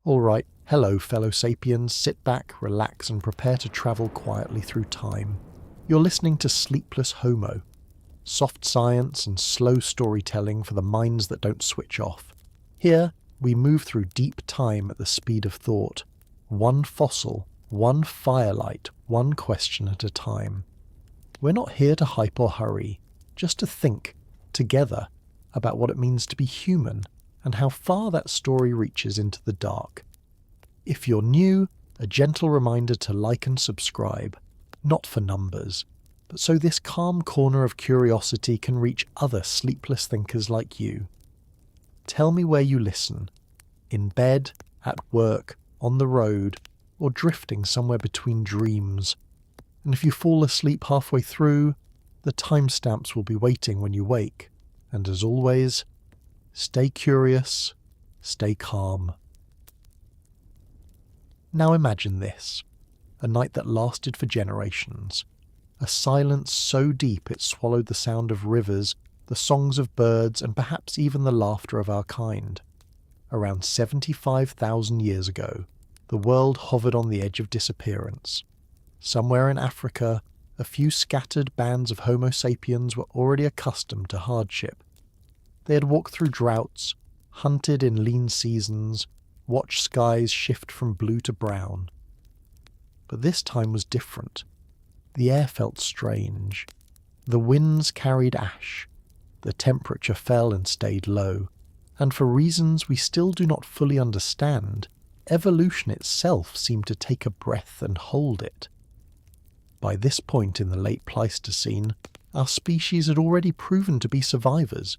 Alright, hello fellow sapiens, sit back, relax and prepare to travel quietly through time. You're listening to Sleepless Homo. Soft science and slow storytelling for the minds that don't switch off. Here, we move through deep time at the speed of thought. One fossil, one firelight, one question at a time. We're not here to hype or hurry, just to think, together, about what it means to be human and how far that story reaches into the dark. If you're new, a gentle reminder to like and subscribe, not for numbers, but so this calm corner of curiosity can reach other sleepless thinkers like you. Tell me where you listen, in bed, at work, on the road, or drifting somewhere between dreams. And if you fall asleep halfway through, the timestamps will be waiting when you wake. And as always, stay curious, stay calm. Now imagine this, a night that lasted for generations. A silence so deep it swallowed the sound of rivers, the songs of birds, and perhaps even the laughter of our kind. Around 75,000 years ago, the world hovered on the edge of disappearance. Somewhere in Africa, a few scattered bands of Homo sapiens were already accustomed to hardship. They had walked through droughts, hunted in lean seasons, watched skies shift from blue to brown. But this time was different. The air felt strange. The winds carried ash. The temperature fell and stayed low. And for reasons we still do not fully understand, evolution itself seemed to take a breath and hold it. By this point in the late Pleistocene, our species had already proven to be survivors.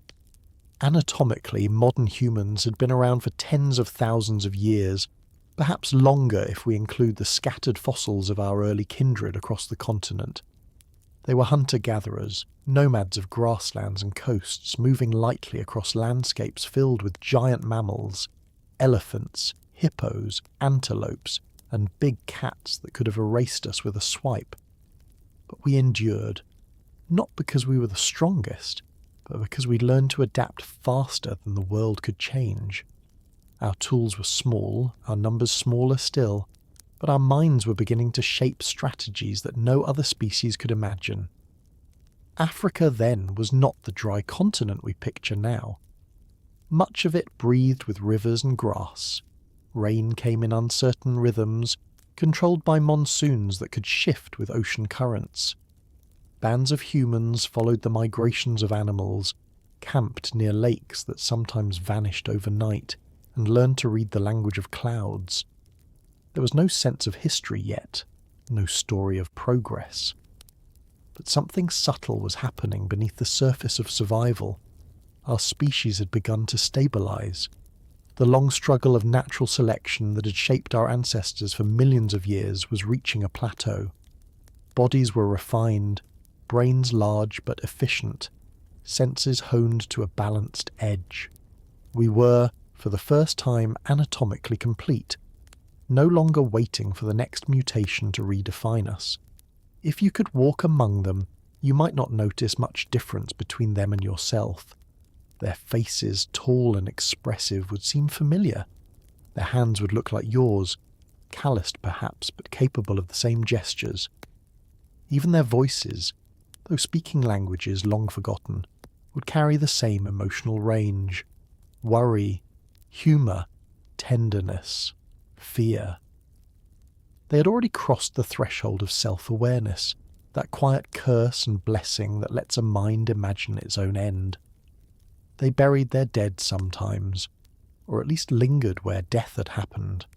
Anatomically, modern humans had been around for tens of thousands of years, perhaps longer if we include the scattered fossils of our early kindred across the continent. They were hunter-gatherers, nomads of grasslands and coasts, moving lightly across landscapes filled with giant mammals, elephants, hippos, antelopes, and big cats that could have erased us with a swipe. But we endured, not because we were the strongest, but because we learned to adapt faster than the world could change. Our tools were small, our numbers smaller still, but our minds were beginning to shape strategies that no other species could imagine. Africa then was not the dry continent we picture now. Much of it breathed with rivers and grass. Rain came in uncertain rhythms, controlled by monsoons that could shift with ocean currents. Bands of humans followed the migrations of animals, camped near lakes that sometimes vanished overnight, and learned to read the language of clouds. There was no sense of history yet, no story of progress. But something subtle was happening beneath the surface of survival. Our species had begun to stabilize. The long struggle of natural selection that had shaped our ancestors for millions of years was reaching a plateau. Bodies were refined, brains large but efficient, senses honed to a balanced edge. We were, for the first time, anatomically complete, no longer waiting for the next mutation to redefine us. If you could walk among them, you might not notice much difference between them and yourself. Their faces, tall and expressive, would seem familiar. Their hands would look like yours, calloused perhaps, but capable of the same gestures. Even their voices, though speaking languages long forgotten, would carry the same emotional range. Worry, humour, tenderness, fear. They had already crossed the threshold of self-awareness, that quiet curse and blessing that lets a mind imagine its own end. They buried their dead sometimes, or at least lingered where death had happened.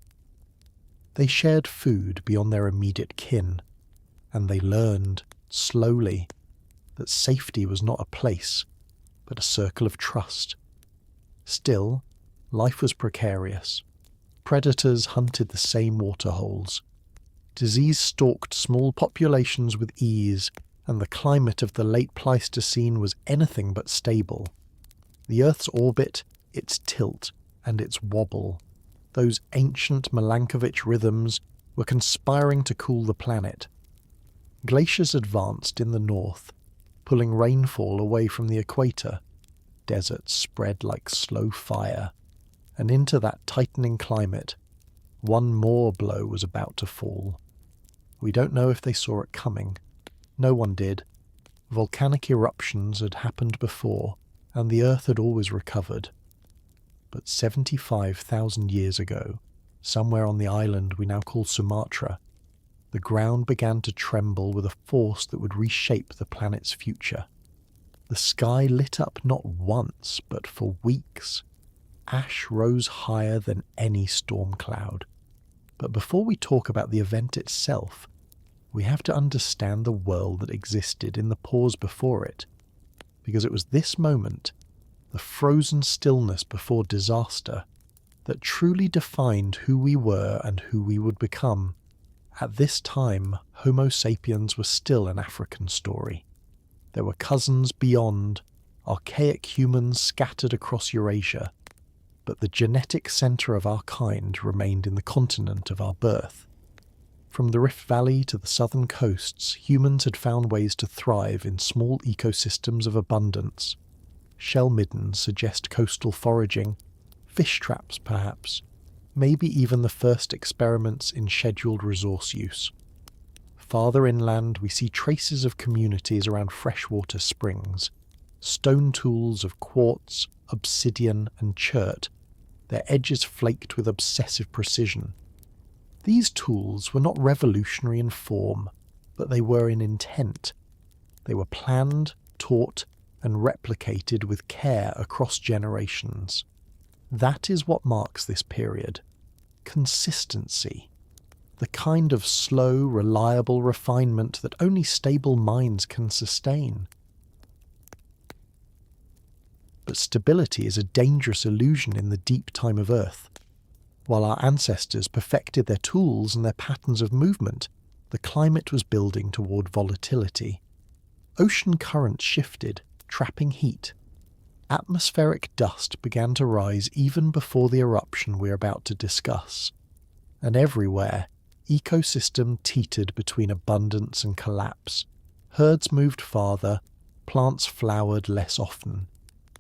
They shared food beyond their immediate kin, and they learned, slowly, that safety was not a place, but a circle of trust. Still, life was precarious. Predators hunted the same waterholes. Disease stalked small populations with ease, and the climate of the late Pleistocene was anything but stable. The Earth's orbit, its tilt, and its wobble, those ancient Milankovitch rhythms, were conspiring to cool the planet. Glaciers advanced in the north, pulling rainfall away from the equator. Deserts spread like slow fire, and into that tightening climate, One more blow was about to fall. We don't know if they saw it coming. No one did. Volcanic eruptions had happened before, and the Earth had always recovered. But 75,000 years ago, somewhere on the island we now call Sumatra, the ground began to tremble with a force that would reshape the planet's future. The sky lit up not once, but for weeks. Ash rose higher than any storm cloud. But before we talk about the event itself, we have to understand the world that existed in the pause before it, because it was this moment, the frozen stillness before disaster, that truly defined who we were and who we would become. At this time, Homo sapiens was still an African story. There were cousins beyond, archaic humans scattered across Eurasia, but the genetic centre of our kind remained in the continent of our birth. From the Rift Valley to the southern coasts, humans had found ways to thrive in small ecosystems of abundance. Shell middens suggest coastal foraging, fish traps perhaps, maybe even the first experiments in scheduled resource use. Farther inland we see traces of communities around freshwater springs, stone tools of quartz, obsidian and chert, their edges flaked with obsessive precision. These tools were not revolutionary in form, but they were in intent. They were planned, taught, and replicated with care across generations. That is what marks this period. Consistency. The kind of slow, reliable refinement that only stable minds can sustain. But stability is a dangerous illusion in the deep time of Earth. While our ancestors perfected their tools and their patterns of movement, the climate was building toward volatility. Ocean currents shifted, trapping heat. Atmospheric dust began to rise even before the eruption we're about to discuss. And everywhere, ecosystem teetered between abundance and collapse. Herds moved farther, plants flowered less often.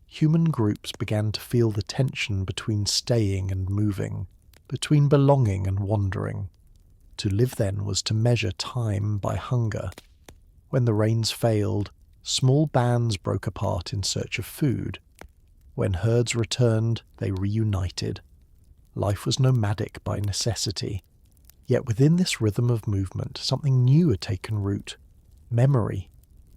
Human groups began to feel the tension between staying and moving, between belonging and wandering. To live then was to measure time by hunger. When the rains failed, small bands broke apart in search of food. When herds returned, they reunited. Life was nomadic by necessity. Yet within this rhythm of movement, something new had taken root. Memory.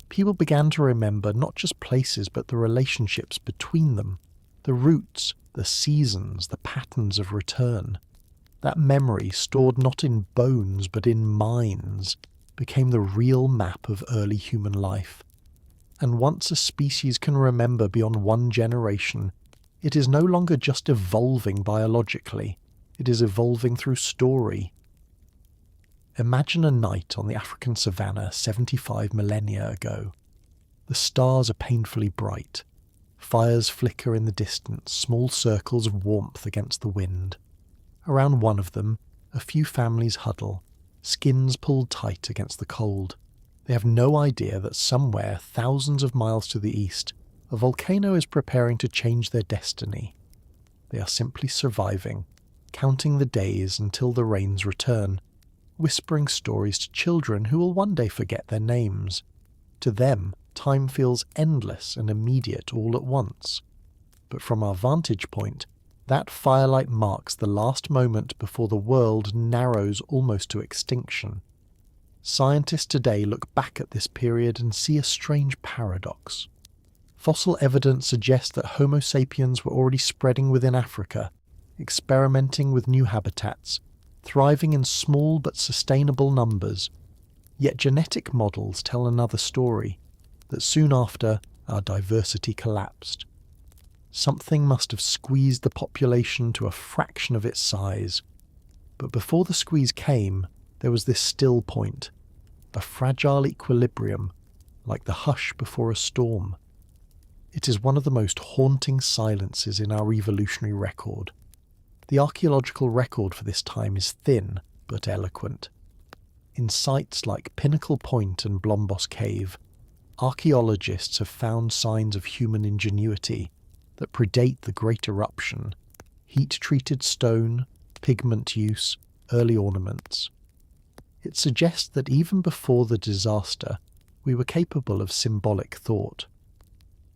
People began to remember not just places but the relationships between them, the routes, the seasons, the patterns of return. That memory, stored not in bones but in minds, became the real map of early human life. And once a species can remember beyond one generation, it is no longer just evolving biologically, it is evolving through story. Imagine a night on the African savannah 75 millennia ago. The stars are painfully bright. Fires flicker in the distance, small circles of warmth against the wind. Around one of them, a few families huddle, skins pulled tight against the cold. They have no idea that somewhere, thousands of miles to the east, a volcano is preparing to change their destiny. They are simply surviving, counting the days until the rains return, whispering stories to children who will one day forget their names. To them, time feels endless and immediate all at once. But from our vantage point, that firelight marks the last moment before the world narrows almost to extinction. Scientists today look back at this period and see a strange paradox. Fossil evidence suggests that Homo sapiens were already spreading within Africa, experimenting with new habitats, thriving in small but sustainable numbers. Yet genetic models tell another story, that soon after, our diversity collapsed. Something must have squeezed the population to a fraction of its size. But before the squeeze came, there was this still point, a fragile equilibrium, like the hush before a storm. It is one of the most haunting silences in our evolutionary record. The archaeological record for this time is thin but eloquent. In sites like Pinnacle Point and Blombos Cave, archaeologists have found signs of human ingenuity that predate the Great Eruption. Heat-treated stone, pigment use, early ornaments. It suggests that even before the disaster, we were capable of symbolic thought.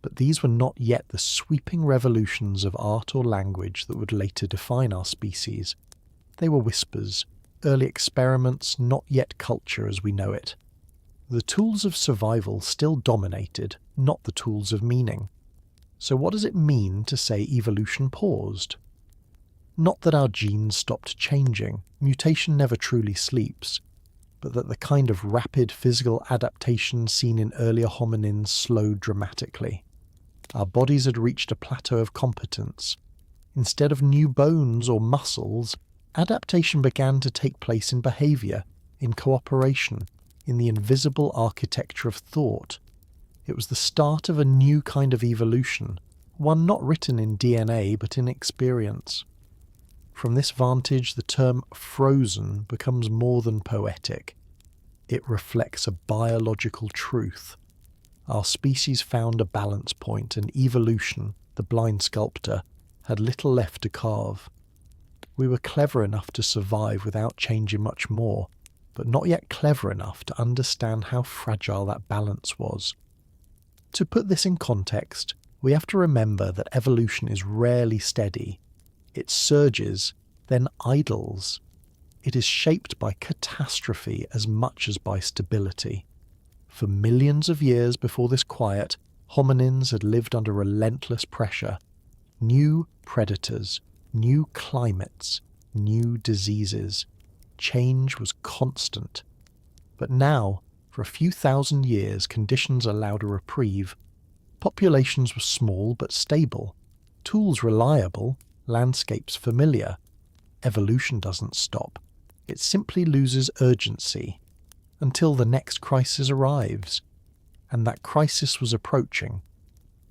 But these were not yet the sweeping revolutions of art or language that would later define our species. They were whispers, early experiments, not yet culture as we know it. The tools of survival still dominated, not the tools of meaning. So what does it mean to say evolution paused? Not that our genes stopped changing, mutation never truly sleeps, but that the kind of rapid physical adaptation seen in earlier hominins slowed dramatically. Our bodies had reached a plateau of competence. Instead of new bones or muscles, adaptation began to take place in behaviour, in cooperation, in the invisible architecture of thought. It was the start of a new kind of evolution, one not written in DNA but in experience. From this vantage, the term frozen becomes more than poetic. It reflects a biological truth. Our species found a balance point, and evolution, the blind sculptor, had little left to carve. We were clever enough to survive without changing much more, but not yet clever enough to understand how fragile that balance was. To put this in context, we have to remember that evolution is rarely steady. It surges, then idles. It is shaped by catastrophe as much as by stability. For millions of years before this quiet, hominins had lived under relentless pressure. New predators, new climates, new diseases. Change was constant. But now, for a few thousand years, conditions allowed a reprieve. Populations were small but stable, tools reliable, landscapes familiar. Evolution doesn't stop. It simply loses urgency until the next crisis arrives. And that crisis was approaching.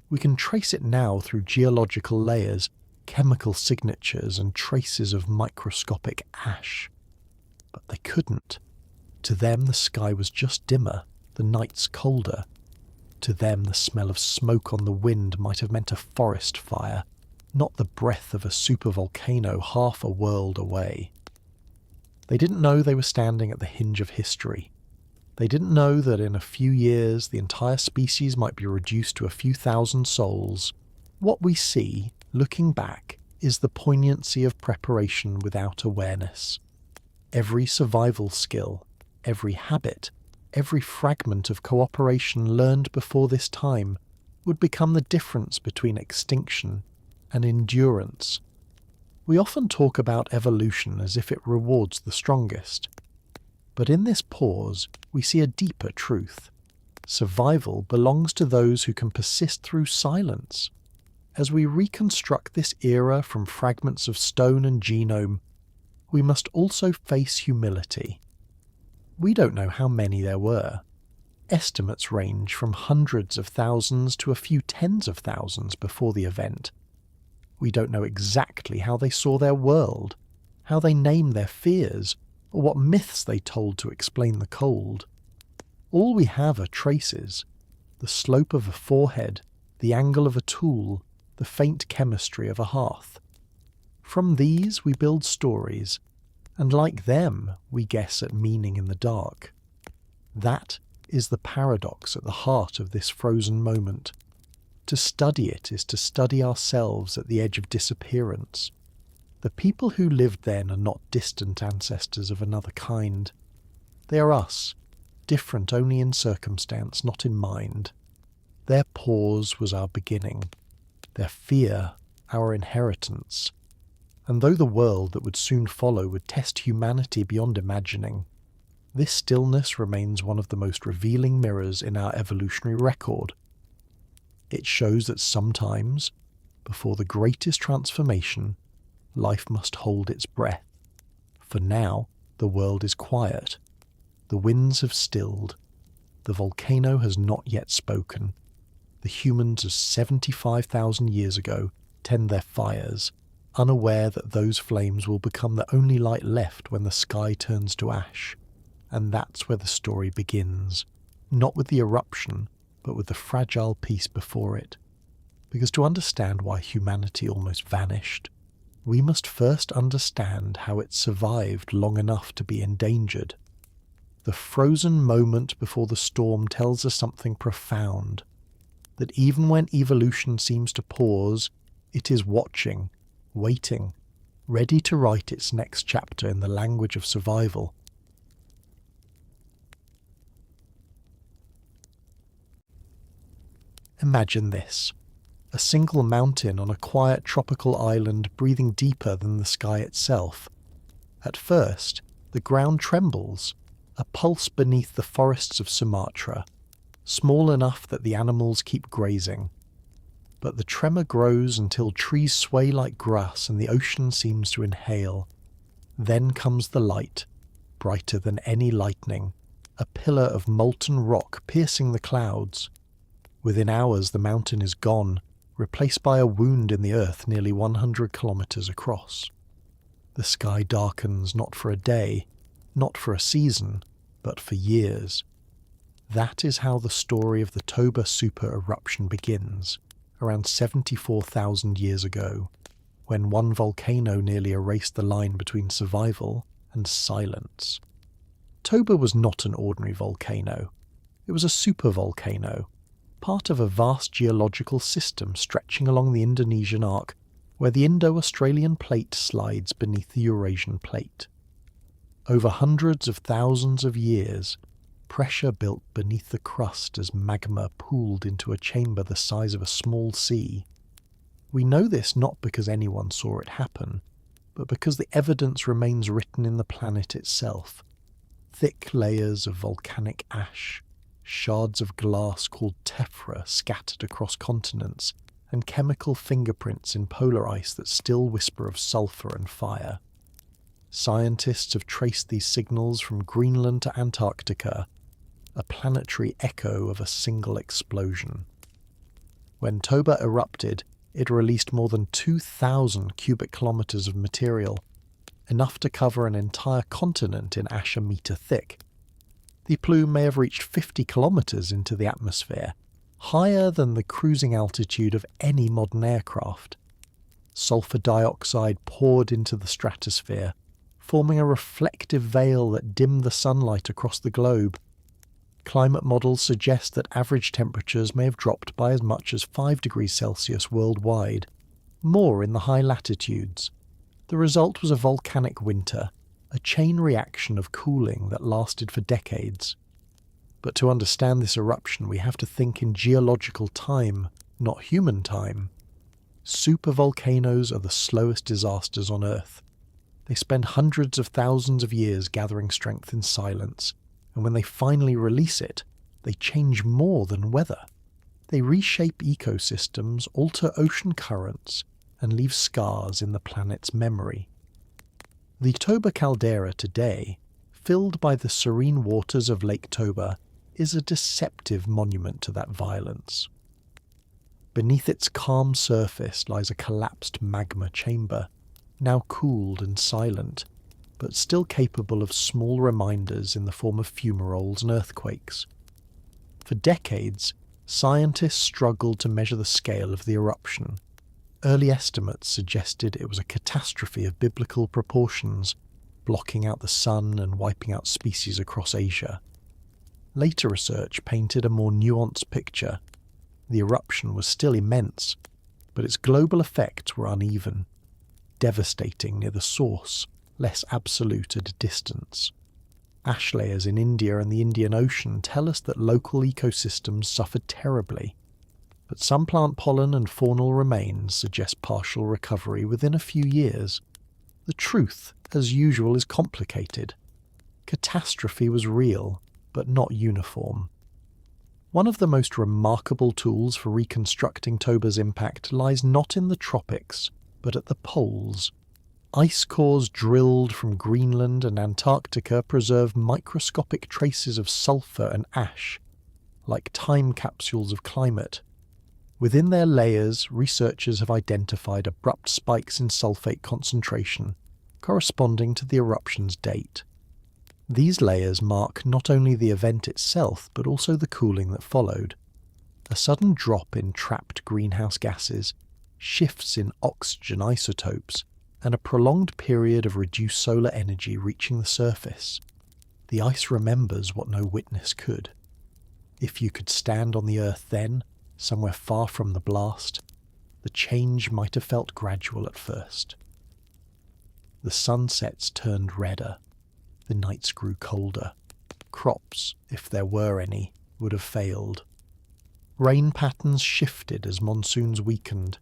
We can trace it now through geological layers, chemical signatures, and traces of microscopic ash. But they couldn't. To them the sky was just dimmer, the nights colder. To them the smell of smoke on the wind might have meant a forest fire, not the breath of a supervolcano half a world away. They didn't know they were standing at the hinge of history. They didn't know that in a few years the entire species might be reduced to a few thousand souls. What we see, looking back, is the poignancy of preparation without awareness. Every survival skill, every habit, every fragment of cooperation learned before this time would become the difference between extinction and endurance. We often talk about evolution as if it rewards the strongest. But in this pause, we see a deeper truth. Survival belongs to those who can persist through silence. As we reconstruct this era from fragments of stone and genome, we must also face humility. We don't know how many there were. Estimates range from hundreds of thousands to a few tens of thousands before the event. We don't know exactly how they saw their world, how they named their fears, or what myths they told to explain the cold. All we have are traces: the slope of a forehead, the angle of a tool, the faint chemistry of a hearth. From these we build stories, and like them we guess at meaning in the dark. That is the paradox at the heart of this frozen moment. To study it is to study ourselves at the edge of disappearance. The people who lived then are not distant ancestors of another kind. They are us, different only in circumstance, not in mind. Their pause was our beginning, their fear our inheritance. And though the world that would soon follow would test humanity beyond imagining, this stillness remains one of the most revealing mirrors in our evolutionary record. It shows that sometimes, before the greatest transformation, life must hold its breath. For now, the world is quiet. The winds have stilled. The volcano has not yet spoken. The humans of 75,000 years ago tend their fires, unaware that those flames will become the only light left when the sky turns to ash. And that's where the story begins, not with the eruption, but with the fragile piece before it. Because to understand why humanity almost vanished, we must first understand how it survived long enough to be endangered. The frozen moment before the storm tells us something profound, that even when evolution seems to pause, it is watching, waiting, ready to write its next chapter in the language of survival. Imagine this: a single mountain on a quiet tropical island breathing deeper than the sky itself. At first, the ground trembles, a pulse beneath the forests of Sumatra, small enough that the animals keep grazing. But the tremor grows until trees sway like grass and the ocean seems to inhale. Then comes the light, brighter than any lightning, a pillar of molten rock piercing the clouds. Within hours the mountain is gone, replaced by a wound in the earth nearly 100 kilometers across. The sky darkens not for a day, not for a season, but for years. That is how the story of the Toba super-eruption begins, around 74,000 years ago, when one volcano nearly erased the line between survival and silence. Toba was not an ordinary volcano. It was a supervolcano, part of a vast geological system stretching along the Indonesian arc, where the Indo-Australian plate slides beneath the Eurasian plate. Over hundreds of thousands of years, pressure built beneath the crust as magma pooled into a chamber the size of a small sea. We know this not because anyone saw it happen, but because the evidence remains written in the planet itself. Thick layers of volcanic ash, shards of glass called tephra scattered across continents, and chemical fingerprints in polar ice that still whisper of sulfur and fire. Scientists have traced these signals from Greenland to Antarctica, a planetary echo of a single explosion. When Toba erupted, it released more than 2,000 cubic kilometers of material, enough to cover an entire continent in ash a meter thick. The plume may have reached 50 kilometers into the atmosphere, higher than the cruising altitude of any modern aircraft. Sulfur dioxide poured into the stratosphere, forming a reflective veil that dimmed the sunlight across the globe. Climate models suggest that average temperatures may have dropped by as much as 5 degrees Celsius worldwide, more in the high latitudes. The result was a volcanic winter, a chain reaction of cooling that lasted for decades. But to understand this eruption, we have to think in geological time, not human time. Supervolcanoes are the slowest disasters on Earth. They spend hundreds of thousands of years gathering strength in silence, and when they finally release it, they change more than weather. They reshape ecosystems, alter ocean currents, and leave scars in the planet's memory. The Toba caldera today, filled by the serene waters of Lake Toba, is a deceptive monument to that violence. Beneath its calm surface lies a collapsed magma chamber, now cooled and silent, but still capable of small reminders in the form of fumaroles and earthquakes. For decades, scientists struggled to measure the scale of the eruption. Early estimates suggested it was a catastrophe of biblical proportions, blocking out the sun and wiping out species across Asia. Later research painted a more nuanced picture. The eruption was still immense, but its global effects were uneven, devastating near the source, less absolute at a distance. Ash layers in India and the Indian Ocean tell us that local ecosystems suffered terribly, but some plant pollen and faunal remains suggest partial recovery within a few years. The truth, as usual, is complicated. Catastrophe was real, but not uniform. One of the most remarkable tools for reconstructing Toba's impact lies not in the tropics, but at the poles. Ice cores drilled from Greenland and Antarctica preserve microscopic traces of sulfur and ash, like time capsules of climate. Within their layers, researchers have identified abrupt spikes in sulfate concentration, corresponding to the eruption's date. These layers mark not only the event itself, but also the cooling that followed. A sudden drop in trapped greenhouse gases, shifts in oxygen isotopes, and a prolonged period of reduced solar energy reaching the surface. The ice remembers what no witness could. If you could stand on the Earth then, somewhere far from the blast, the change might have felt gradual at first. The sunsets turned redder. The nights grew colder. Crops, if there were any, would have failed. Rain patterns shifted as monsoons weakened.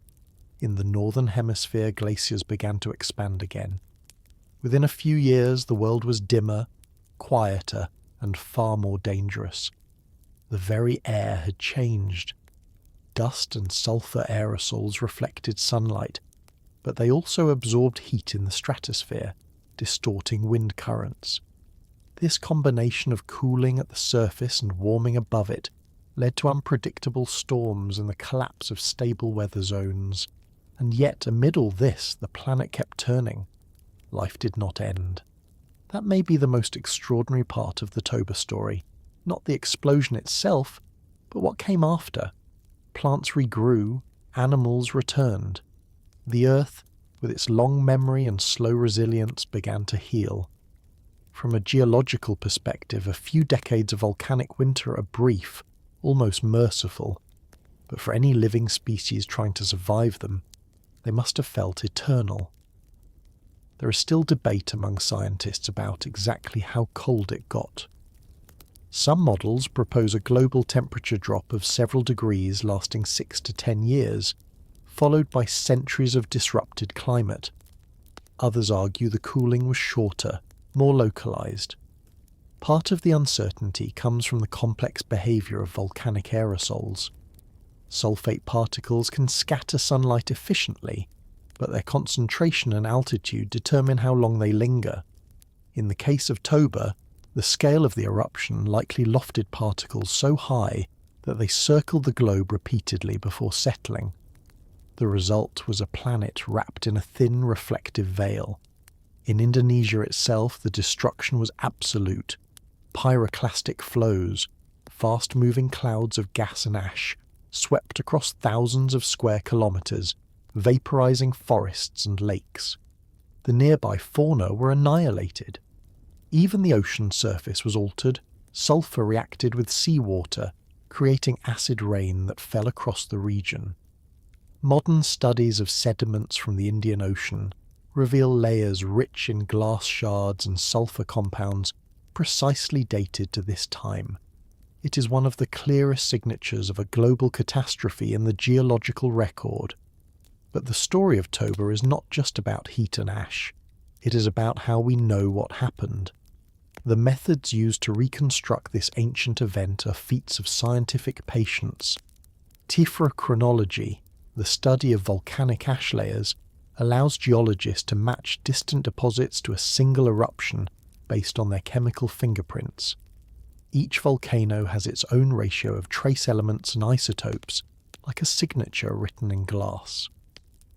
In the northern hemisphere, glaciers began to expand again. Within a few years, the world was dimmer, quieter, and far more dangerous. The very air had changed. Dust and sulfur aerosols reflected sunlight, but they also absorbed heat in the stratosphere, distorting wind currents. This combination of cooling at the surface and warming above it led to unpredictable storms and the collapse of stable weather zones. And yet, amid all this, the planet kept turning. Life did not end. That may be the most extraordinary part of the Toba story. Not the explosion itself, but what came after. Plants regrew, animals returned. The Earth, with its long memory and slow resilience, began to heal. From a geological perspective, a few decades of volcanic winter are brief, almost merciful, but for any living species trying to survive them, they must have felt eternal. There is still debate among scientists about exactly how cold it got. Some models propose a global temperature drop of several degrees lasting 6 to 10 years, followed by centuries of disrupted climate. Others argue the cooling was shorter, more localized. Part of the uncertainty comes from the complex behavior of volcanic aerosols. Sulfate particles can scatter sunlight efficiently, but their concentration and altitude determine how long they linger. In the case of Toba, the scale of the eruption likely lofted particles so high that they circled the globe repeatedly before settling. The result was a planet wrapped in a thin reflective veil. In Indonesia itself, the destruction was absolute. Pyroclastic flows, fast-moving clouds of gas and ash, swept across thousands of square kilometers, vaporizing forests and lakes. The nearby fauna were annihilated. Even the ocean surface was altered. Sulfur reacted with seawater, creating acid rain that fell across the region. Modern studies of sediments from the Indian Ocean reveal layers rich in glass shards and sulfur compounds precisely dated to this time. It is one of the clearest signatures of a global catastrophe in the geological record. But the story of Toba is not just about heat and ash. It is about how we know what happened. The methods used to reconstruct this ancient event are feats of scientific patience. Tephrochronology, the study of volcanic ash layers, allows geologists to match distant deposits to a single eruption based on their chemical fingerprints. Each volcano has its own ratio of trace elements and isotopes, like a signature written in glass.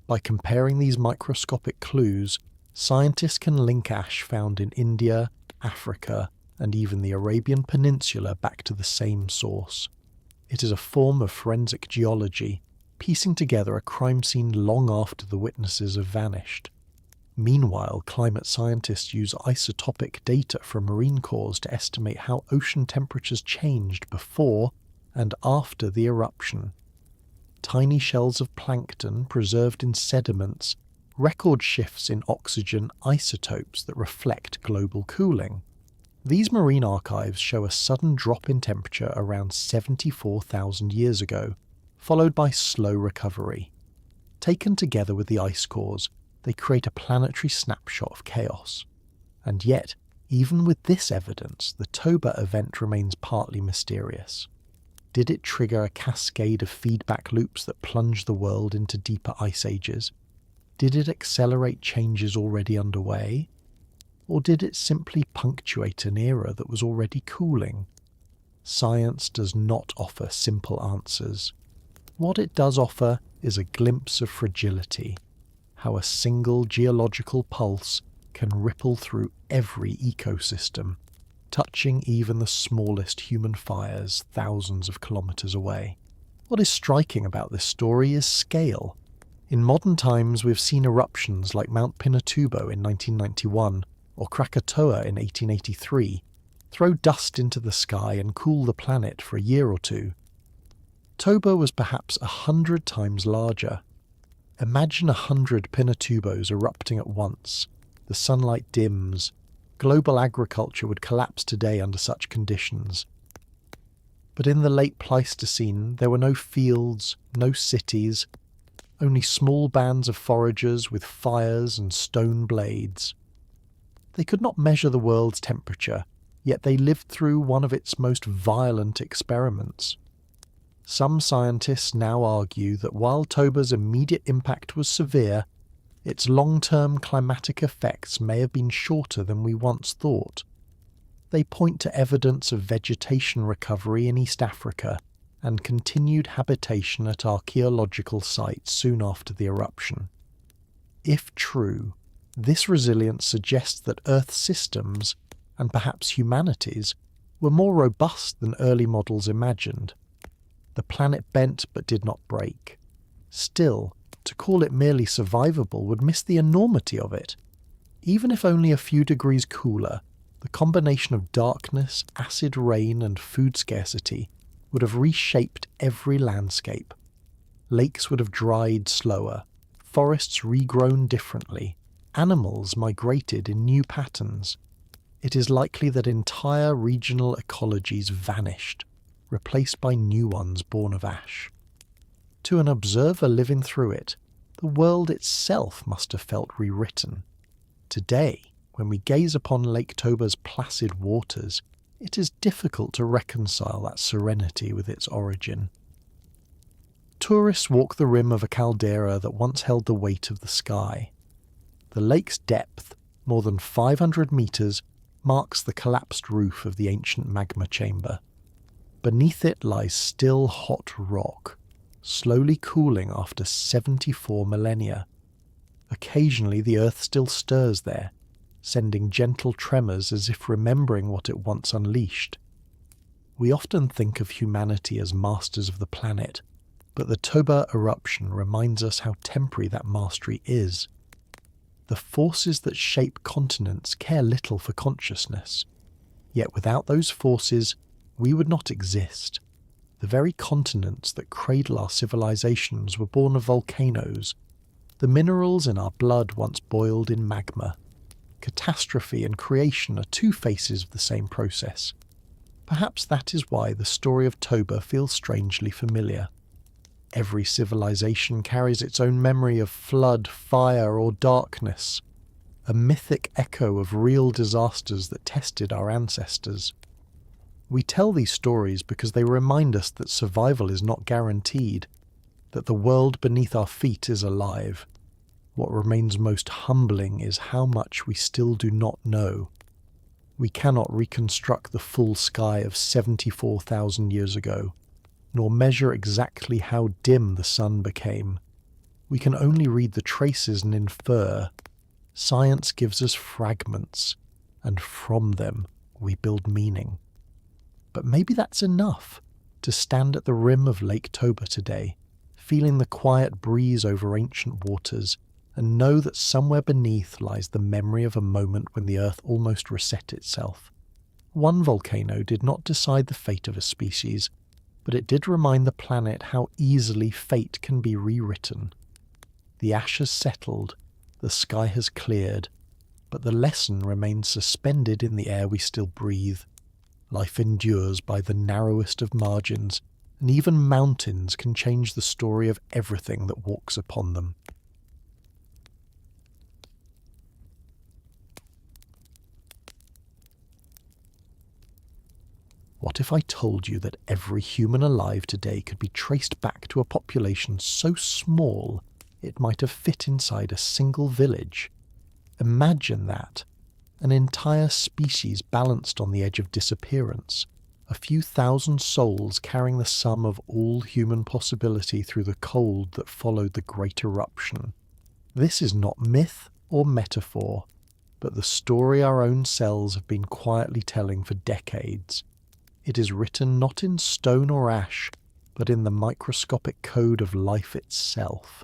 By comparing these microscopic clues, scientists can link ash found in India, Africa, and even the Arabian Peninsula back to the same source. It is a form of forensic geology, piecing together a crime scene long after the witnesses have vanished. Meanwhile, climate scientists use isotopic data from marine cores to estimate how ocean temperatures changed before and after the eruption. Tiny shells of plankton preserved in sediments record shifts in oxygen isotopes that reflect global cooling. These marine archives show a sudden drop in temperature around 74,000 years ago, followed by slow recovery. Taken together with the ice cores, they create a planetary snapshot of chaos. And yet, even with this evidence, the Toba event remains partly mysterious. Did it trigger a cascade of feedback loops that plunged the world into deeper ice ages? Did it accelerate changes already underway? Or did it simply punctuate an era that was already cooling? Science does not offer simple answers. What it does offer is a glimpse of fragility, how a single geological pulse can ripple through every ecosystem, touching even the smallest human fires thousands of kilometers away. What is striking about this story is scale. In modern times, we've seen eruptions like Mount Pinatubo in 1991 or Krakatoa in 1883 throw dust into the sky and cool the planet for a year or two. Toba was perhaps 100 times larger. Imagine 100 Pinatubos erupting at once. The sunlight dims. Global agriculture would collapse today under such conditions. But in the late Pleistocene, there were no fields, no cities, only small bands of foragers with fires and stone blades. They could not measure the world's temperature, yet they lived through one of its most violent experiments. Some scientists now argue that while Toba's immediate impact was severe, its long-term climatic effects may have been shorter than we once thought. They point to evidence of vegetation recovery in East Africa and continued habitation at archaeological sites soon after the eruption. If true, this resilience suggests that Earth's systems, and perhaps humanity's, were more robust than early models imagined. The planet bent but did not break. Still, to call it merely survivable would miss the enormity of it. Even if only a few degrees cooler, the combination of darkness, acid rain, and food scarcity would have reshaped every landscape. Lakes would have dried slower, forests regrown differently, animals migrated in new patterns. It is likely that entire regional ecologies vanished, replaced by new ones born of ash. To an observer living through it, the world itself must have felt rewritten. Today, when we gaze upon Lake Toba's placid waters, it is difficult to reconcile that serenity with its origin. Tourists walk the rim of a caldera that once held the weight of the sky. The lake's depth, more than 500 meters, marks the collapsed roof of the ancient magma chamber. Beneath it lies still hot rock, slowly cooling after 74 millennia. Occasionally the earth still stirs there, sending gentle tremors as if remembering what it once unleashed. We often think of humanity as masters of the planet, but the Toba eruption reminds us how temporary that mastery is. The forces that shape continents care little for consciousness. Yet without those forces, we would not exist. The very continents that cradle our civilizations were born of volcanoes. The minerals in our blood once boiled in magma. Catastrophe and creation are two faces of the same process. Perhaps that is why the story of Toba feels strangely familiar. Every civilization carries its own memory of flood, fire, or darkness, a mythic echo of real disasters that tested our ancestors. We tell these stories because they remind us that survival is not guaranteed, that the world beneath our feet is alive. What remains most humbling is how much we still do not know. We cannot reconstruct the full sky of 74,000 years ago, nor measure exactly how dim the sun became. We can only read the traces and infer. Science gives us fragments, and from them we build meaning. But maybe that's enough, to stand at the rim of Lake Toba today, feeling the quiet breeze over ancient waters, and know that somewhere beneath lies the memory of a moment when the earth almost reset itself. One volcano did not decide the fate of a species, but it did remind the planet how easily fate can be rewritten. The ash has settled, the sky has cleared, but the lesson remains suspended in the air we still breathe. Life endures by the narrowest of margins, and even mountains can change the story of everything that walks upon them. What if I told you that every human alive today could be traced back to a population so small it might have fit inside a single village? Imagine that. An entire species balanced on the edge of disappearance. A few thousand souls carrying the sum of all human possibility through the cold that followed the great eruption. This is not myth or metaphor, but the story our own cells have been quietly telling for decades. It is written not in stone or ash, but in the microscopic code of life itself.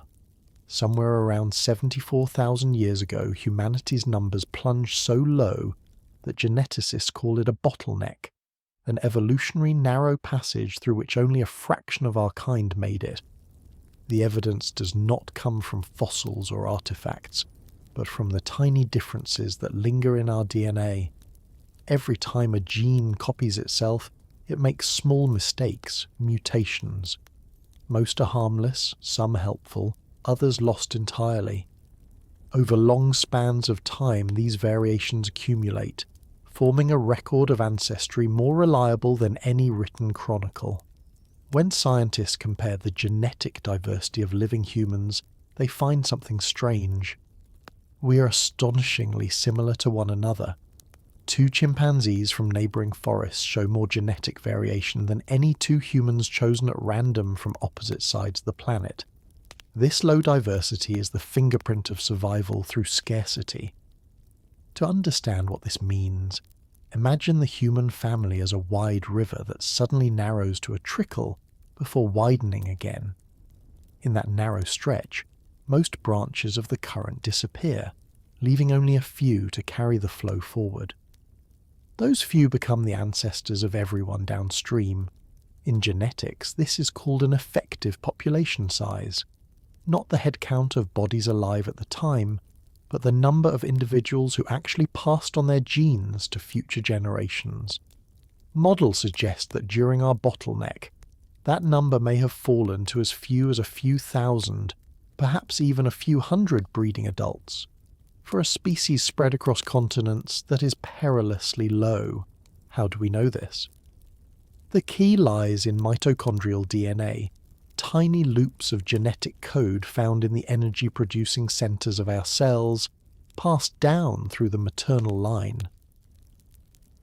somewhere around 74,000 years ago, humanity's numbers plunged so low that geneticists call it a bottleneck, an evolutionary narrow passage through which only a fraction of our kind made it. The evidence does not come from fossils or artifacts, but from the tiny differences that linger in our DNA. Every time a gene copies itself, it makes small mistakes, mutations. Most are harmless, some helpful, others lost entirely. Over long spans of time, these variations accumulate, forming a record of ancestry more reliable than any written chronicle. When scientists compare the genetic diversity of living humans, they find something strange. We are astonishingly similar to one another. 2 chimpanzees from neighbouring forests show more genetic variation than any 2 humans chosen at random from opposite sides of the planet. This low diversity is the fingerprint of survival through scarcity. To understand what this means, imagine the human family as a wide river that suddenly narrows to a trickle before widening again. In that narrow stretch, most branches of the current disappear, leaving only a few to carry the flow forward. Those few become the ancestors of everyone downstream. In genetics, this is called an effective population size, not the head count of bodies alive at the time, but the number of individuals who actually passed on their genes to future generations. Models suggest that during our bottleneck, that number may have fallen to as few as a few thousand, perhaps even a few hundred breeding adults. For a species spread across continents, that is perilously low. How do we know this? The key lies in mitochondrial DNA, tiny loops of genetic code found in the energy-producing centres of our cells, passed down through the maternal line.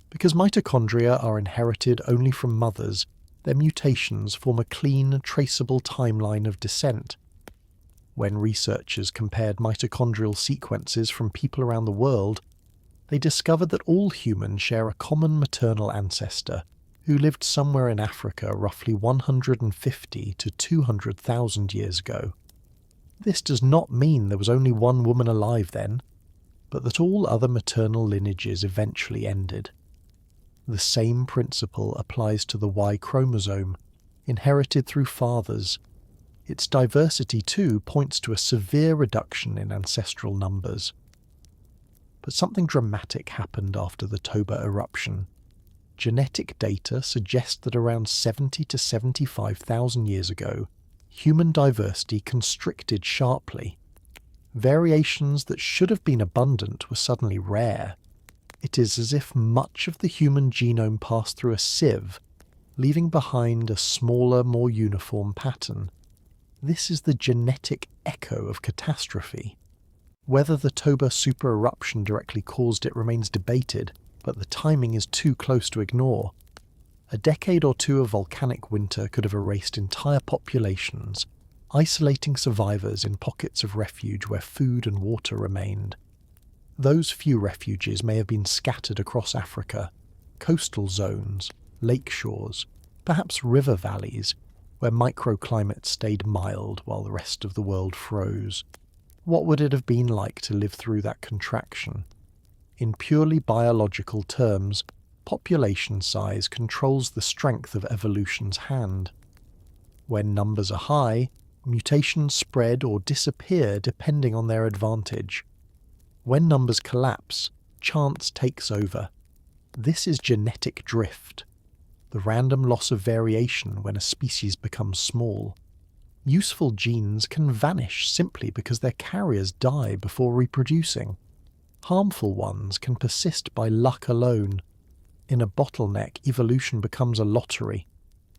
Because mitochondria are inherited only from mothers, their mutations form a clean, traceable timeline of descent. When researchers compared mitochondrial sequences from people around the world, they discovered that all humans share a common maternal ancestor who lived somewhere in Africa roughly 150 to 200,000 years ago. This does not mean there was only one woman alive then, but that all other maternal lineages eventually ended. The same principle applies to the Y chromosome, inherited through fathers. Its diversity, too, points to a severe reduction in ancestral numbers. But something dramatic happened after the Toba eruption. Genetic data suggest that around 70 to 75,000 years ago, human diversity constricted sharply. Variations that should have been abundant were suddenly rare. It is as if much of the human genome passed through a sieve, leaving behind a smaller, more uniform pattern. This is the genetic echo of catastrophe. Whether the Toba super-eruption directly caused it remains debated, but the timing is too close to ignore. A decade or two of volcanic winter could have erased entire populations, isolating survivors in pockets of refuge where food and water remained. Those few refuges may have been scattered across Africa, coastal zones, lake shores, perhaps river valleys, where microclimates stayed mild while the rest of the world froze. What would it have been like to live through that contraction? In purely biological terms, population size controls the strength of evolution's hand. When numbers are high, mutations spread or disappear depending on their advantage. When numbers collapse, chance takes over. This is genetic drift, the random loss of variation when a species becomes small. Useful genes can vanish simply because their carriers die before reproducing. Harmful ones can persist by luck alone. In a bottleneck, evolution becomes a lottery.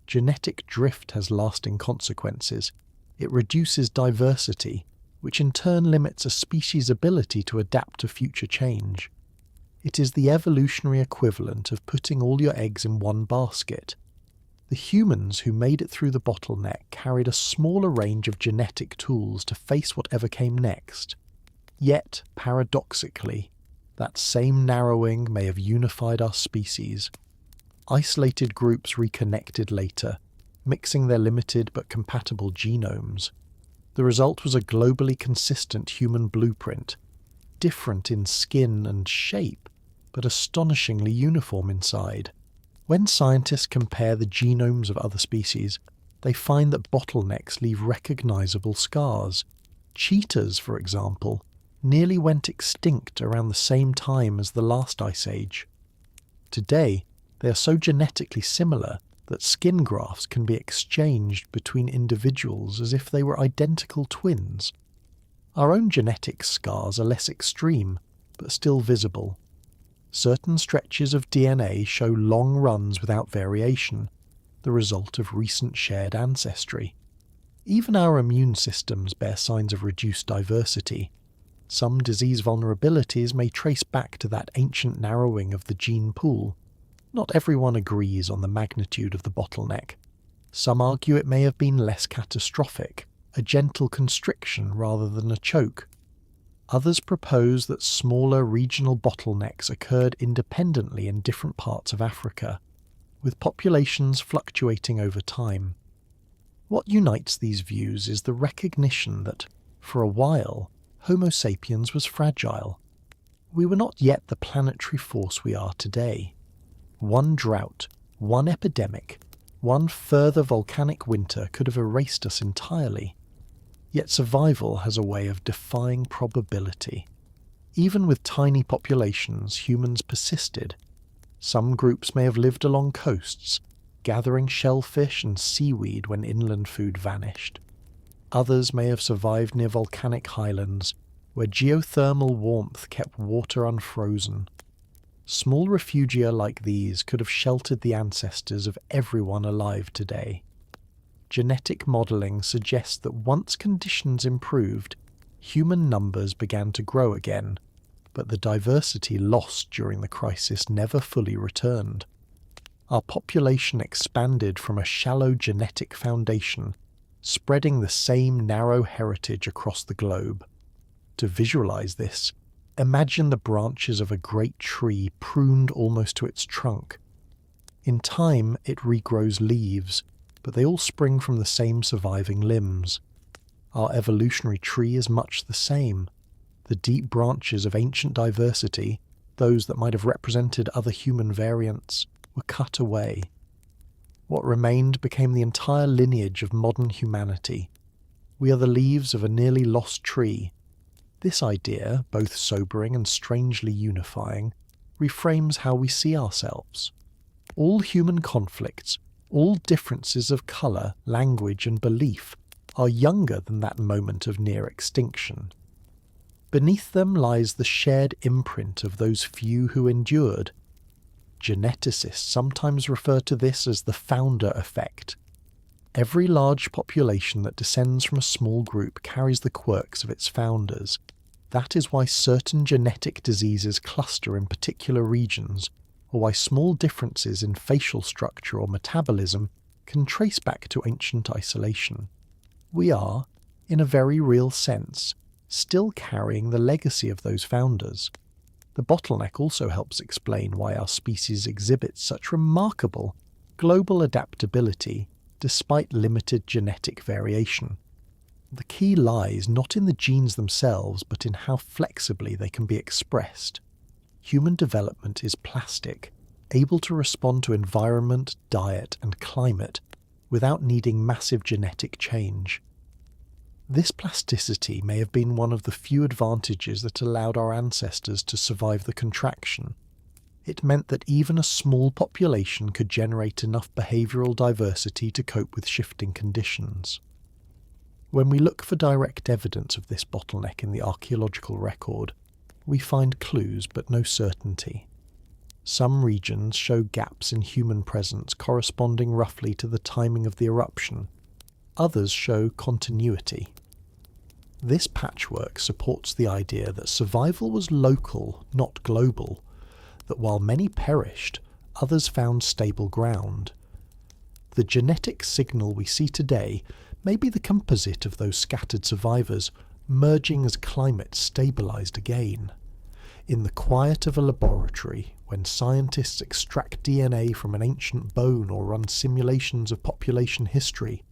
Genetic drift has lasting consequences. It reduces diversity, which in turn limits a species' ability to adapt to future change. It is the evolutionary equivalent of putting all your eggs in one basket. The humans who made it through the bottleneck carried a smaller range of genetic tools to face whatever came next. Yet, paradoxically, that same narrowing may have unified our species. Isolated groups reconnected later, mixing their limited but compatible genomes. The result was a globally consistent human blueprint, different in skin and shape, but astonishingly uniform inside. When scientists compare the genomes of other species, they find that bottlenecks leave recognizable scars. Cheetahs, for example, nearly went extinct around the same time as the last ice age. Today, they are so genetically similar that skin grafts can be exchanged between individuals as if they were identical twins. Our own genetic scars are less extreme, but still visible. Certain stretches of DNA show long runs without variation, the result of recent shared ancestry. Even our immune systems bear signs of reduced diversity. Some disease vulnerabilities may trace back to that ancient narrowing of the gene pool. Not everyone agrees on the magnitude of the bottleneck. Some argue it may have been less catastrophic, a gentle constriction rather than a choke. Others propose that smaller regional bottlenecks occurred independently in different parts of Africa, with populations fluctuating over time. What unites these views is the recognition that, for a while, Homo sapiens was fragile. We were not yet the planetary force we are today. One drought, one epidemic, one further volcanic winter could have erased us entirely. Yet survival has a way of defying probability. Even with tiny populations, humans persisted. Some groups may have lived along coasts, gathering shellfish and seaweed when inland food vanished. Others may have survived near volcanic highlands, where geothermal warmth kept water unfrozen. Small refugia like these could have sheltered the ancestors of everyone alive today. Genetic modelling suggests that once conditions improved, human numbers began to grow again, but the diversity lost during the crisis never fully returned. Our population expanded from a shallow genetic foundation, spreading the same narrow heritage across the globe. To visualize this, imagine the branches of a great tree pruned almost to its trunk. In time, it regrows leaves, but they all spring from the same surviving limbs. Our evolutionary tree is much the same. The deep branches of ancient diversity, those that might have represented other human variants, were cut away. What remained became the entire lineage of modern humanity. We are the leaves of a nearly lost tree. This idea, both sobering and strangely unifying, reframes how we see ourselves. All human conflicts, all differences of colour, language and belief are younger than that moment of near extinction. Beneath them lies the shared imprint of those few who endured. Geneticists sometimes refer to this as the founder effect. Every large population that descends from a small group carries the quirks of its founders. That is why certain genetic diseases cluster in particular regions, or why small differences in facial structure or metabolism can trace back to ancient isolation. We are, in a very real sense, still carrying the legacy of those founders. The bottleneck also helps explain why our species exhibits such remarkable global adaptability despite limited genetic variation. The key lies not in the genes themselves, but in how flexibly they can be expressed. Human development is plastic, able to respond to environment, diet, and climate without needing massive genetic change. This plasticity may have been one of the few advantages that allowed our ancestors to survive the contraction. It meant that even a small population could generate enough behavioural diversity to cope with shifting conditions. When we look for direct evidence of this bottleneck in the archaeological record, we find clues but no certainty. Some regions show gaps in human presence corresponding roughly to the timing of the eruption. Others show continuity. This patchwork supports the idea that survival was local, not global, that while many perished, others found stable ground. The genetic signal we see today may be the composite of those scattered survivors, merging as climate stabilized again. In the quiet of a laboratory, when scientists extract DNA from an ancient bone or run simulations of population history,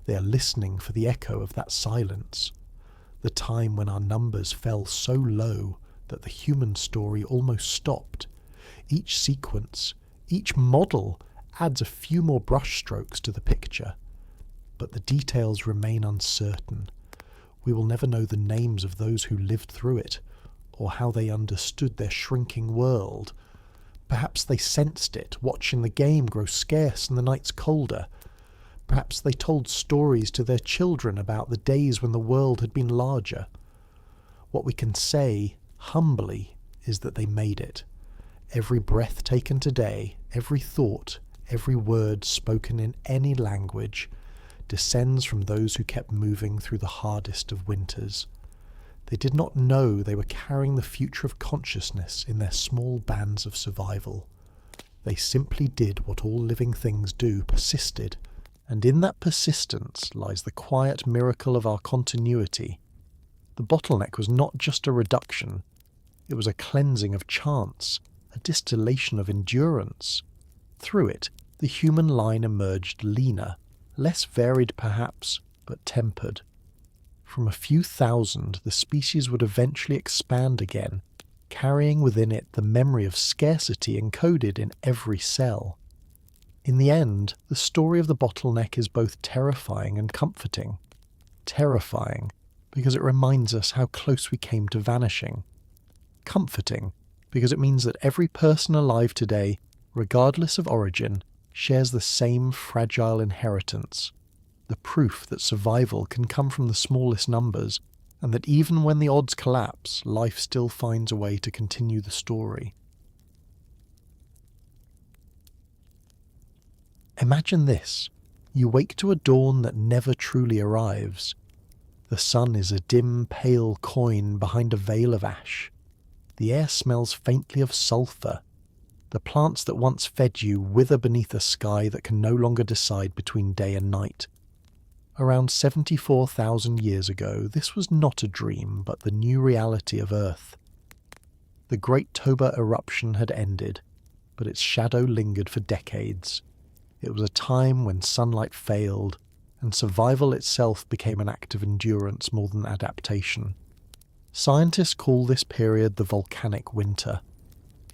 They are listening for the echo of that silence, the time when our numbers fell so low that the human story almost stopped. Each sequence, each model adds a few more brushstrokes to the picture, but the details remain uncertain. We will never know the names of those who lived through it, or how they understood their shrinking world. Perhaps they sensed it, watching the game grow scarce and the nights colder. Perhaps they told stories to their children about the days when the world had been larger. What we can say, humbly, is that they made it. Every breath taken today, every thought, every word spoken in any language, descends from those who kept moving through the hardest of winters. They did not know they were carrying the future of consciousness in their small bands of survival. They simply did what all living things do, persisted, and in that persistence lies the quiet miracle of our continuity. The bottleneck was not just a reduction, it was a cleansing of chance, a distillation of endurance. Through it, the human line emerged leaner, less varied perhaps, but tempered. From a few thousand, the species would eventually expand again, carrying within it the memory of scarcity encoded in every cell. In the end, the story of the bottleneck is both terrifying and comforting. Terrifying, because it reminds us how close we came to vanishing. Comforting, because it means that every person alive today, regardless of origin, shares the same fragile inheritance. The proof that survival can come from the smallest numbers, and that even when the odds collapse, life still finds a way to continue the story. Imagine this. You wake to a dawn that never truly arrives. The sun is a dim, pale coin behind a veil of ash. The air smells faintly of sulphur. The plants that once fed you wither beneath a sky that can no longer decide between day and night. Around 74,000 years ago, this was not a dream, but the new reality of Earth. The great Toba eruption had ended, but its shadow lingered for decades. It was a time when sunlight failed, and survival itself became an act of endurance more than adaptation. Scientists call this period the volcanic winter.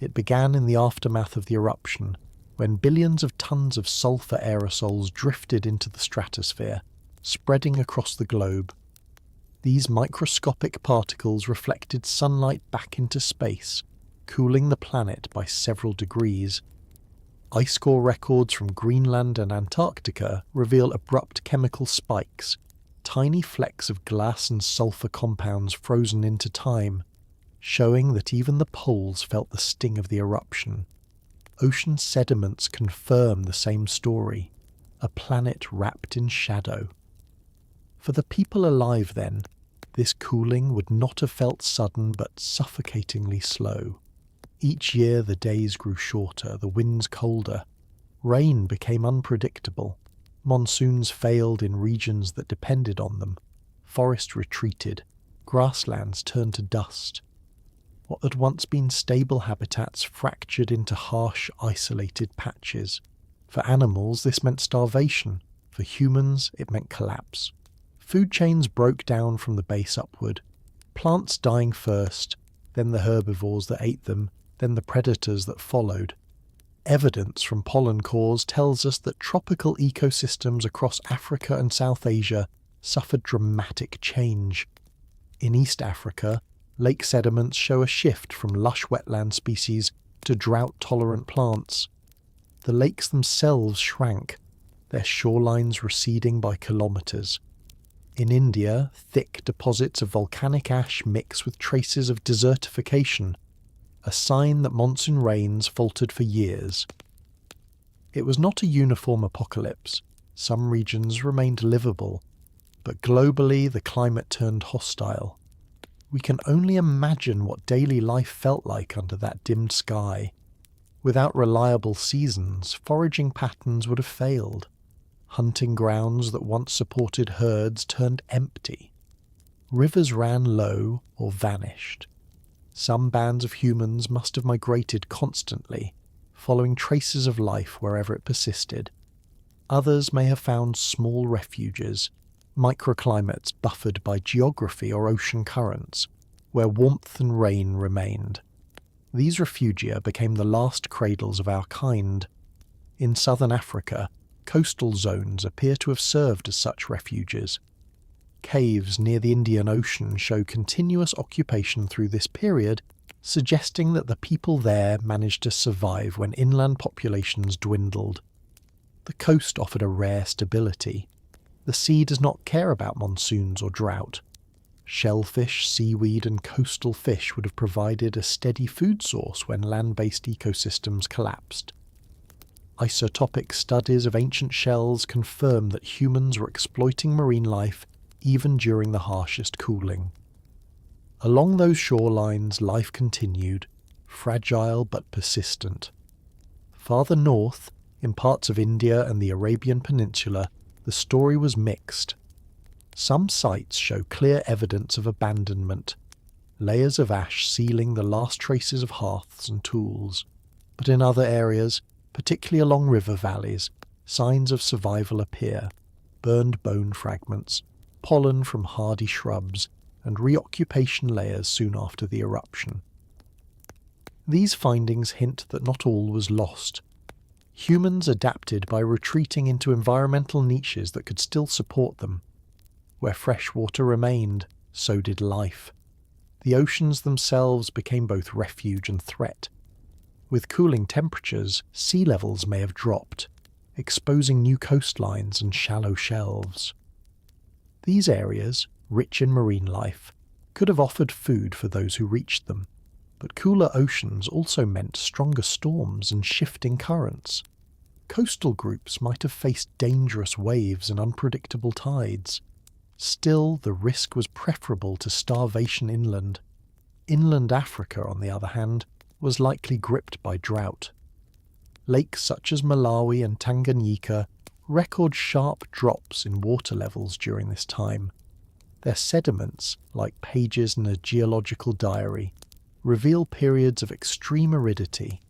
It began in the aftermath of the eruption, when billions of tons of sulfur aerosols drifted into the stratosphere, spreading across the globe. These microscopic particles reflected sunlight back into space, cooling the planet by several degrees. Ice core records from Greenland and Antarctica reveal abrupt chemical spikes, tiny flecks of glass and sulfur compounds frozen into time, showing that even the poles felt the sting of the eruption. Ocean sediments confirm the same story, a planet wrapped in shadow. For the people alive then, this cooling would not have felt sudden but suffocatingly slow. Each year the days grew shorter, the winds colder. Rain became unpredictable. Monsoons failed in regions that depended on them. Forests retreated. Grasslands turned to dust. What had once been stable habitats fractured into harsh, isolated patches. For animals, this meant starvation. For humans, it meant collapse. Food chains broke down from the base upward. Plants dying first, then the herbivores that ate them, then the predators that followed. Evidence from pollen cores tells us that tropical ecosystems across Africa and South Asia suffered dramatic change. In East Africa, lake sediments show a shift from lush wetland species to drought-tolerant plants. The lakes themselves shrank, their shorelines receding by kilometres. In India, thick deposits of volcanic ash mix with traces of desertification, a sign that monsoon rains faltered for years. It was not a uniform apocalypse. Some regions remained livable, but globally the climate turned hostile. We can only imagine what daily life felt like under that dimmed sky. Without reliable seasons, foraging patterns would have failed. Hunting grounds that once supported herds turned empty. Rivers ran low or vanished. Some bands of humans must have migrated constantly, following traces of life wherever it persisted. Others may have found small refuges, microclimates buffered by geography or ocean currents, where warmth and rain remained. These refugia became the last cradles of our kind. In southern Africa, coastal zones appear to have served as such refuges. Caves near the Indian Ocean show continuous occupation through this period, suggesting that the people there managed to survive when inland populations dwindled. The coast offered a rare stability. The sea does not care about monsoons or drought. Shellfish, seaweed, and coastal fish would have provided a steady food source when land-based ecosystems collapsed. Isotopic studies of ancient shells confirm that humans were exploiting marine life even during the harshest cooling. Along those shorelines, life continued, fragile but persistent. Farther north, in parts of India and the Arabian Peninsula, the story was mixed. Some sites show clear evidence of abandonment, layers of ash sealing the last traces of hearths and tools. But in other areas, particularly along river valleys, signs of survival appear: burned bone fragments, pollen from hardy shrubs, and reoccupation layers soon after the eruption. These findings hint that not all was lost. Humans adapted by retreating into environmental niches that could still support them. Where fresh water remained, so did life. The oceans themselves became both refuge and threat. With cooling temperatures, sea levels may have dropped, exposing new coastlines and shallow shelves. These areas, rich in marine life, could have offered food for those who reached them, but cooler oceans also meant stronger storms and shifting currents. Coastal groups might have faced dangerous waves and unpredictable tides. Still, the risk was preferable to starvation inland. Inland Africa, on the other hand, was likely gripped by drought. Lakes such as Malawi and Tanganyika record sharp drops in water levels during this time. Their sediments, like pages in a geological diary, reveal periods of extreme aridity.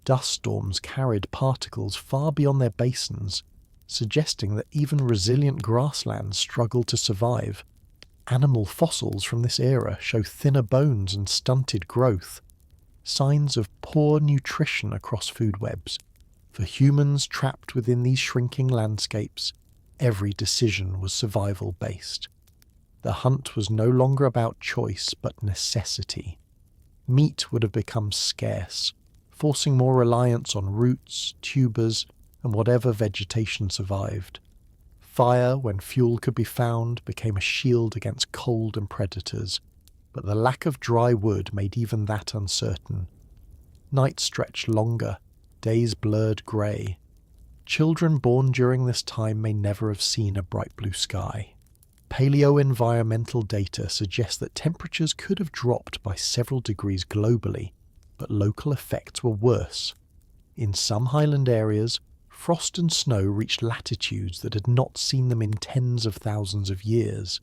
Dust storms carried particles far beyond their basins, suggesting that even resilient grasslands struggled to survive. Animal fossils from this era show thinner bones and stunted growth, signs of poor nutrition across food webs. For humans trapped within these shrinking landscapes, every decision was survival-based. The hunt was no longer about choice but necessity. Meat would have become scarce, forcing more reliance on roots, tubers, and whatever vegetation survived. Fire, when fuel could be found, became a shield against cold and predators, but the lack of dry wood made even that uncertain. Nights stretched longer, days blurred grey. Children born during this time may never have seen a bright blue sky. Paleo-environmental data suggests that temperatures could have dropped by several degrees globally, but local effects were worse. In some highland areas, frost and snow reached latitudes that had not seen them in tens of thousands of years.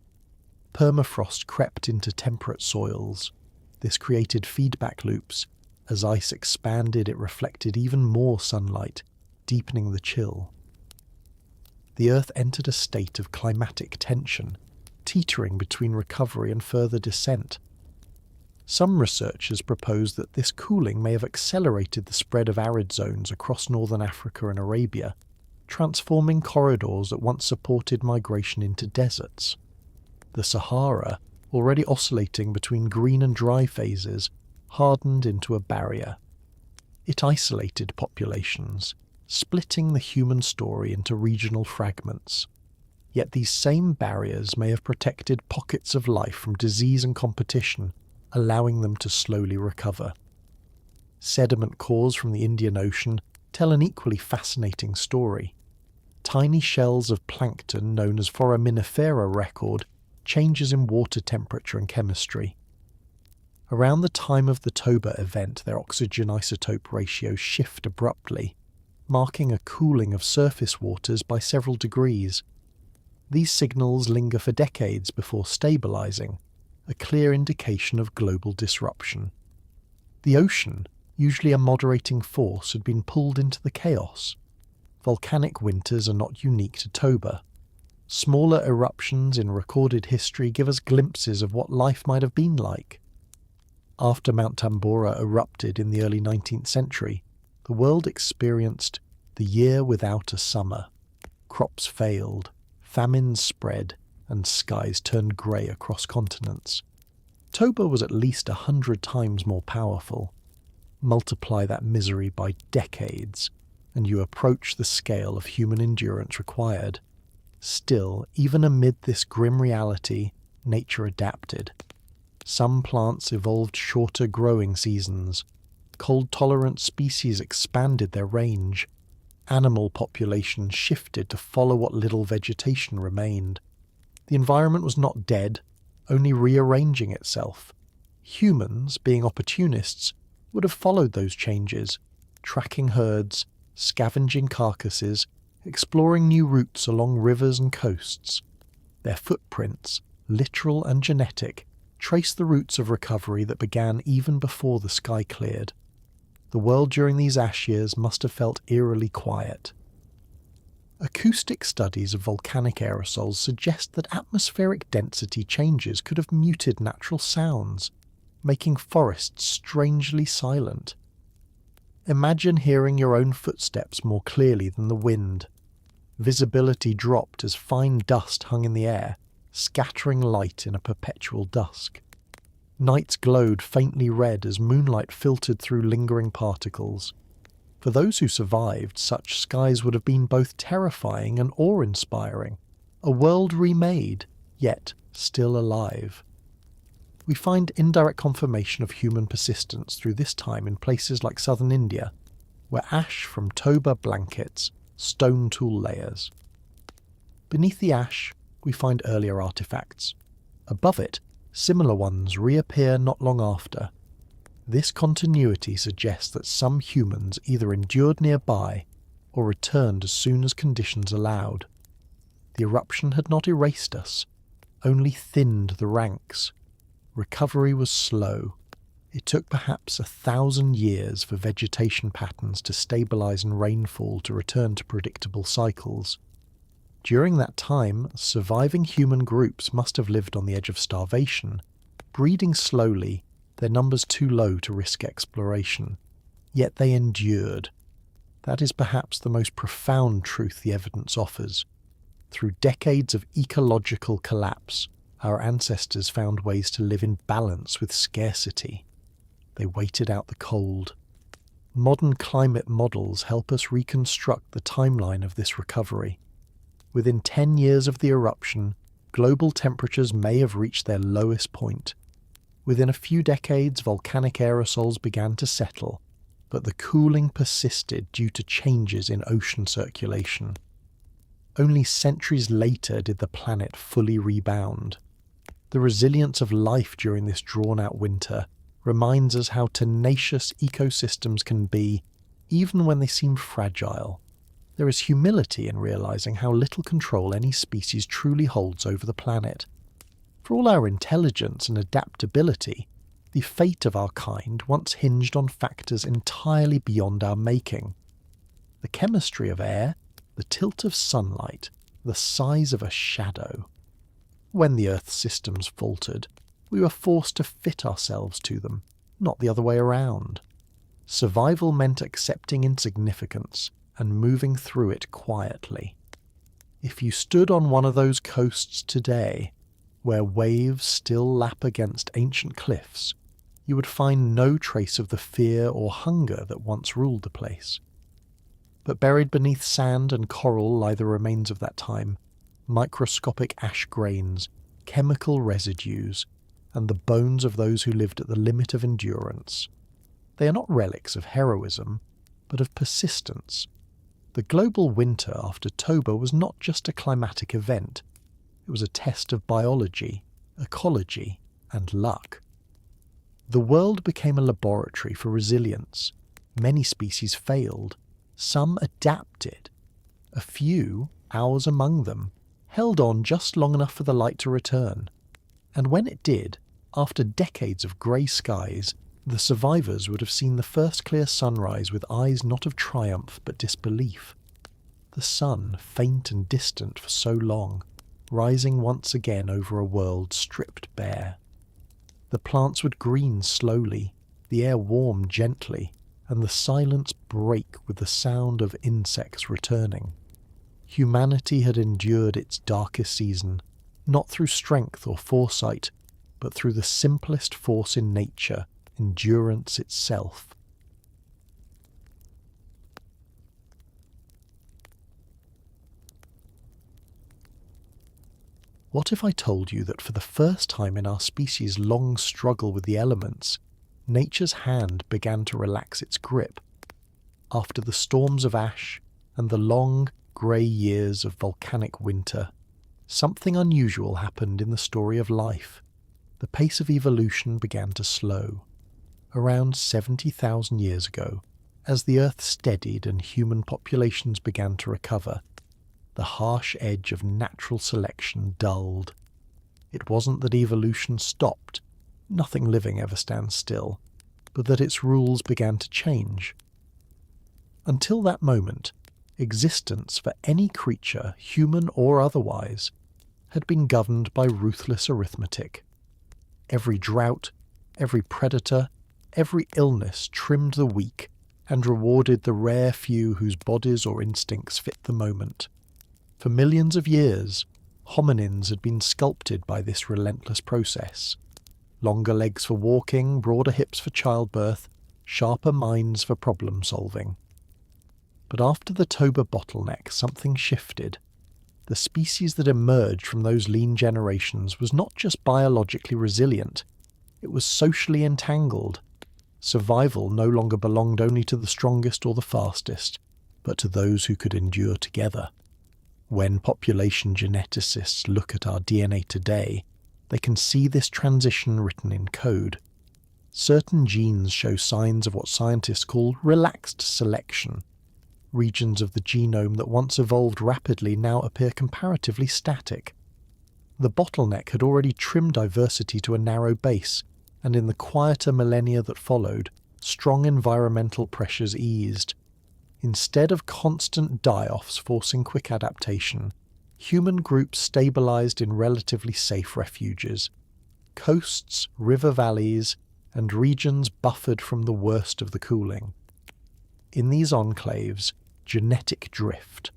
Permafrost crept into temperate soils. This created feedback loops. As ice expanded, it reflected even more sunlight, deepening the chill. The Earth entered a state of climatic tension, teetering between recovery and further descent. Some researchers propose that this cooling may have accelerated the spread of arid zones across northern Africa and Arabia, transforming corridors that once supported migration into deserts. The Sahara, already oscillating between green and dry phases, hardened into a barrier. It isolated populations, splitting the human story into regional fragments. Yet these same barriers may have protected pockets of life from disease and competition, allowing them to slowly recover. Sediment cores from the Indian Ocean tell an equally fascinating story. Tiny shells of plankton known as foraminifera record changes in water temperature and chemistry. Around the time of the Toba event, their oxygen isotope ratios shift abruptly, marking a cooling of surface waters by several degrees. These signals linger for decades before stabilizing, a clear indication of global disruption. The ocean, usually a moderating force, had been pulled into the chaos. volcanic winters are not unique to Toba. Smaller eruptions in recorded history give us glimpses of what life might have been like. After Mount Tambora erupted in the early 19th century, the world experienced the year without a summer. Crops failed, famines spread, and skies turned grey across continents. Toba was at least 100 times more powerful. Multiply that misery by decades, and you approach the scale of human endurance required. Still, even amid this grim reality, nature adapted. Some plants evolved shorter growing seasons. Cold-tolerant species expanded their range. Animal populations shifted to follow what little vegetation remained. The environment was not dead, only rearranging itself. Humans, being opportunists, would have followed those changes, tracking herds, scavenging carcasses, exploring new routes along rivers and coasts. Their footprints, literal and genetic, trace the routes of recovery that began even before the sky cleared. The world during these ash years must have felt eerily quiet. Acoustic studies of volcanic aerosols suggest that atmospheric density changes could have muted natural sounds, making forests strangely silent. Imagine hearing your own footsteps more clearly than the wind. Visibility dropped as fine dust hung in the air, scattering light in a perpetual dusk. Nights glowed faintly red as moonlight filtered through lingering particles. For those who survived, such skies would have been both terrifying and awe-inspiring. A world remade, yet still alive. We find indirect confirmation of human persistence through this time in places like southern India, where ash from Toba blankets stone tool layers. Beneath the ash, we find earlier artifacts. Above it, similar ones reappear not long after. This continuity suggests that some humans either endured nearby or returned as soon as conditions allowed. The eruption had not erased us, only thinned the ranks. Recovery was slow. It took perhaps 1,000 years for vegetation patterns to stabilize and rainfall to return to predictable cycles. During that time, surviving human groups must have lived on the edge of starvation, breeding slowly, their numbers too low to risk exploration. Yet they endured. That is perhaps the most profound truth the evidence offers. Through decades of ecological collapse, our ancestors found ways to live in balance with scarcity. They waited out the cold. Modern climate models help us reconstruct the timeline of this recovery. Within 10 years of the eruption, global temperatures may have reached their lowest point. Within a few decades, volcanic aerosols began to settle, but the cooling persisted due to changes in ocean circulation. Only centuries later did the planet fully rebound. The resilience of life during this drawn-out winter reminds us how tenacious ecosystems can be, even when they seem fragile. There is humility in realizing how little control any species truly holds over the planet. For all our intelligence and adaptability, the fate of our kind once hinged on factors entirely beyond our making. The chemistry of air, the tilt of sunlight, the size of a shadow. When the Earth's systems faltered, we were forced to fit ourselves to them, not the other way around. Survival meant accepting insignificance and moving through it quietly. If you stood on one of those coasts today, where waves still lap against ancient cliffs, you would find no trace of the fear or hunger that once ruled the place. But buried beneath sand and coral lie the remains of that time, microscopic ash grains, chemical residues, and the bones of those who lived at the limit of endurance. They are not relics of heroism, but of persistence. The global winter after Toba was not just a climatic event. It was a test of biology, ecology, and luck. The world became a laboratory for resilience. Many species failed. Some adapted. A few, ours among them, held on just long enough for the light to return. And when it did, after decades of grey skies, the survivors would have seen the first clear sunrise with eyes not of triumph but disbelief. the sun, faint and distant for so long, rising once again over a world stripped bare. The plants would green slowly, the air warm gently, and the silence break with the sound of insects returning. Humanity had endured its darkest season, not through strength or foresight, but through the simplest force in nature, endurance itself. What if I told you that for the first time in our species' long struggle with the elements, nature's hand began to relax its grip? After the storms of ash and the long, grey years of volcanic winter, something unusual happened in the story of life. The pace of evolution began to slow. Around 70,000 years ago, as the Earth steadied and human populations began to recover, the harsh edge of natural selection dulled. It wasn't that evolution stopped, nothing living ever stands still, but that its rules began to change. Until that moment, existence for any creature, human or otherwise, had been governed by ruthless arithmetic. Every drought, every predator, every illness trimmed the weak and rewarded the rare few whose bodies or instincts fit the moment. For millions of years, hominins had been sculpted by this relentless process. Longer legs for walking, broader hips for childbirth, sharper minds for problem-solving. But after the Toba bottleneck, something shifted. The species that emerged from those lean generations was not just biologically resilient, it was socially entangled. Survival no longer belonged only to the strongest or the fastest, but to those who could endure together. When population geneticists look at our DNA today, they can see this transition written in code. Certain genes show signs of what scientists call relaxed selection. Regions of the genome that once evolved rapidly now appear comparatively static. The bottleneck had already trimmed diversity to a narrow base, and in the quieter millennia that followed, strong environmental pressures eased. Instead of constant die-offs forcing quick adaptation, human groups stabilized in relatively safe refuges. Coasts, river valleys, and regions buffered from the worst of the cooling. In these enclaves, genetic drift,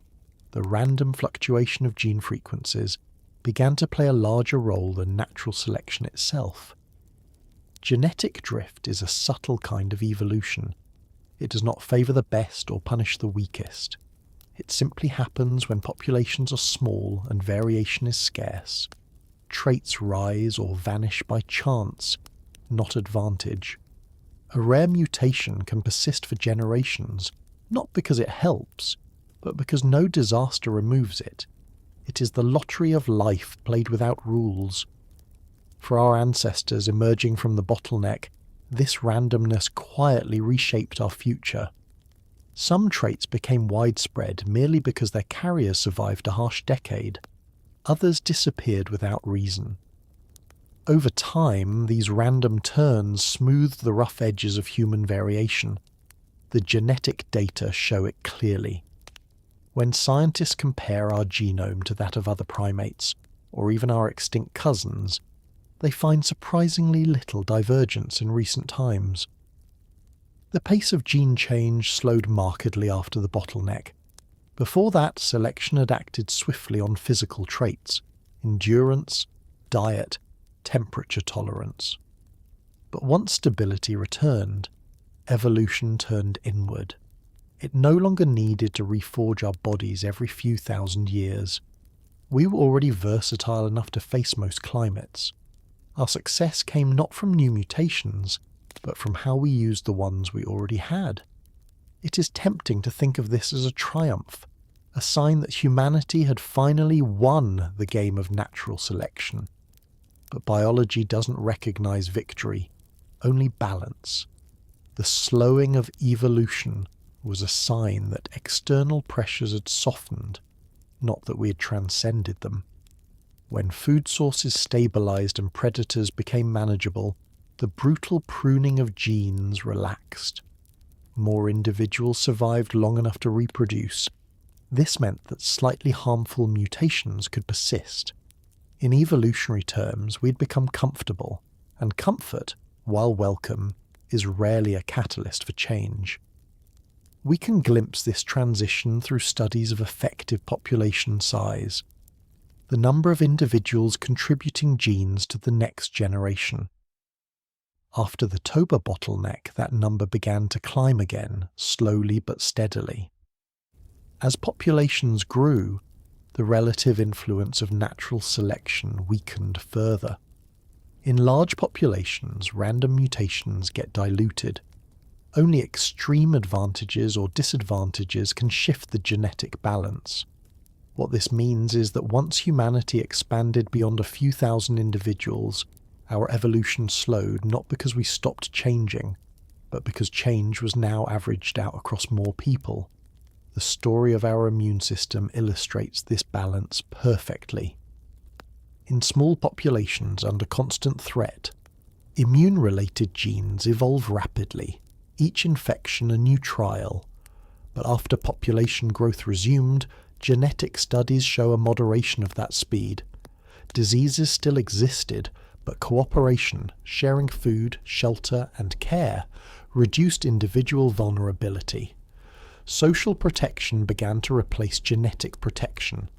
the random fluctuation of gene frequencies, began to play a larger role than natural selection itself. Genetic drift is a subtle kind of evolution. It does not favour the best or punish the weakest. It simply happens when populations are small and variation is scarce. Traits rise or vanish by chance, not advantage. A rare mutation can persist for generations, not because it helps, but because no disaster removes it. It is the lottery of life played without rules. For our ancestors emerging from the bottleneck, this randomness quietly reshaped our future. Some traits became widespread merely because their carriers survived a harsh decade. Others disappeared without reason. Over time, these random turns smoothed the rough edges of human variation. The genetic data show it clearly. When scientists compare our genome to that of other primates, or even our extinct cousins, they find surprisingly little divergence in recent times. The pace of gene change slowed markedly after the bottleneck. Before that, selection had acted swiftly on physical traits, endurance, diet, temperature tolerance. But once stability returned, evolution turned inward. It no longer needed to reforge our bodies every few thousand years. We were already versatile enough to face most climates. Our success came not from new mutations, but from how we used the ones we already had. It is tempting to think of this as a triumph, a sign that humanity had finally won the game of natural selection. But biology doesn't recognize victory, only balance. The slowing of evolution was a sign that external pressures had softened, not that we had transcended them. When food sources stabilized and predators became manageable, the brutal pruning of genes relaxed. More individuals survived long enough to reproduce. This meant that slightly harmful mutations could persist. In evolutionary terms, we'd become comfortable, and comfort, while welcome, is rarely a catalyst for change. We can glimpse this transition through studies of effective population size, the number of individuals contributing genes to the next generation. After the Toba bottleneck, that number began to climb again, slowly but steadily. As populations grew, the relative influence of natural selection weakened further. In large populations, random mutations get diluted. Only extreme advantages or disadvantages can shift the genetic balance. What this means is that once humanity expanded beyond a few thousand individuals, our evolution slowed not because we stopped changing, but because change was now averaged out across more people. The story of our immune system illustrates this balance perfectly. In small populations under constant threat, immune-related genes evolve rapidly, each infection a new trial. But after population growth resumed, genetic studies show a moderation of that speed. Diseases still existed, but cooperation, sharing food, shelter, and care reduced individual vulnerability. Social protection began to replace genetic protection.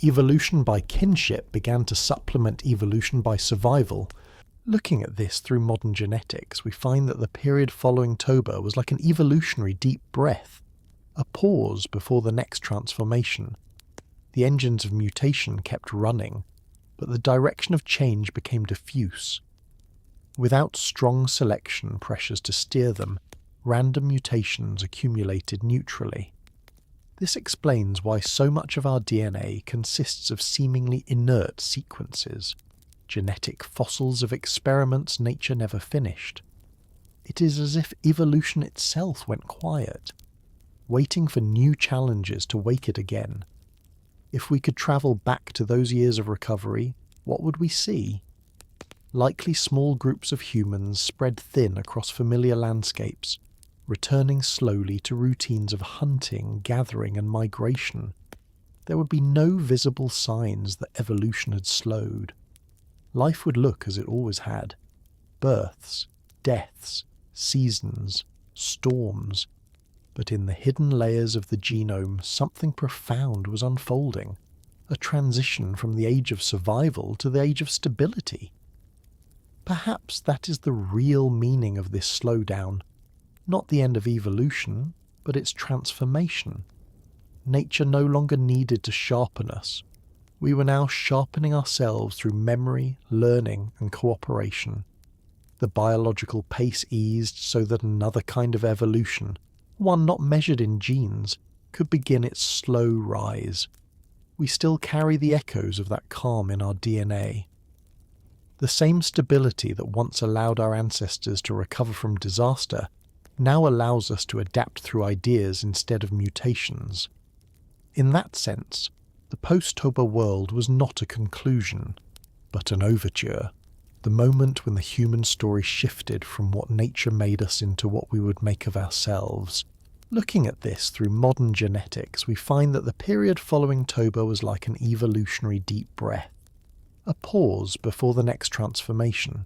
Evolution by kinship began to supplement evolution by survival. Looking at this through modern genetics, we find that the period following Toba was like an evolutionary deep breath, a pause before the next transformation. The engines of mutation kept running, but the direction of change became diffuse. Without strong selection pressures to steer them, random mutations accumulated neutrally. This explains why so much of our DNA consists of seemingly inert sequences, genetic fossils of experiments nature never finished. It is as if evolution itself went quiet, waiting for new challenges to wake it again. If we could travel back to those years of recovery, what would we see? Likely small groups of humans spread thin across familiar landscapes, returning slowly to routines of hunting, gathering, and migration. There would be no visible signs that evolution had slowed. Life would look as it always had: births, deaths, seasons, storms. But in the hidden layers of the genome, something profound was unfolding, a transition from the age of survival to the age of stability. Perhaps that is the real meaning of this slowdown. Not the end of evolution, but its transformation. Nature no longer needed to sharpen us. We were now sharpening ourselves through memory, learning, and cooperation. The biological pace eased so that another kind of evolution, one not measured in genes, could begin its slow rise. We still carry the echoes of that calm in our DNA. The same stability that once allowed our ancestors to recover from disaster now allows us to adapt through ideas instead of mutations. In that sense, the post-Toba world was not a conclusion, but an overture, the moment when the human story shifted from what nature made us into what we would make of ourselves. Looking at this through modern genetics, we find that the period following Toba was like an evolutionary deep breath, a pause before the next transformation.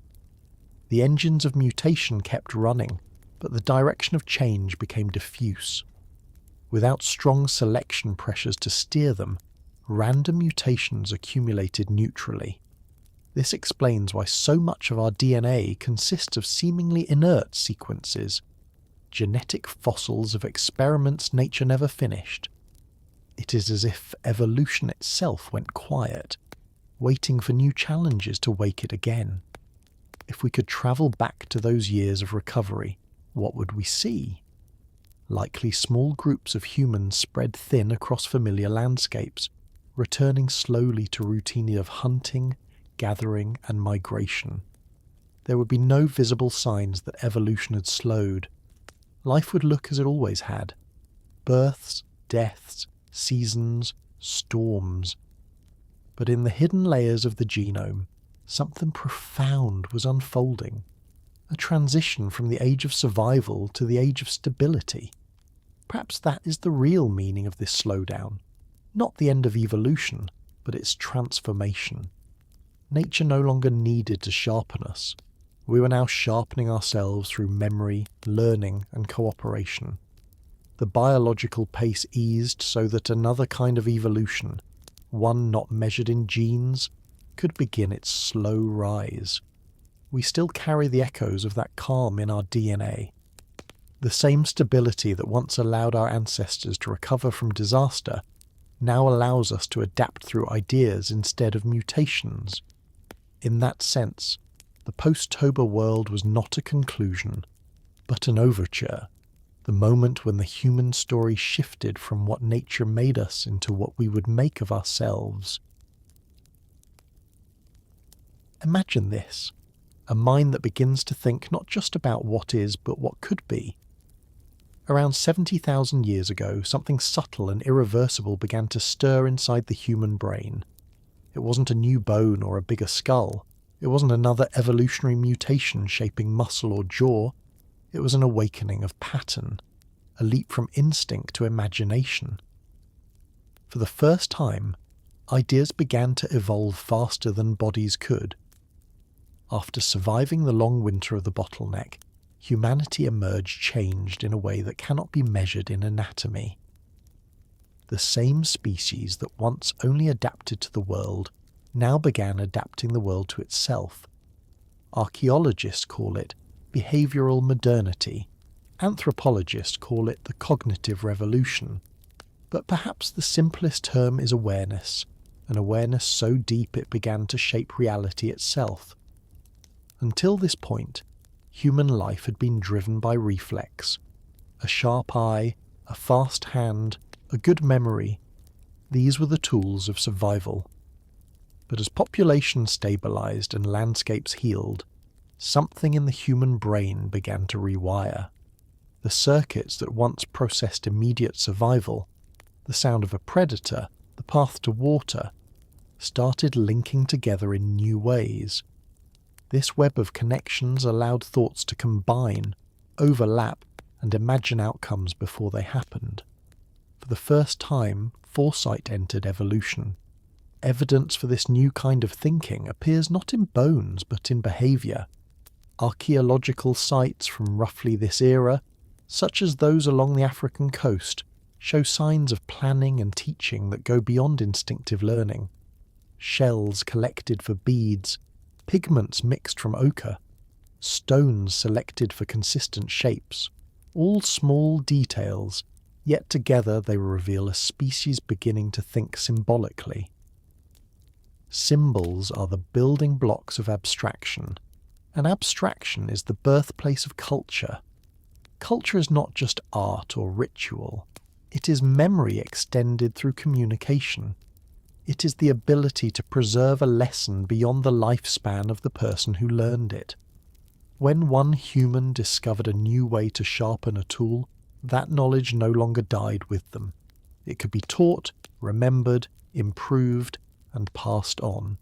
The engines of mutation kept running, but the direction of change became diffuse. Without strong selection pressures to steer them, random mutations accumulated neutrally. This explains why so much of our DNA consists of seemingly inert sequences, genetic fossils of experiments nature never finished. It is as if evolution itself went quiet, waiting for new challenges to wake it again. If we could travel back to those years of recovery, what would we see? Likely small groups of humans spread thin across familiar landscapes, returning slowly to routine of hunting, gathering, and migration. There would be no visible signs that evolution had slowed. Life would look as it always had: births, deaths, seasons, storms. But in the hidden layers of the genome, something profound was unfolding, a transition from the age of survival to the age of stability. Perhaps that is the real meaning of this slowdown. Not the end of evolution, but its transformation. Nature no longer needed to sharpen us. We were now sharpening ourselves through memory, learning, and cooperation. The biological pace eased so that another kind of evolution, one not measured in genes, could begin its slow rise. We still carry the echoes of that calm in our DNA. The same stability that once allowed our ancestors to recover from disaster now allows us to adapt through ideas instead of mutations. In that sense, the post-Toba world was not a conclusion, but an overture, the moment when the human story shifted from what nature made us into what we would make of ourselves. Imagine this, a mind that begins to think not just about what is, but what could be. Around 70,000 years ago, something subtle and irreversible began to stir inside the human brain. It wasn't a new bone or a bigger skull. It wasn't another evolutionary mutation shaping muscle or jaw. It was an awakening of pattern, a leap from instinct to imagination. For the first time, ideas began to evolve faster than bodies could. After surviving the long winter of the bottleneck, humanity emerged changed in a way that cannot be measured in anatomy. The same species that once only adapted to the world now began adapting the world to itself. Archaeologists call it behavioral modernity. Anthropologists call it the cognitive revolution. But perhaps the simplest term is awareness, an awareness so deep it began to shape reality itself. Until this point, human life had been driven by reflex. A sharp eye, a fast hand, a good memory. These were the tools of survival. But as population stabilized and landscapes healed, something in the human brain began to rewire. The circuits that once processed immediate survival, the sound of a predator, the path to water, started linking together in new ways. This web of connections allowed thoughts to combine, overlap, and imagine outcomes before they happened. For the first time, foresight entered evolution. Evidence for this new kind of thinking appears not in bones but in behaviour. Archaeological sites from roughly this era, such as those along the African coast, show signs of planning and teaching that go beyond instinctive learning. Shells collected for beads, pigments mixed from ochre, stones selected for consistent shapes, all small details, yet together they reveal a species beginning to think symbolically. Symbols are the building blocks of abstraction, and abstraction is the birthplace of culture. Culture is not just art or ritual. It is memory extended through communication. It is the ability to preserve a lesson beyond the lifespan of the person who learned it. When one human discovered a new way to sharpen a tool, that knowledge no longer died with them. It could be taught, remembered, improved, and passed on.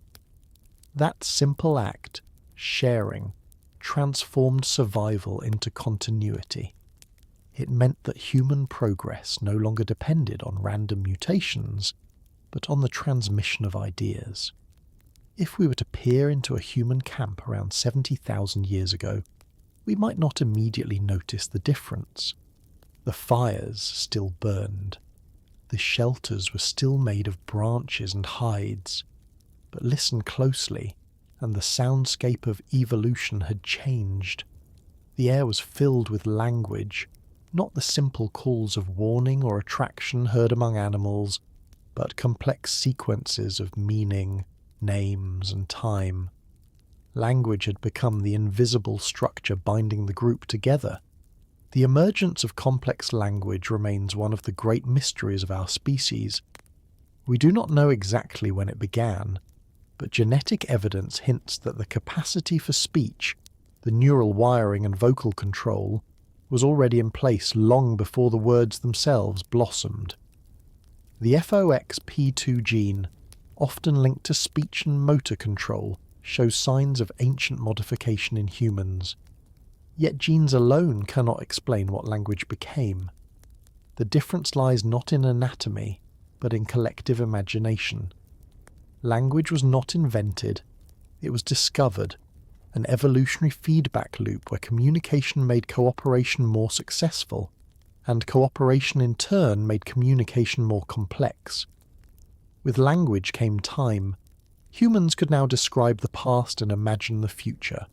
That simple act, sharing, transformed survival into continuity. It meant that human progress no longer depended on random mutations, but on the transmission of ideas. If we were to peer into a human camp around 70,000 years ago, we might not immediately notice the difference. The fires still burned. The shelters were still made of branches and hides. But listen closely, and the soundscape of evolution had changed. The air was filled with language, not the simple calls of warning or attraction heard among animals, but complex sequences of meaning, names, and time. Language had become the invisible structure binding the group together. The emergence of complex language remains one of the great mysteries of our species. We do not know exactly when it began, but genetic evidence hints that the capacity for speech, the neural wiring and vocal control, was already in place long before the words themselves blossomed. The FOXP2 gene, often linked to speech and motor control, shows signs of ancient modification in humans. Yet genes alone cannot explain what language became. The difference lies not in anatomy, but in collective imagination. Language was not invented, it was discovered, an evolutionary feedback loop where communication made cooperation more successful, and cooperation in turn made communication more complex. With language came time. Humans could now describe the past and imagine the future.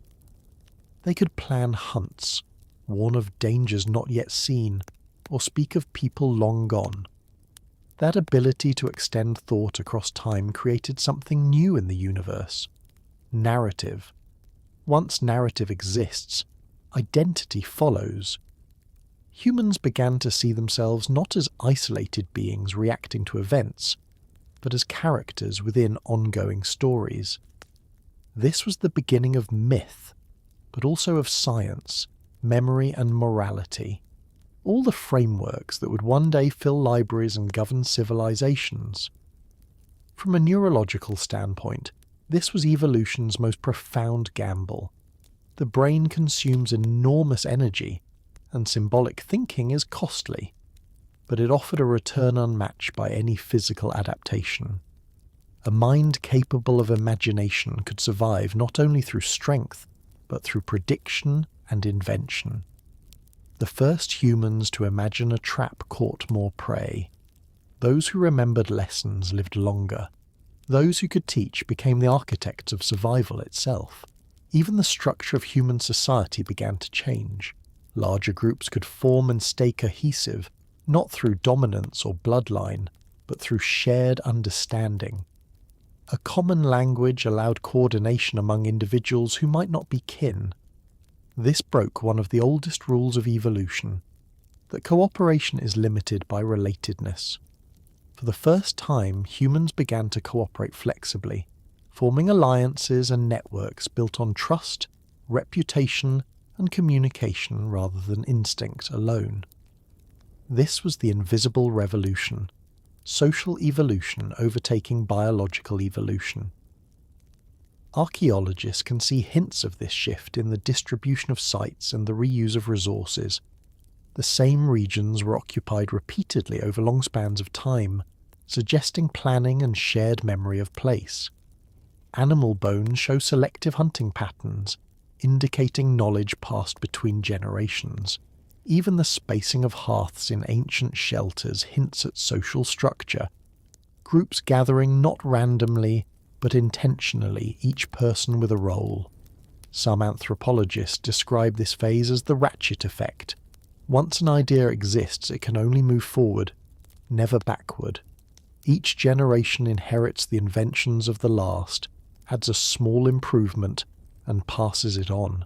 They could plan hunts, warn of dangers not yet seen, or speak of people long gone. That ability to extend thought across time created something new in the universe. Narrative. Once narrative exists, identity follows. Humans began to see themselves not as isolated beings reacting to events, but as characters within ongoing stories. This was the beginning of myth, but also of science, memory and morality, all the frameworks that would one day fill libraries and govern civilizations. From a neurological standpoint, this was evolution's most profound gamble. The brain consumes enormous energy, and symbolic thinking is costly, but it offered a return unmatched by any physical adaptation. A mind capable of imagination could survive not only through strength, but through prediction and invention. The first humans to imagine a trap caught more prey. Those who remembered lessons lived longer. Those who could teach became the architects of survival itself. Even the structure of human society began to change. Larger groups could form and stay cohesive, not through dominance or bloodline, but through shared understanding. A common language allowed coordination among individuals who might not be kin. This broke one of the oldest rules of evolution, that cooperation is limited by relatedness. For the first time, humans began to cooperate flexibly, forming alliances and networks built on trust, reputation, and communication rather than instinct alone. This was the invisible revolution, social evolution overtaking biological evolution. Archaeologists can see hints of this shift in the distribution of sites and the reuse of resources. The same regions were occupied repeatedly over long spans of time, suggesting planning and shared memory of place. Animal bones show selective hunting patterns, indicating knowledge passed between generations. Even the spacing of hearths in ancient shelters hints at social structure, groups gathering not randomly, but intentionally, each person with a role. Some anthropologists describe this phase as the ratchet effect. Once an idea exists, it can only move forward, never backward. Each generation inherits the inventions of the last, adds a small improvement, and passes it on.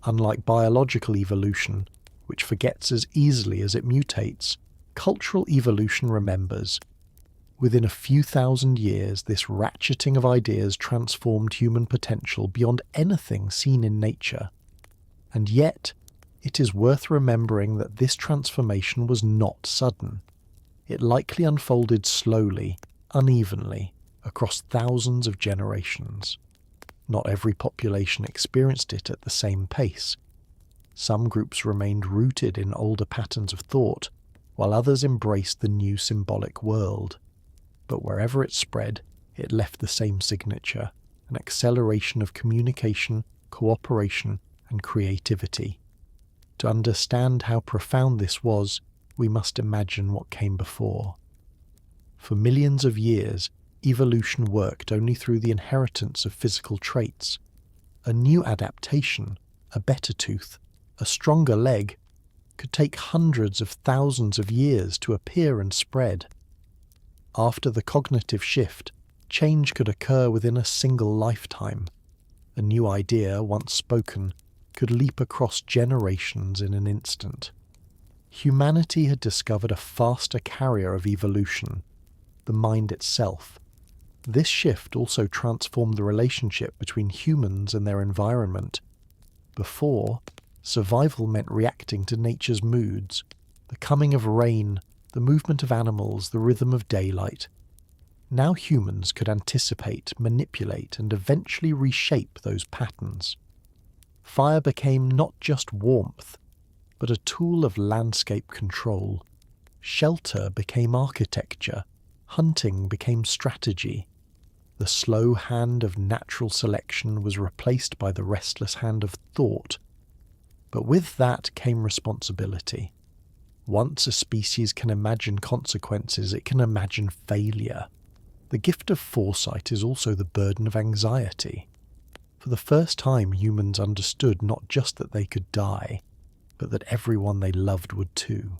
Unlike biological evolution, which forgets as easily as it mutates, cultural evolution remembers. Within a few thousand years, this ratcheting of ideas transformed human potential beyond anything seen in nature. And yet, it is worth remembering that this transformation was not sudden. It likely unfolded slowly, unevenly, across thousands of generations. Not every population experienced it at the same pace. Some groups remained rooted in older patterns of thought, while others embraced the new symbolic world. But wherever it spread, it left the same signature, an acceleration of communication, cooperation, and creativity. To understand how profound this was, we must imagine what came before. For millions of years, evolution worked only through the inheritance of physical traits. A new adaptation, a better tooth, a stronger leg, could take hundreds of thousands of years to appear and spread. After the cognitive shift, change could occur within a single lifetime. A new idea, once spoken, could leap across generations in an instant. Humanity had discovered a faster carrier of evolution, the mind itself. This shift also transformed the relationship between humans and their environment. Before, survival meant reacting to nature's moods, the coming of rain, the movement of animals, the rhythm of daylight. Now humans could anticipate, manipulate, and eventually reshape those patterns. Fire became not just warmth, but a tool of landscape control. Shelter became architecture, hunting became strategy. The slow hand of natural selection was replaced by the restless hand of thought. But with that came responsibility. Once a species can imagine consequences, it can imagine failure. The gift of foresight is also the burden of anxiety. For the first time, humans understood not just that they could die, but that everyone they loved would too.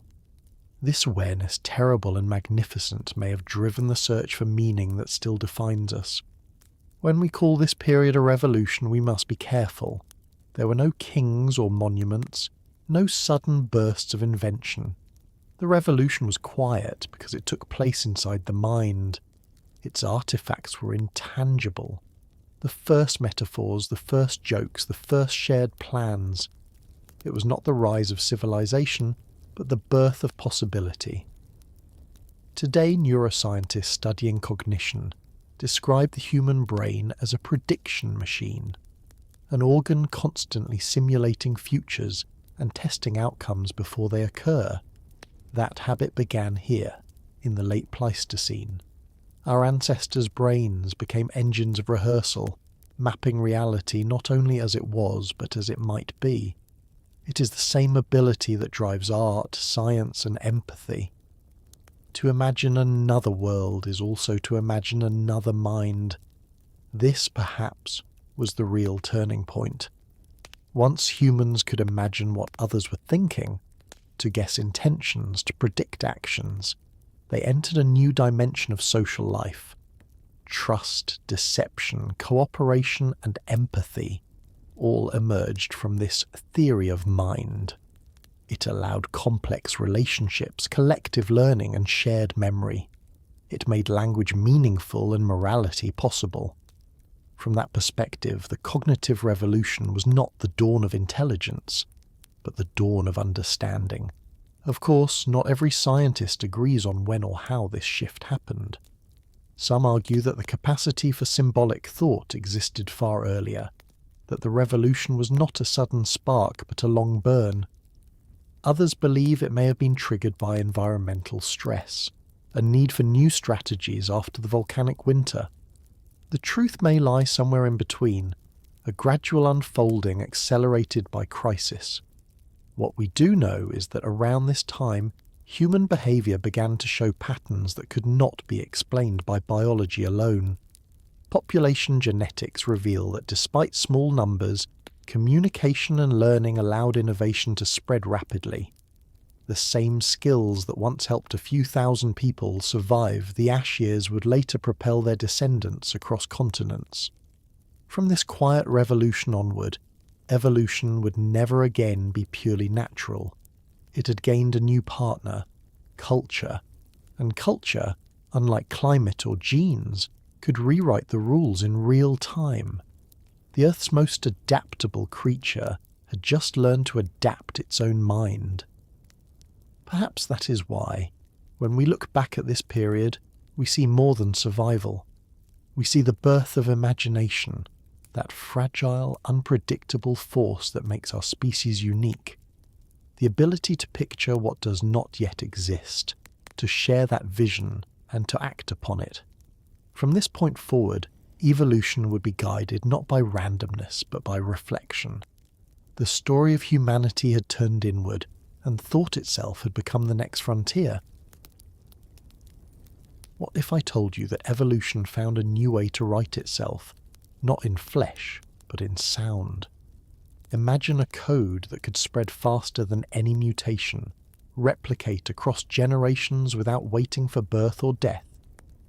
This awareness, terrible and magnificent, may have driven the search for meaning that still defines us. When we call this period a revolution, we must be careful. There were no kings or monuments, no sudden bursts of invention. The revolution was quiet because it took place inside the mind. Its artifacts were intangible. The first metaphors, the first jokes, the first shared plans. It was not the rise of civilization, but the birth of possibility. Today, neuroscientists studying cognition describe the human brain as a prediction machine, an organ constantly simulating futures and testing outcomes before they occur. That habit began here, in the late Pleistocene. Our ancestors' brains became engines of rehearsal, mapping reality not only as it was, but as it might be. It is the same ability that drives art, science, and empathy. To imagine another world is also to imagine another mind. This, perhaps, was the real turning point. Once humans could imagine what others were thinking, to guess intentions, to predict actions, they entered a new dimension of social life. Trust, deception, cooperation, and empathy all emerged from this theory of mind. It allowed complex relationships, collective learning, and shared memory. It made language meaningful and morality possible. From that perspective, the cognitive revolution was not the dawn of intelligence, but the dawn of understanding. Of course, not every scientist agrees on when or how this shift happened. Some argue that the capacity for symbolic thought existed far earlier, that the revolution was not a sudden spark but a long burn. Others believe it may have been triggered by environmental stress, a need for new strategies after the volcanic winter. The truth may lie somewhere in between, a gradual unfolding accelerated by crisis. What we do know is that around this time, human behaviour began to show patterns that could not be explained by biology alone. Population genetics reveal that despite small numbers, communication and learning allowed innovation to spread rapidly. The same skills that once helped a few thousand people survive the ash years would later propel their descendants across continents. From this quiet revolution onward, evolution would never again be purely natural. It had gained a new partner, culture, and culture, unlike climate or genes, could rewrite the rules in real time. The Earth's most adaptable creature had just learned to adapt its own mind. Perhaps that is why, when we look back at this period, we see more than survival. We see the birth of imagination, that fragile, unpredictable force that makes our species unique. The ability to picture what does not yet exist, to share that vision, and to act upon it. From this point forward, evolution would be guided not by randomness, but by reflection. The story of humanity had turned inward, and thought itself had become the next frontier. What if I told you that evolution found a new way to write itself, not in flesh, but in sound? Imagine a code that could spread faster than any mutation, replicate across generations without waiting for birth or death,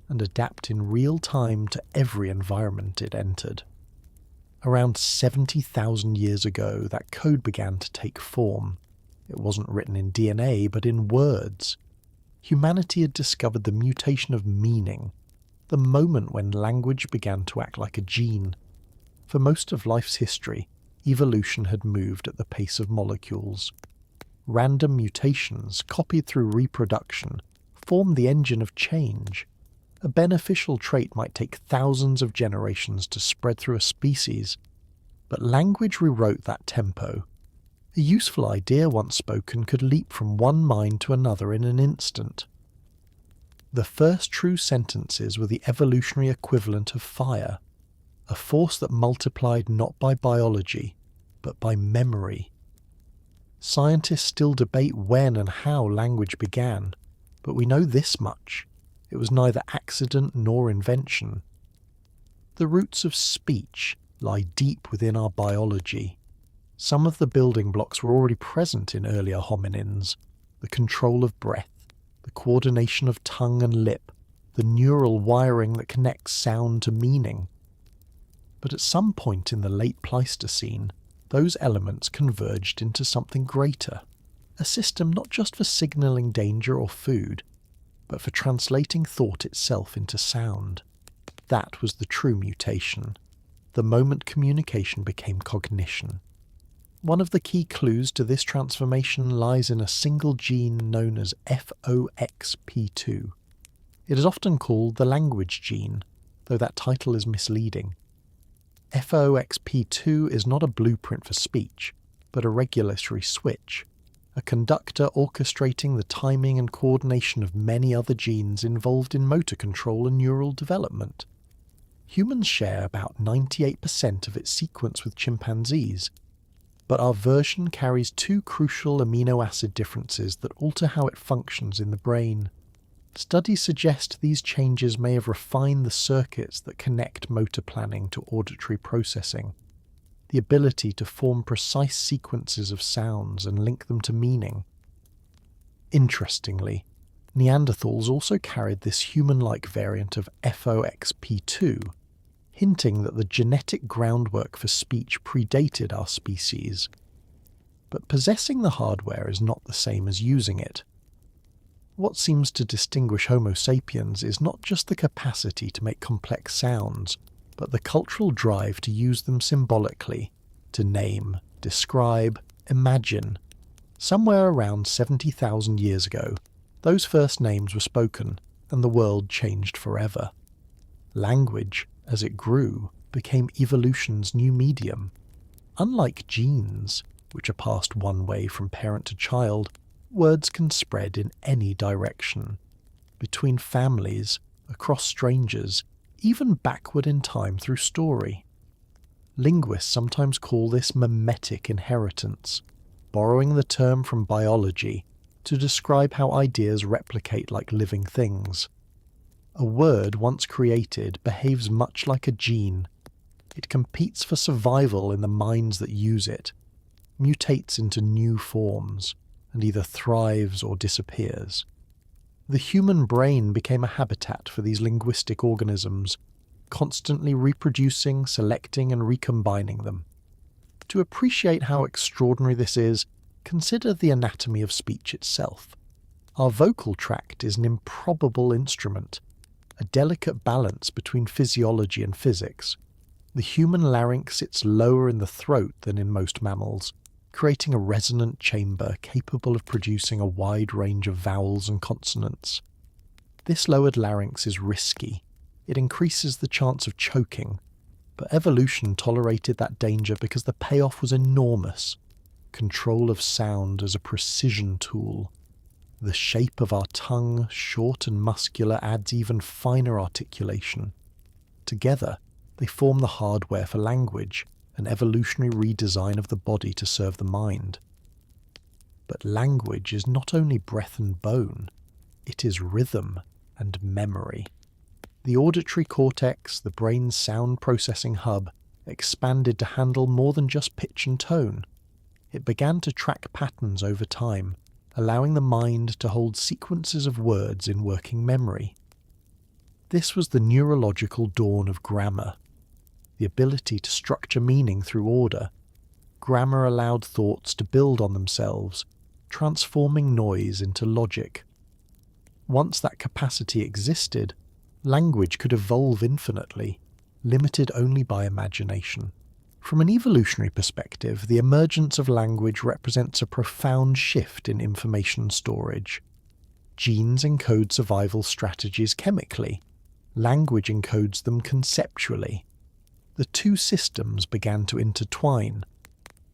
and adapt in real time to every environment it entered. Around 70,000 years ago, that code began to take form. It wasn't written in DNA, but in words. Humanity had discovered the mutation of meaning, the moment when language began to act like a gene. For most of life's history, evolution had moved at the pace of molecules. Random mutations, copied through reproduction, formed the engine of change. A beneficial trait might take thousands of generations to spread through a species, but language rewrote that tempo. A useful idea once spoken could leap from one mind to another in an instant. The first true sentences were the evolutionary equivalent of fire, a force that multiplied not by biology, but by memory. Scientists still debate when and how language began, but we know this much: it was neither accident nor invention. The roots of speech lie deep within our biology. Some of the building blocks were already present in earlier hominins: the control of breath, the coordination of tongue and lip, the neural wiring that connects sound to meaning. But at some point in the late Pleistocene, those elements converged into something greater, a system not just for signalling danger or food, but for translating thought itself into sound. That was the true mutation, the moment communication became cognition. One of the key clues to this transformation lies in a single gene known as FOXP2. It is often called the language gene, though that title is misleading. FOXP2 is not a blueprint for speech, but a regulatory switch, a conductor orchestrating the timing and coordination of many other genes involved in motor control and neural development. Humans share about 98% of its sequence with chimpanzees, but our version carries two crucial amino acid differences that alter how it functions in the brain. Studies suggest these changes may have refined the circuits that connect motor planning to auditory processing, the ability to form precise sequences of sounds and link them to meaning. Interestingly, Neanderthals also carried this human-like variant of FOXP2, hinting that the genetic groundwork for speech predated our species. But possessing the hardware is not the same as using it. What seems to distinguish Homo sapiens is not just the capacity to make complex sounds, but the cultural drive to use them symbolically, to name, describe, imagine. Somewhere around 70,000 years ago, those first names were spoken, and the world changed forever. Language, as it grew, became evolution's new medium. Unlike genes, which are passed one way from parent to child, words can spread in any direction. Between families, across strangers, even backward in time through story. Linguists sometimes call this mimetic inheritance, borrowing the term from biology to describe how ideas replicate like living things. A word once created behaves much like a gene. It competes for survival in the minds that use it, mutates into new forms, and either thrives or disappears. The human brain became a habitat for these linguistic organisms, constantly reproducing, selecting, and recombining them. To appreciate how extraordinary this is, consider the anatomy of speech itself. Our vocal tract is an improbable instrument, a delicate balance between physiology and physics. The human larynx sits lower in the throat than in most mammals, creating a resonant chamber capable of producing a wide range of vowels and consonants. This lowered larynx is risky. It increases the chance of choking, but evolution tolerated that danger because the payoff was enormous. Control of sound as a precision tool. The shape of our tongue, short and muscular, adds even finer articulation. Together, they form the hardware for language, an evolutionary redesign of the body to serve the mind. But language is not only breath and bone, it is rhythm and memory. The auditory cortex, the brain's sound processing hub, expanded to handle more than just pitch and tone. It began to track patterns over time, allowing the mind to hold sequences of words in working memory. This was the neurological dawn of grammar, the ability to structure meaning through order. Grammar allowed thoughts to build on themselves, transforming noise into logic. Once that capacity existed, language could evolve infinitely, limited only by imagination. From an evolutionary perspective, the emergence of language represents a profound shift in information storage. Genes encode survival strategies chemically. Language encodes them conceptually. The two systems began to intertwine.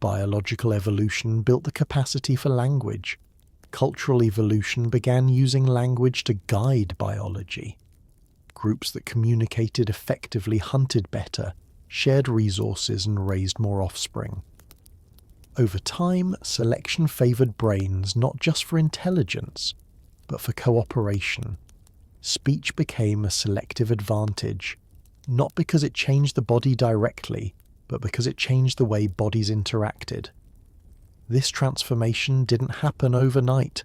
Biological evolution built the capacity for language. Cultural evolution began using language to guide biology. Groups that communicated effectively hunted better, shared resources, and raised more offspring. Over time, selection favoured brains not just for intelligence, but for cooperation. Speech became a selective advantage, not because it changed the body directly, but because it changed the way bodies interacted. This transformation didn't happen overnight.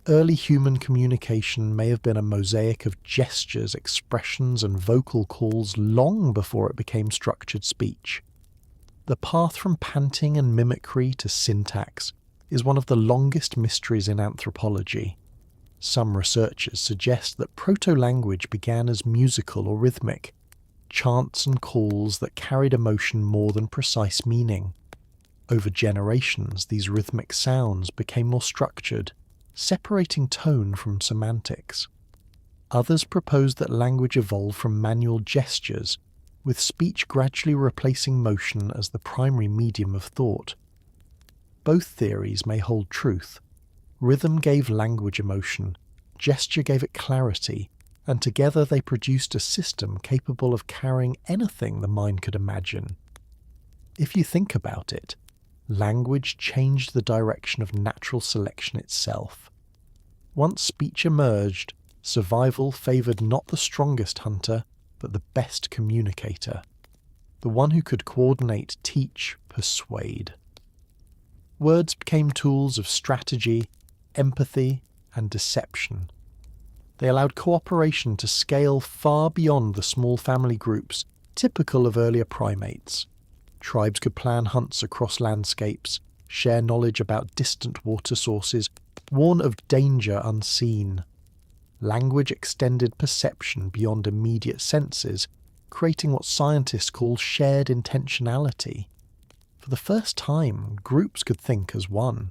Early human communication may have been a mosaic of gestures, expressions, and vocal calls long before it became structured speech. The path from panting and mimicry to syntax is one of the longest mysteries in anthropology. Some researchers suggest that proto-language began as musical or rhythmic, chants and calls that carried emotion more than precise meaning. Over generations, these rhythmic sounds became more structured, separating tone from semantics. Others propose that language evolved from manual gestures, with speech gradually replacing motion as the primary medium of thought. Both theories may hold truth. Rhythm gave language emotion, gesture gave it clarity, and together they produced a system capable of carrying anything the mind could imagine. If you think about it, language changed the direction of natural selection itself. Once speech emerged, survival favoured not the strongest hunter, but the best communicator, the one who could coordinate, teach, persuade. Words became tools of strategy, empathy, and deception. They allowed cooperation to scale far beyond the small family groups typical of earlier primates. Tribes could plan hunts across landscapes, share knowledge about distant water sources, warn of danger unseen. Language extended perception beyond immediate senses, creating what scientists call shared intentionality. For the first time, groups could think as one.